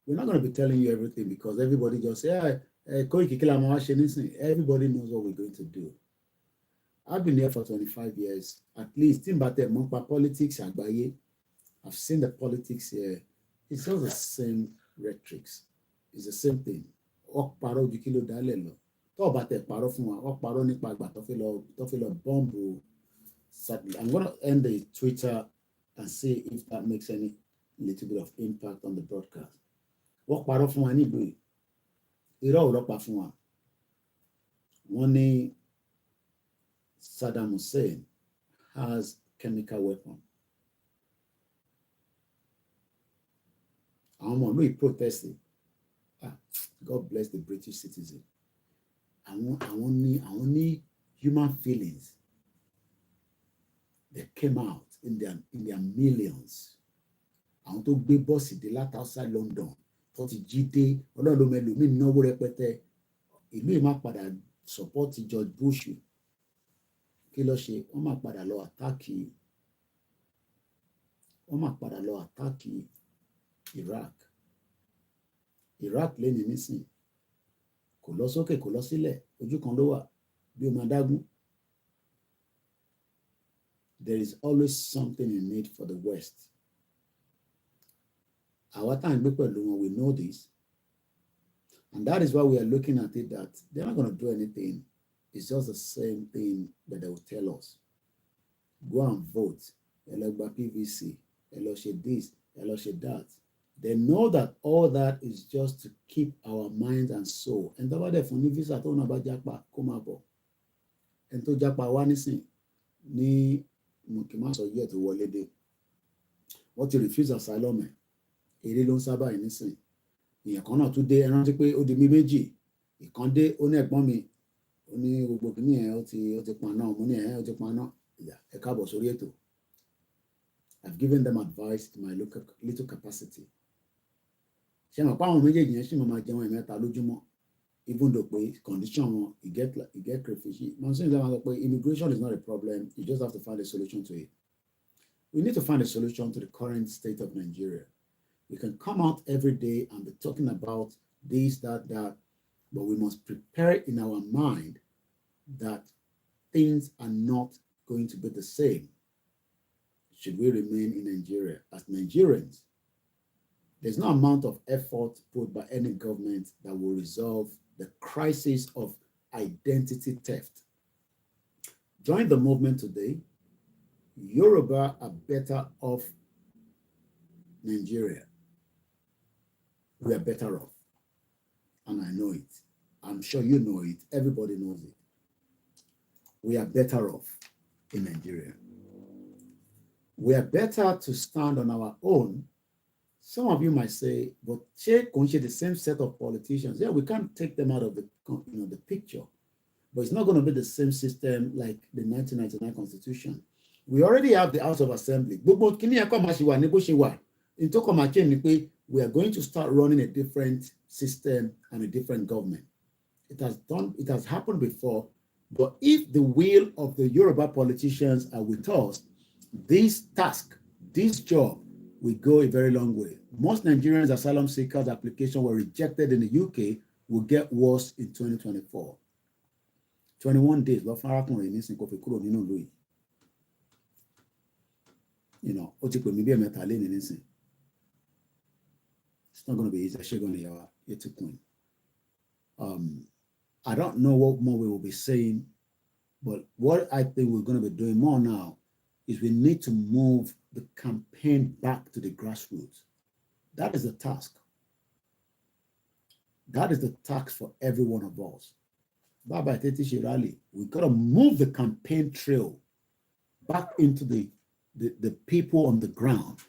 We're not going to be telling you everything because everybody just say, everybody knows what we're going to do. I've been here for 25 years, at least. Politics, I've seen the politics here. It's all the same rhetorics. It's the same thing. ó parọ́ ju kí ló dálẹ̀ lọ tó bá tẹ̀ parọ́ fún wa ó parọ́ nípa àgbà tó fi lọ bọ́ǹbù sadly. I'm gonna end the Twitter and see if that makes any little bit of impact on the broadcast. Wọ́n parọ́ fún wa nílùú yìí irọ́ ò rọ́pa fún wa wọ́n ní Saddam Hussein has chemical weapon. Àwọn ọmọ ìlú yìí protest. God bless the British citizen. Àwọn ní human feelings. They came out in their millions. Àwọn tó gbé bọ́ọ̀sì dé láti outside London tó ti jí dé ọlọ́run ló mẹ́lò mí náwó rẹpẹtẹ ìlú yìí má padà support George Bush. Kí ló ṣe wọ́n máa padà lọ àtáàkì Iraq lẹ́ni nísìn kò lọ sókè kò lọ sílẹ̀ ojú kan ló wà bí o máa dágún. There is always something in it for the West. Our time we know this. And that is why we are looking at it that they're not going to do anything. It's just the same thing that they will tell us. Go and vote. Elogba PVC. Eloshe this. Eloshe that. They know that all that is just to keep our minds and soul. And that's why they phone visa to about Japa come up. And to Japa one ni Mukimaso yet to Walede. What you refuse asylum. Èrè ló ń sábà yìí nísìn ìyẹn kan náà tún dé ẹran tí pé ó di mí méjì ìkan dé ó ní ẹ̀gbọ́n mi ó ní gbogbo kìíní ẹ̀ ó ti pan náà mo ní ẹ̀ ó ti pan náà ẹ káàbọ̀ sórí ètò. I've given them advice in my little capacity. Ṣé mo pa àwọn méjèèjì yẹn ṣì mo máa jẹun ẹ̀mẹ́ta lójúmọ́ even though pé condition wọn e get crayfish. Mo sì ń sọ pé immigration is not a problem, you just have to find a solution to it. We need to find a solution to the current state of Nigeria. We can come out every day and be talking about this, that, but we must prepare in our mind that things are not going to be the same should we remain in Nigeria. As Nigerians, there's no amount of effort put by any government that will resolve the crisis of identity theft. Join the movement today. Yoruba are better off Nigeria. We are better off. And I know it. I'm sure you know it. Everybody knows it. We are better off in Nigeria. We are better to stand on our own. Some of you might say, but check the same set of politicians. Yeah, we can't take them out of the picture. But it's not going to be the same system like the 1999 Constitution. We already have the House of Assembly. We are going to start running a different system and a different government. It has happened before, but if the will of the Yoruba politicians are with us, this task, this job will go a very long way. Most Nigerians asylum seekers applications were rejected in the UK will get worse in 2024. 21 days. You know, it's not going to be easy. I don't know what more we will be saying, but what I think we're going to be doing more now is we need to move the campaign back to the grassroots. That is the task. That is the task for every one of us. Baba Teti Shirali, we've got to move the campaign trail back into the people on the ground.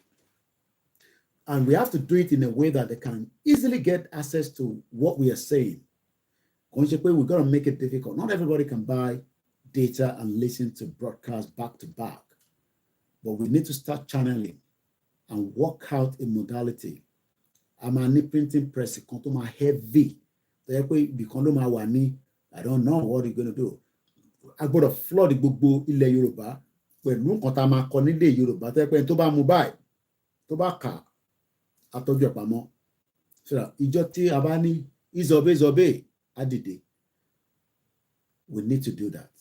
And we have to do it in a way that they can easily get access to what we are saying. We've got to make it difficult. Not everybody can buy data and listen to broadcasts back to back. But we need to start channeling and work out a modality. I'm a printing press, heavy. I don't know what you're going to do. I've got to flood the book in Yoruba. When no Kotama Konide Yoruba, to ba mobile, to ba car, atoju apamo. So, ijoti abani is obey. Adide. We need to do that.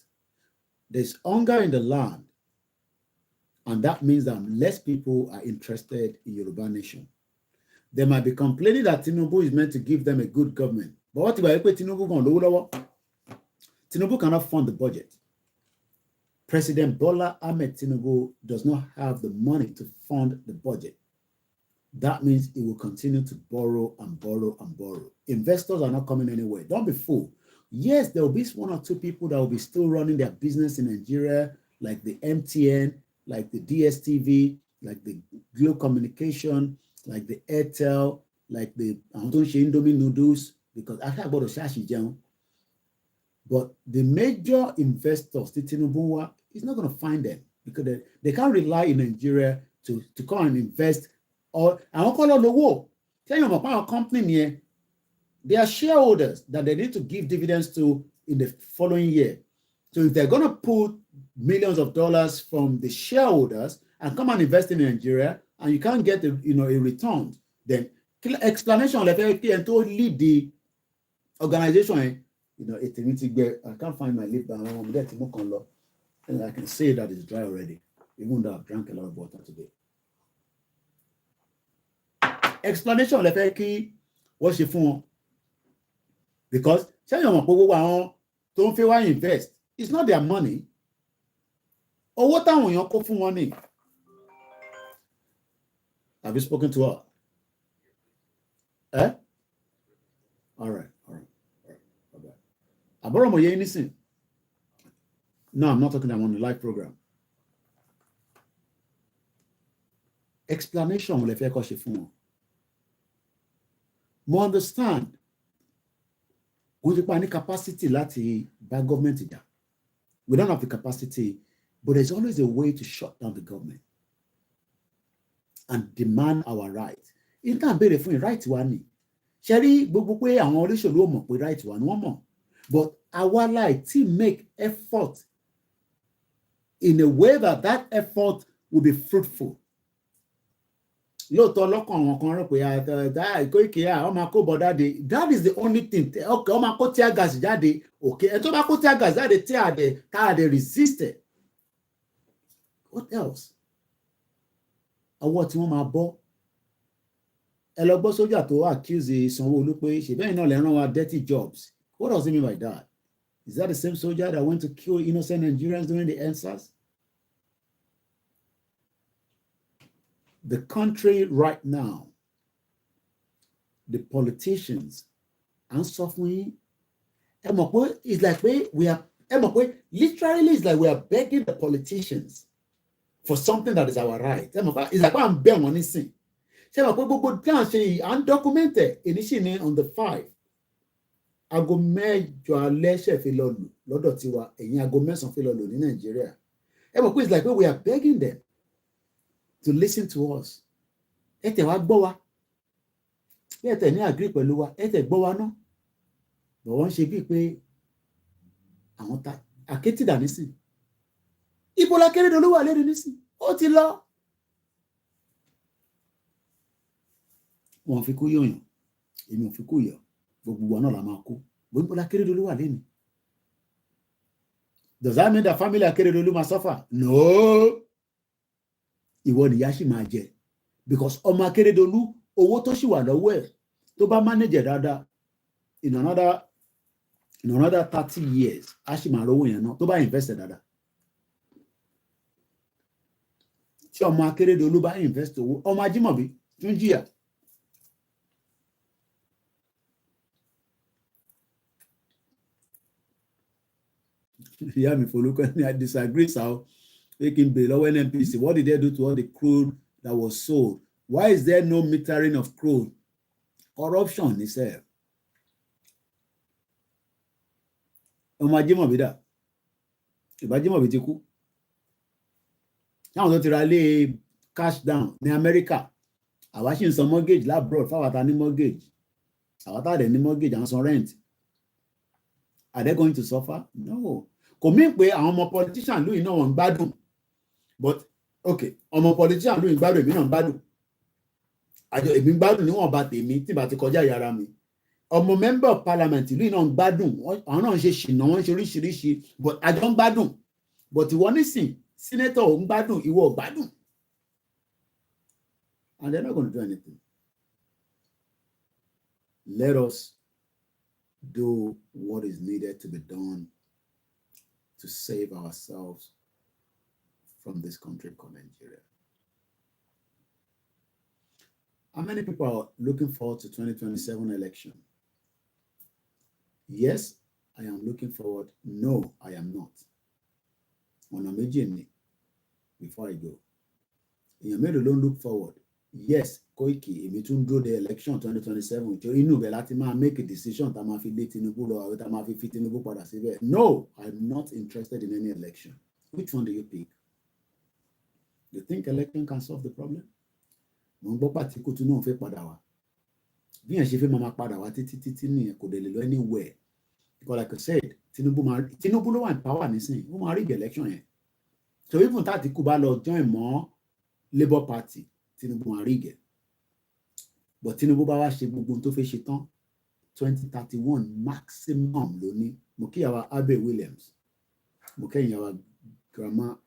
There's hunger in the land, and that means that less people are interested in Yoruba nation. They might be complaining that Tinubu is meant to give them a good government. But what about Tinubu going lower? Tinubu cannot fund the budget. President Bola Ahmed Tinubu does not have the money to fund the budget. That means he will continue to borrow and borrow and borrow. Investors are not coming anywhere. Don't be fooled. Yes, there will be 1 or 2 people that will be still running their business in Nigeria, like the MTN, like the DSTV, like the Glo Communication, like the Airtel, like the Indomie Noodles, because I have about a shashi jam. But the major investors, the Tinubu, is not going to find them because they can't rely in Nigeria to come and invest. Or I won't call on the war. Tell you about our company here. They are shareholders that they need to give dividends to in the following year. So if they're going to put millions of dollars from the shareholders and come and invest in Nigeria, and you can't get a return, then explanation like and to lead the organization. I can't find my lip, but and I can say that it's dry already, even though I've drank a lot of water today. Explanation le fẹ́ kí wọ́n ṣe fún wọn, because ṣé yàn mọ̀ pé gbogbo àwọn tó ń fẹ́ wá invest, it's not their money. Owó táwọn èèyàn kó fún wọn ni. Have you spoken to her? All right. Àbúrò mọ̀ yẹ́ nísìn. No, I'm not talking about on the live program. Explanation le fẹ́ kó ṣe fún wọn. More understand, we don't have the capacity láti bá government jà. We don't have the capacity, but there's always a way to shut down the government and demand our right. In can béèrè fún right wa ni. Ṣé rí gbogbo pé àwọn olóṣèlú ò mọ̀ pé right wa ni wọ́n mọ̀. But our right to make effort in a way that effort will be fruitful. Lóòótọ́ lọ́kàn àwọn kan rò pé Koiki ọmọ kó bọ̀ jáde. That is the only thing. Okay, ọmọ kó tear gas jáde. Okay, ẹ tó bá kó tear gas jáde tí a dẹ̀ resisted. What else? Ọwọ́ tí wọ́n máa bọ́. Ẹ lọ gbọ́ sójà tó accuse Sanwó-Olú pé ṣèbẹ́yìn náà lè rán wa dirty jobs. What does it mean by that? Is that the same soldier that went to kill innocent Nigerians during the EndSARS? The country right now, the politicians, and suffering, it's like literally it's like we are begging the politicians for something that is our right. It's like I'm begging on this thing. Undocumented initially on the 5. Aago mẹ́jọ alẹ́ ṣe fi lọ lù lọ́dọ̀ tiwa, ẹ̀yin aago mẹ́sàn-án fi lọ lù ní Nàìjíríà. It's like we are begging them to listen to us. Ẹ tẹ̀ wá gbọ́ wa. Bí ẹ tẹ̀ ní agree pẹ̀lú wa, ẹ tẹ̀ gbọ́ wa náà. Bọ̀ wọ́n ṣe bíi pé àwọn àkétì dà nísìn. Ibo la Akérédolú wà lérí nísìn. Ó ti lọ. Wọ́n fi kú yọ̀yàn. Èmi ò fi kú yọ̀. Gbogbo wa náà la máa kú. Ibo la Akérédolú wà léni. Does that mean that family Akérédolú máa suffer? No. Ìwọ nìyá sì máa jẹ, because ọmọ Akérédolú owó tó sì wà lọ́wọ́ ẹ̀ tó bá manage dáadáa in another 30 years á sì máa rówó yẹn náà tó bá invest dáadáa. Tí ọmọ Akérédolú bá invest owó, ọmọ Ajímọ̀bí tún jìyà. Ìyá mi Folúkẹ́ ní I disagree sao. Making below NNPC. What did they do to all the crude that was sold? Why is there no metering of crude? Corruption, he said. Ọmọ Ajímọ̀bí dà. Ajímọ̀bí ti kú. Náà tó ti ra lé cash down ní Amẹ́ríkà. Àwa ṣì ń san mortgage labroad fáwọn ta ní mortgage. Àwa tá dẹ̀ ní mortgage à ń san rent. Are they going to suffer? No. Kò mí pé àwọn ọmọ politician lóyìn náà wọ́n ń gbádùn. But okay, ọmọ politician lóyìn gbádùn, èmi náà ń gbádùn. Àjọ èmi ń gbádùn níwọ̀n bá tèmi tí bá ti kọjá yàrá mi. Ọmọ member of parliament lóyìn náà ń gbádùn. Àwọn náà ń ṣe ṣìnà, wọ́n ń ṣe oríṣiríṣi. But àjọ ń gbádùn. But ìwọ nísìn, senator ò ń gbádùn, ìwọ ò gbádùn. And they're not going to do anything. Let us do what is needed to be done to save ourselves from this country called Nigeria. How many people are looking forward to 2027 election? Yes, I am looking forward. No, I am not. Ọ̀nà méjì ni before I go. Èèyàn mélòó ló ń look forward? Yes, Koiki, èmi tún dúró de election 2027. Tí inú ibẹ̀ láti máa make a decision tá a máa fi lé Tinubu lọ àwọn tá a máa fi Tinubu padà síbẹ̀. No, I'm not interested in any election. Which one do you pick? You think election can solve the problem? Mo ń gbọ́ pàtíkù tún náà fẹ́ padà wá. Bí yẹn ṣe fẹ́ máa padà wá títí nìyẹn kò dé lè lọ anywhere. Because like I said, Tinubu ló wà ní power nísìnyí, ó máa rí election yẹn. So even tá Àtíkù bá lọ join mọ́ Labour Party, Tinubu máa rí gẹ̀. But Tinubu bá wá ṣe gbogbo tó fẹ́ ṣe tán, 2031 maximum ló ní. Mo kí àwa Abe Williams, mo kẹ́yìn àwa grandma.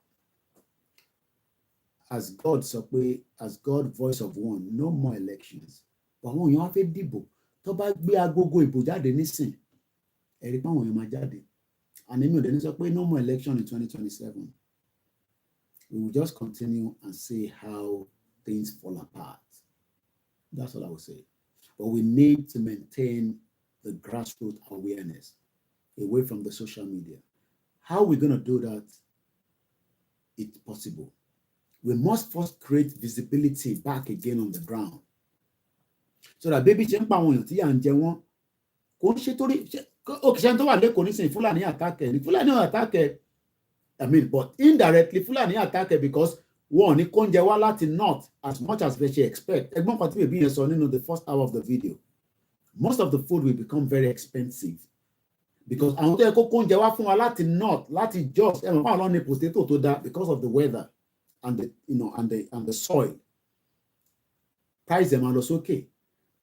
As God sọ pé, as God voice of one, no more elections. Àwọn èèyàn wá fẹ́ dìbò tó bá gbé agogo ìbò jáde nísìn ẹ̀rí pé àwọn èèyàn máa jáde. Àní mi ò dẹ̀ ní sọ pé no more election in 2027. We will just continue and see how things fall apart. That's all I will say. But we need to maintain the grassroots awareness away from the social media. How are we going to do that? It's possible. We must first create visibility back again on the ground. So that baby ṣe ń pa àwọn èèyàn tí à ń jẹ wọ́n kò ń ṣe torí òkìṣẹ́ tó wà lẹ́kọ̀ọ́ nísìnyí Fúlàní àtàkẹ́ ní Fúlàní àtàkẹ́ but indirectly Fúlàní àtàkẹ́ because wọn ò ní kó ń jẹ wá láti north as much as they expect. Ẹgbọ́n kan tí bèbí yẹn sọ nínú the first hour of the video. Most of the food will become very expensive because àwọn tó yẹ kó ń jẹ wá fún wa láti north láti Jos ẹ̀wọ̀n fún àwọn ní potato tó dá because of the weather and the soil. Price them máa lọ sókè.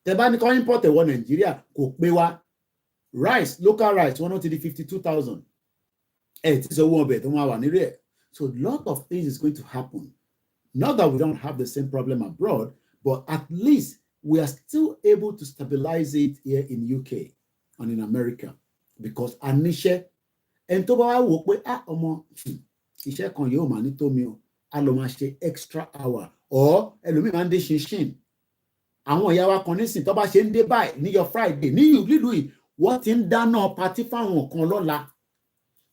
Tẹ́ bá ní kó import ẹ̀wọ̀ Nàìjíríà kò pé wá. Rice, local rice, 152,000. It's a war bed. So a lot of things is going to happen. Not that we don't have the same problem abroad, but at least we are still able to stabilize it here in UK and in America because anishe and tó bá wá wò pé ọmọ iṣẹ́ kan yóò máa ní tó mi o a lọ máa ṣe extra hour or ẹlòmíì máa ń dé ṣinṣin àwọn ìyá wa kan nísìn tó bá ṣe ń dé báyìí ní your Friday ní ìlú yìí wọ́n ti ń dáná patí fáwọn kan lọ́la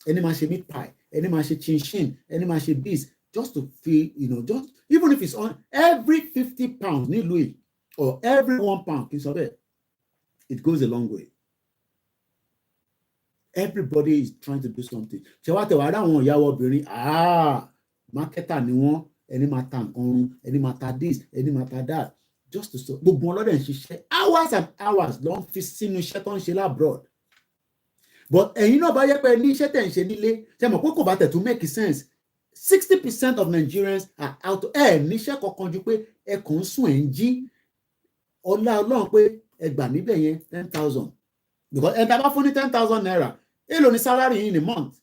ẹni máa ṣe meat pie ẹni máa ṣe chinchin ẹni máa ṣe this just to feel just even if it's on every 50 pounds nílùú yìí or every 1 pound kì í sọ bẹ́ẹ̀ it goes a long way. Everybody is trying to do something. Ṣé wàá tẹ̀wá dá àwọn ìyàwó obìnrin marketer ni wọ́n ẹni máa ta nǹkan run ẹni máa ta this ẹni máa ta that just to stop gbogbo ọlọ́dẹ̀ ń ṣiṣẹ́ hours and hours ló ń fi sínú iṣẹ́ tó ń ṣe labroad. But ẹ̀yin náà bá yẹ pé ní iṣẹ́ tẹ̀ ń ṣe nílé ṣe mọ̀ pé kò bá tẹ̀ tún make sense 60% of Nigerians are out níṣẹ́ kankan ju pé ẹ kàn ń sùn ẹ̀ ń jí ọlá ọlọ́run pé ẹ gbà níbẹ̀ yẹn 10,000 because ẹ dábàá fún ní 10,000 naira èlò ní salary in a month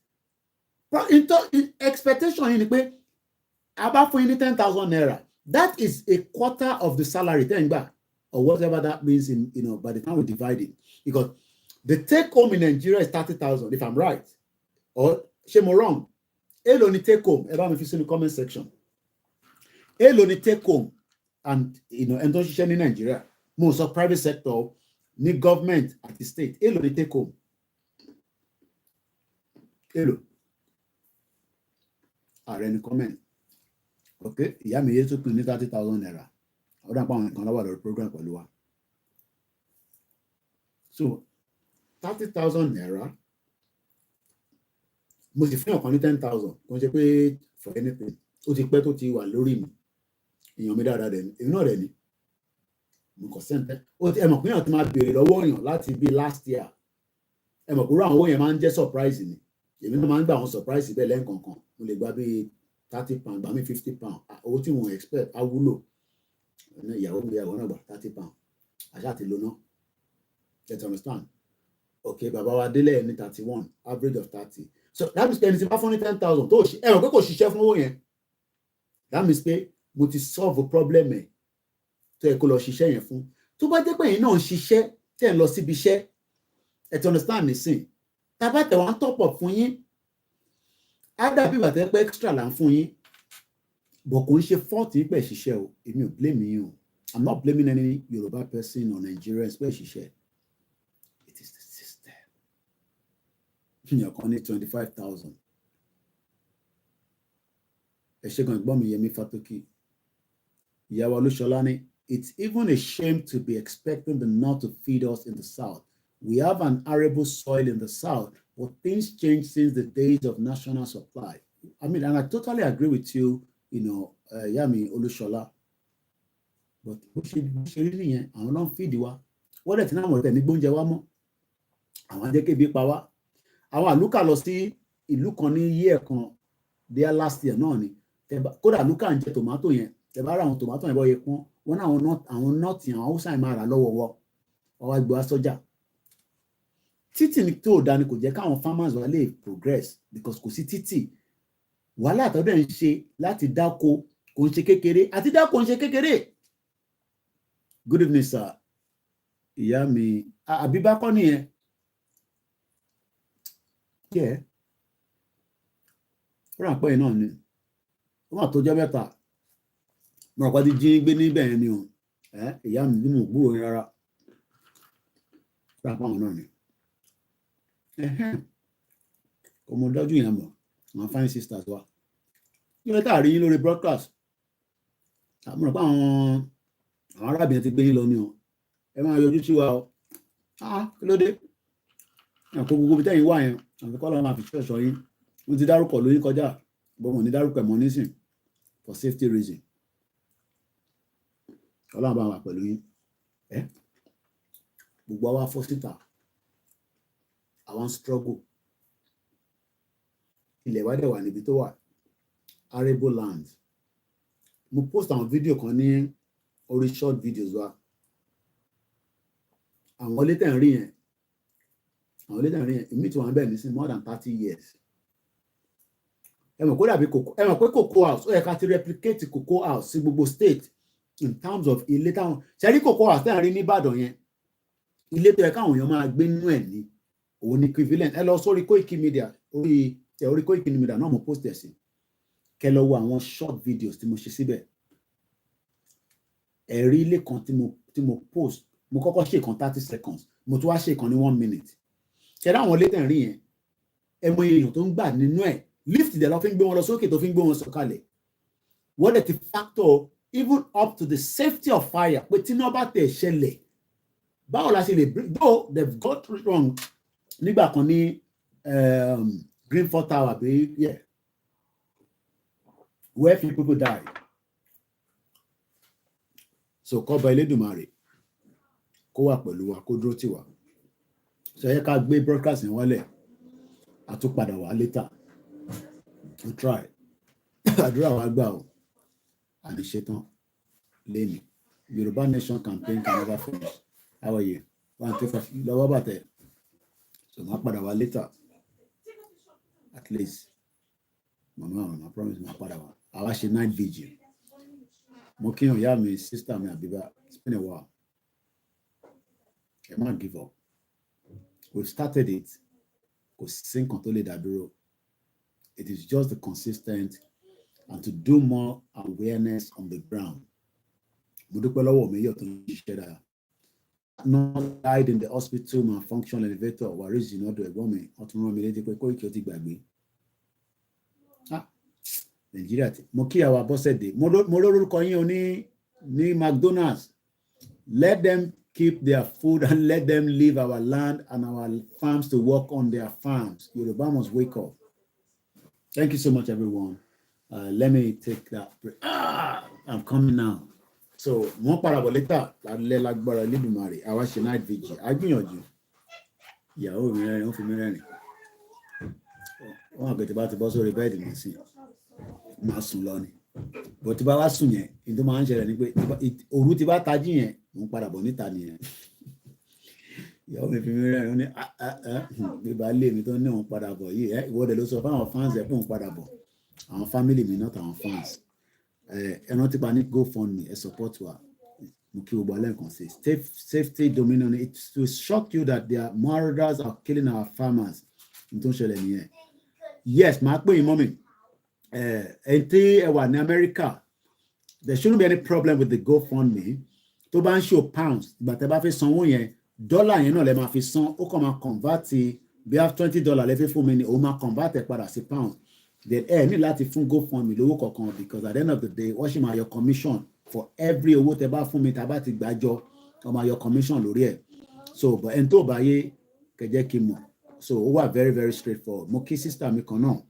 expectation yìí ni pé a bá fún yín ní 10,000 naira that is a quarter of the salary tẹ́ ń gbà or whatever that means in by the time we divide it because the take home in Nigeria is 30,000 if I'm right or ṣé mo wrong èlò ní take home ẹ bá mi fi sínú comment section èlò ní take home and ẹni tó ń ṣiṣẹ́ ní Nigeria mo sọ private sector ní government àti state èlò ní take home èlò ààrẹ ní comment ok ìyá mi yé tó pin ní 30,000 naira ọdún àpá àwọn nǹkan lọ́wọ́ lórí program pẹ̀lú wa so 30,000 naira mo sì fún ọ̀kan ní 10,000 kò ṣe pé for anything ó ti pẹ́ tó ti wà lórí mi èèyàn mi dáadáa dẹ̀ ni èmi náà dẹ̀ ni mo kàn sẹ́ńtẹ́ ẹ mọ̀ pé èèyàn ti máa béèrè lọ́wọ́ èèyàn láti bí last year ẹ mọ̀ pé àwọn owó yẹn máa ń jẹ́ surprise ni èmi náà máa ń gbà àwọn surprise bẹ́ẹ̀ lẹ́ǹkọ̀ọ̀kan mo lè gba bí 30 pounds gbà mí 50 pounds owó tí wọ́n expect á wúlò ìyàwó mi ìyàwó náà gbà 30 pounds àṣà àti lóná get understand okay bàbá wa délẹ̀ ní 31 average of 30 so that means ẹni tí bá fún ní 10,000 tó ẹ mọ̀ pé kò ṣiṣẹ́ fún owó yẹn that means pé mo ti solve problem ẹ̀ tó yẹ kó lọ ṣiṣẹ́ yẹn fún tó bá jẹ́ pé ẹ̀yin náà ń ṣiṣẹ́ tẹ̀ ń lọ síbi iṣẹ́ ẹ ti understand nísìn tábà tẹ̀ wọ́n top up fún yín á dàbí bàtẹ́ pé extra là ń fún yín bọ̀ kò ń ṣe fault yín pẹ̀ ṣiṣẹ́ o èmi ò blame yín o I'm not blaming any Yoruba person or Nigerians pẹ̀ ṣiṣẹ́ it is the system yíyan kan ní 25,000 ẹ ṣe gan gbọ́n mi Yẹmí Fátókì ìyàwó Olúṣọlá ní it's even a shame to be expecting the North to feed us in the South. We have an arable soil in the South, but things changed since the days of national supply. I mean, and I totally agree with you, Yami Olushola. But really, I don't feed you. What is now? What any bonja wamo? I want to get big power. I want look at see ìlú kan ní year kan there last year náà ni. Kódà lúkà ń jẹ tomato yẹn. Tẹ́ bá ra àwọn tomato yẹn bọ́ yẹ pọ́n. Wọ́n náà àwọn nọ́ọ̀tì àwọn Hausa ẹ̀ máa rà lọ́wọ́ wọ́. Ọwọ́ gbọ́ sọ́jà. Títì ní tó dá ni kò jẹ́ káwọn farmers wà lè progress because kò sí títì. Wàhálà àtọ́dẹ̀ ń ṣe láti dáko kò ń ṣe kékeré àti dáko ń ṣe kékeré. Good evening, sir. Ìyá mi Àbíbá kọ́ nìyẹn. Yeah. Ó rà pẹ́ iná ni. Ó mà tó jẹ́ mẹ́ta. Mo rò pé ti jí gbé níbẹ̀ yẹn ni o. Ìyá mi nínú ògbúrò yẹn rárá. Ó rà pẹ́ àwọn náà ni. Ọmọ dájú yẹn mọ̀. Àwọn fine sisters wa. Kí ló tà rí yín lórí broadcast? Mo rò pé àwọn arábìnrin ti gbé yín lọ ní o. Ẹ máa yọjú sí wa o. Kí ló dé? Àkó gbogbo tẹ́yìn wà yẹn. Àfi kọ́ lọ́wọ́ máa fi ṣọ̀ṣọ́ yín. Mo ti dárúkọ lóyún kọjá. Bọ́ mo ní dárúkọ ẹ̀mọ́ nísìn. For safety reason. Ọlọ́run bá wà pẹ̀lú yín. Gbogbo àwa fọ́ síta. Àwọn struggle. Ilẹ̀ wa dẹ̀ wà níbi tó wà. Arable land. Mo post àwọn fídíò kan ní orí short videos wa. Àwọn ilé tẹ̀ ń rí yẹn. Èmi tí wọ́n bẹ̀ ní sí more than 30 years. Ẹ mọ̀ pé cocoa house ó yẹ ká ti replicate cocoa house sí gbogbo state in terms of ilé táwọn ṣẹ́rí cocoa house tẹ̀ ń rí ní Ìbàdàn yẹn. Ilé tó yẹ káwọn èèyàn máa gbé nínú ẹ̀ ní òun ní equivalent. Ẹ lọ sórí Koikimedia orí Koikimedia náà mo post ẹ̀ sí. Kẹ́ lọ wo àwọn short videos tí mo ṣe síbẹ̀. Ẹ̀rí ilé kan tí mo post mo kọ́kọ́ ṣe kan 30 seconds mo tún wá ṣe kan ní 1 minute. Ṣẹ́rí àwọn ilé tẹ̀ ń rí yẹn ẹ mọ èèyàn tó ń gbà nínú ẹ̀ lift dẹ̀ lọ fi ń gbé wọn lọ sókè tó fi ń gbé wọn sọ̀kalẹ̀. Wọ́n dẹ̀ ti factor even up to the safety of fire pé tí iná bá tẹ̀ ṣẹlẹ̀ báwo la ṣe lè though they've got wrong nígbà kan ní Greenford Tower bí where few people died. So kọ́ba Elédùmarè kó wà pẹ̀lú wa kó dúró tì wá. Ṣé yẹ ká gbé broadcast yẹn wálẹ̀ àtúpadà wá later. We try. Àdúrà wa gbà o. Àní ṣetán lẹ́nu. Yoruba Nation campaign can never finish. How are you? 1, 2, 5. Lọ́wọ́ bàtẹ̀. So máa padà wá later. At least. Mama, I promise máa padà wá. Àwa ṣe night vigil. Mo kí hàn ìyá mi, sister mi Àbíbá. It's been a while. Ẹ má give up. We've started it. Kò sí nǹkan tó lè dá dúró. It is just the consistent and to do more awareness on the ground. Mo dúpẹ́ lọ́wọ́ mi yọ̀ tó ń ṣiṣẹ́ dáa. Not died in the hospital malfunction elevator Waris Jinodo ẹ̀gbọ́n mi wọ́n tún rán mi létí pé Koiki ó ti gbàgbé. Nàìjíríà tí mo kí àwa Bọ́sẹ̀dé mo lórúkọ yín o ní McDonald's. Let them keep their food and let them leave our land and our farms to work on their farms. Yoruba must wake up. Thank you so much, everyone. Let me take that break. I'm coming now. So, wọ́n parabọ̀ later lálẹ́ lágbára Elédùmarè àwa ṣe night vigil. A gbìyànjú. Ìyàwó mi rẹ̀ ń fi mí rẹ́rìn. Wọ́n àgbẹ̀ tí bá ti bọ́ sórí bẹ́ẹ̀dì mi sí. Máa sùn lọ ni. Bọ̀ tí bá wá sùn yẹn, ní tó máa ń ṣẹlẹ̀ ni pé òru tí bá tají yẹn, mo ń padà bọ̀ níta nìyẹn. Ìyàwó mi fi mí rẹ́rìn ó ní bí bá lé mi tó ní òun padà bọ̀ yìí ìwọ́dẹ ló sọ fáwọn fans ẹ̀ fún òun padà bọ̀ àwọn family mi not àwọn fans ẹran tipa ní GoFundMe ẹ support wa Safety dominion. It will shock you that their marauders are killing our farmers. Yes, my mommy. In America, there shouldn't be any problem with the GoFundMe. To ban show pounds, but ẹ bá fẹ́ sanwó yẹn, dollar yẹn náà lẹ máa fi san, ó kàn máa convert bí have $20 lẹ́fẹ́ fún mi ni, ó máa convert ẹ padà sí pounds. Then ní láti fún GoFundMe lówó kankan, because at the end of the day, wọ́n ṣì máa yọ commission for every owó tẹ bá fún mi, tá bá ti gbàjọ, wọ́n máa yọ commission lórí ẹ̀. So, but ẹni tó bá yé kẹjẹ́ kí n mọ̀. So, ó wà very, very straightforward. Mo kí sister mi kan náà,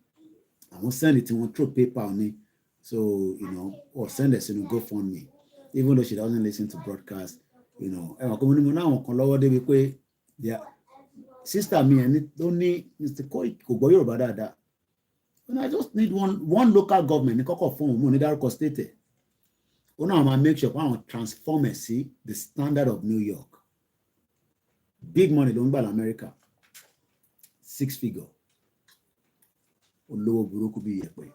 àwọn send it wọn through PayPal ni. So, or send us in GoFundMe. Even though she doesn't listen to broadcast, ẹ̀wọ̀n kò ní mo náà kan lọ́wọ́ débi pé sister mi ẹni tó ní Mr. Koiki kò gbọ́ Yorùbá dáadáa. And I just need one local government ní kọ́kọ́ fún òun mo ní dárúkọ state ẹ̀. Ó náà máa make sure pé àwọn transform ẹ̀ sí the standard of New York. Big money ló ń gbà l'America. 6 figure. Olówó burúkú bí ìyẹ̀pẹ̀.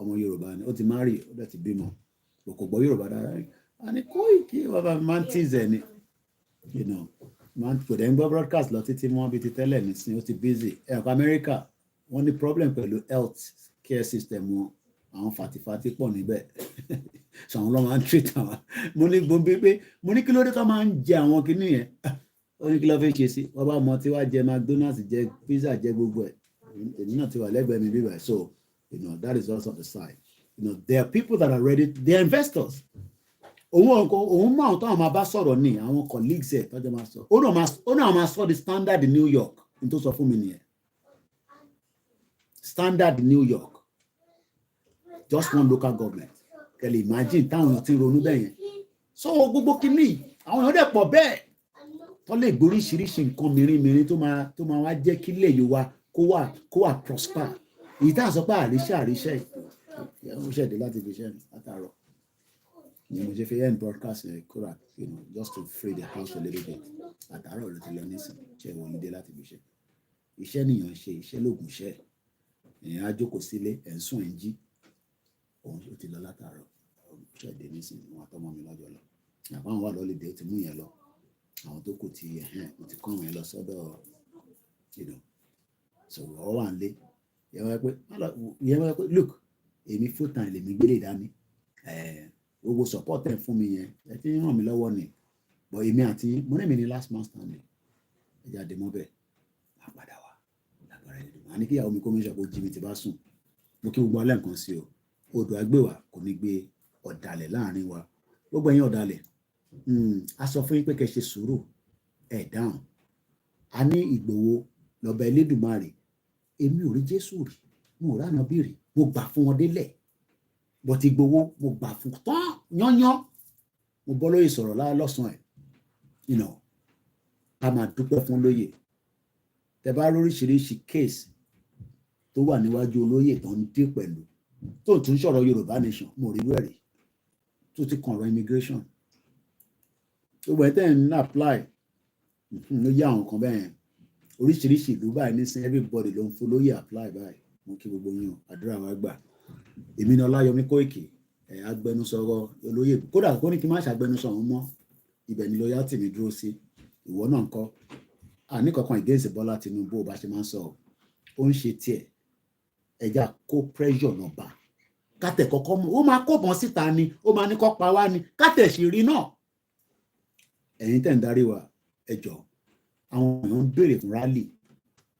Ọmọ Yorùbá ni ó ti marry ó dẹ̀ ti bímọ. Kò gbọ́ Yorùbá dáadáa. And Koiki bàbá man tí zẹ̀ ni. Man kò dẹ̀ ń gbọ́ broadcast lọ títí wọ́n bí ti tẹ́lẹ̀ nísìnyí ó ti busy. Ẹ̀kọ́ America wọ́n ní problem pẹ̀lú health care system wọn. Àwọn fàtìfàtì pọ̀ níbẹ̀. So àwọn ló máa ń treat àwọn. Mo ní kí ló dé tó máa ń jẹ àwọn kinní yẹn. Ó ní kí ló fẹ́ ṣe sí. Wọ́n bá mọ tí wàá jẹ McDonald's jẹ pizza jẹ gbogbo ẹ̀. Èmi náà ti wà lẹ́gbẹ̀ẹ́ mi bíbẹ̀. So that is also the side. There are people that are ready. They are investors. Òun mọ àwọn tó àwọn máa bá sọ̀rọ̀ ní àwọn colleagues ẹ̀ tọ́jú máa sọ. Ó náà máa sọ the standard in New York. N tó sọ fún mi nìyẹn. Standard in New York. Just one local government. Can you imagine táwọn ti ronú bẹ́ẹ̀ yẹn? So gbogbo kìíní àwọn èèyàn dẹ̀ pọ̀ bẹ́ẹ̀. Tó lè gbóríṣiríṣi nǹkan mìíràn tó máa wá jẹ́ kí ilé yìí wá kó wà prosper. Èyí tá à sọ pé àríṣẹ́ ó ṣẹ̀dé láti fi ṣẹ́ látàárọ̀. Mo ṣe fi end broadcast kóra just to free the house a little bit. Àtàárọ̀ ló ti lọ nísìnyí ṣe wọ́n dé láti fi ṣe. Iṣẹ́ nìyàn ṣe iṣẹ́ lóògùn iṣẹ́. Èèyàn á jókòó sílé ẹ̀ ń sùn ẹ̀ ń jí. Òun ó ti lọ látàárọ̀. Ṣẹ̀dé nísìnyí wọn àtọmọ mi lọ́jọ́ lọ. Àwọn wà lọ́lídé ó ti mú yẹn lọ. Àwọn tó kù ti kọ́ àwọn yẹn lọ sọ́dọ̀ so ọ wà ń lé. Yẹn wá pé look èmi full time lèmi gbélé dání. Gbogbo support ẹ̀ fún mi yẹn ẹ ti ràn mí lọ́wọ́ ni but èmi àti mo ní mi ní last man standing ẹ jáde mọ́ bẹ́ẹ̀ máa padà wá lágbára ẹ̀ lọ́wọ́ àní kíyàwó mi kó mi ṣe àpò jí mi ti bá sùn mo kí gbogbo alẹ́ nǹkan sí o odò àgbèwà kò ní gbé ọ̀dàlẹ̀ láàrin wa gbogbo ẹ̀yin ọ̀dàlẹ̀ a sọ fún yín pé kẹ́ ṣe sùúrù ẹ̀ dáhùn a ní Ìgbòho lọ́ba Elédùmarè èmi ò rí Jésù rí mo ò ránà bí rí mo gbà fún wọn délẹ̀ but Ìgbòho mo gbà fún tán yányán mo bọ́ lóye sọ̀rọ̀ lọ́sàn-án ẹ̀ ká máa dúpẹ́ fún lóye tẹ bá lóríṣiríṣi case tó wà níwájú olóyè tó ń dé pẹ̀lú tó tún sọ̀rọ̀ Yorùbá nation mo rí wẹ̀rẹ̀ tó ti kàn ọ̀rọ̀ immigration gbogbo ẹ̀ tẹ́ ń apply ló yá àwọn kan bẹ́ẹ̀ oríṣiríṣi ìlú báyìí nísìnyí everybody ló ń fún lóye apply báyìí mo kí gbogbo yín àdúrà wa gbà èmi ni Ọláyọmí Kóìkì agbẹnusọ̀rọ̀ olóyè kódà kó ní kí n má ṣàgbẹnusọ ọ̀hún mọ́ ibẹ̀ ni loyalty mi dúró sí ìwọ náà ń kọ́ àní kankan against Bọ́lá Tinubu bá ṣe máa ń sọ ó ń ṣe tiẹ̀ ẹja kó pressure náà bá kátẹ̀ kọ́kọ́ mú ó máa kó bọ́n síta ni ó máa ní kọ́ pa wá ni kátẹ̀ sì rí náà ẹ̀yin tẹ̀ ń darí wa ẹjọ́ àwọn èèyàn ń béèrè fún rally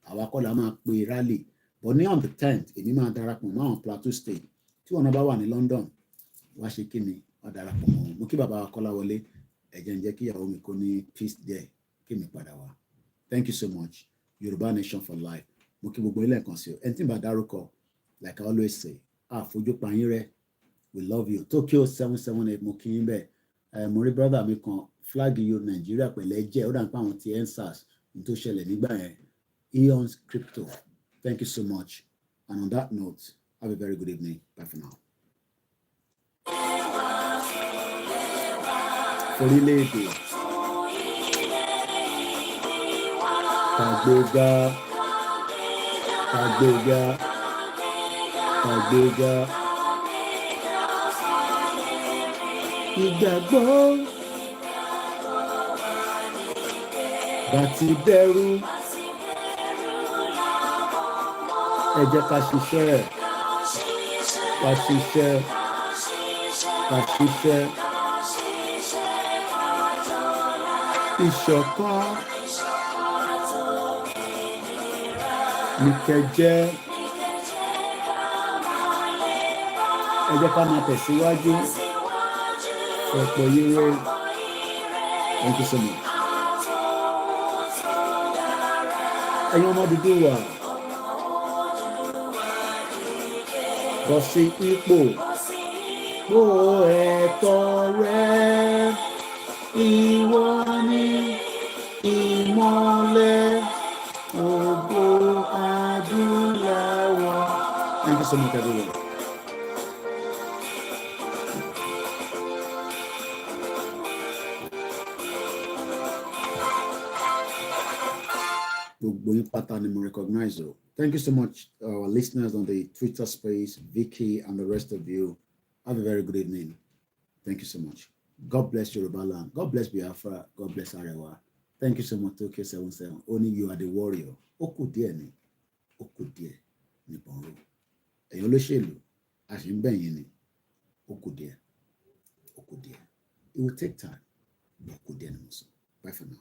àwa kọ́ la máa pe rally but ní on the 10th èmi máa darapọ̀ mọ́ àwọn Plateau State tí wọn náà bá wà ní London wá ṣe kí ni wọ́n darapọ̀ mọ́ wọn mo kí bàbá wa Kọ́láwọlé ẹ̀jẹ̀ ń jẹ́ kí ìyàwó mi kó ní peace there kí mi padà wá thank you so much Yorùbá nation for life mo kí gbogbo ilé ẹ̀kan sí o ẹni tí n bá dárúkọ like I always say àfojú payín rẹ we love you Tokyo 778 mo kí yín bẹ́ẹ̀ mo rí brother mi kan flag yo Nàìjíríà pẹ̀lẹ́ jẹ́ ó dà ń pa àwọn ti EndSARS ní tó ṣẹlẹ̀ nígbà yẹn Eons Crypto thank you so much and on that note have a very good evening bye for now. Orílẹ̀-èdè kàgbéga ìgbàgbọ́ Bàtí bẹ̀rù. Ẹ jẹ́ ká ṣiṣẹ́. Ká ṣiṣẹ́. Ká ṣiṣẹ́. Ìṣọ̀kan. Ní kẹjẹ́. Ẹ jẹ́ ká máa tẹ̀síwájú. Ọ̀pọ̀ ire. Thank you so much. Ẹ̀yin ọmọ dúdú wà. Bọ́ sí ipò. Bó ẹ̀tọ́ rẹ. Ìwọ ni ìmọ́lẹ̀ ògo adúláwọ̀. Thank you so much, everyone. Recognize you. Thank you so much, our listeners on the Twitter space, Vicky and the rest of you. Have a very good evening. Thank you so much. God bless Yoruba land. God bless Biafra. God bless Arewa. Thank you so much, Tokyo 77. Only you are the warrior. Okudie ni. Okudie ni bonro. Eyan lo selu. Ashimbeyin ni. Okudie. Okudie. It will take time. Okudie ni muso. Bye for now.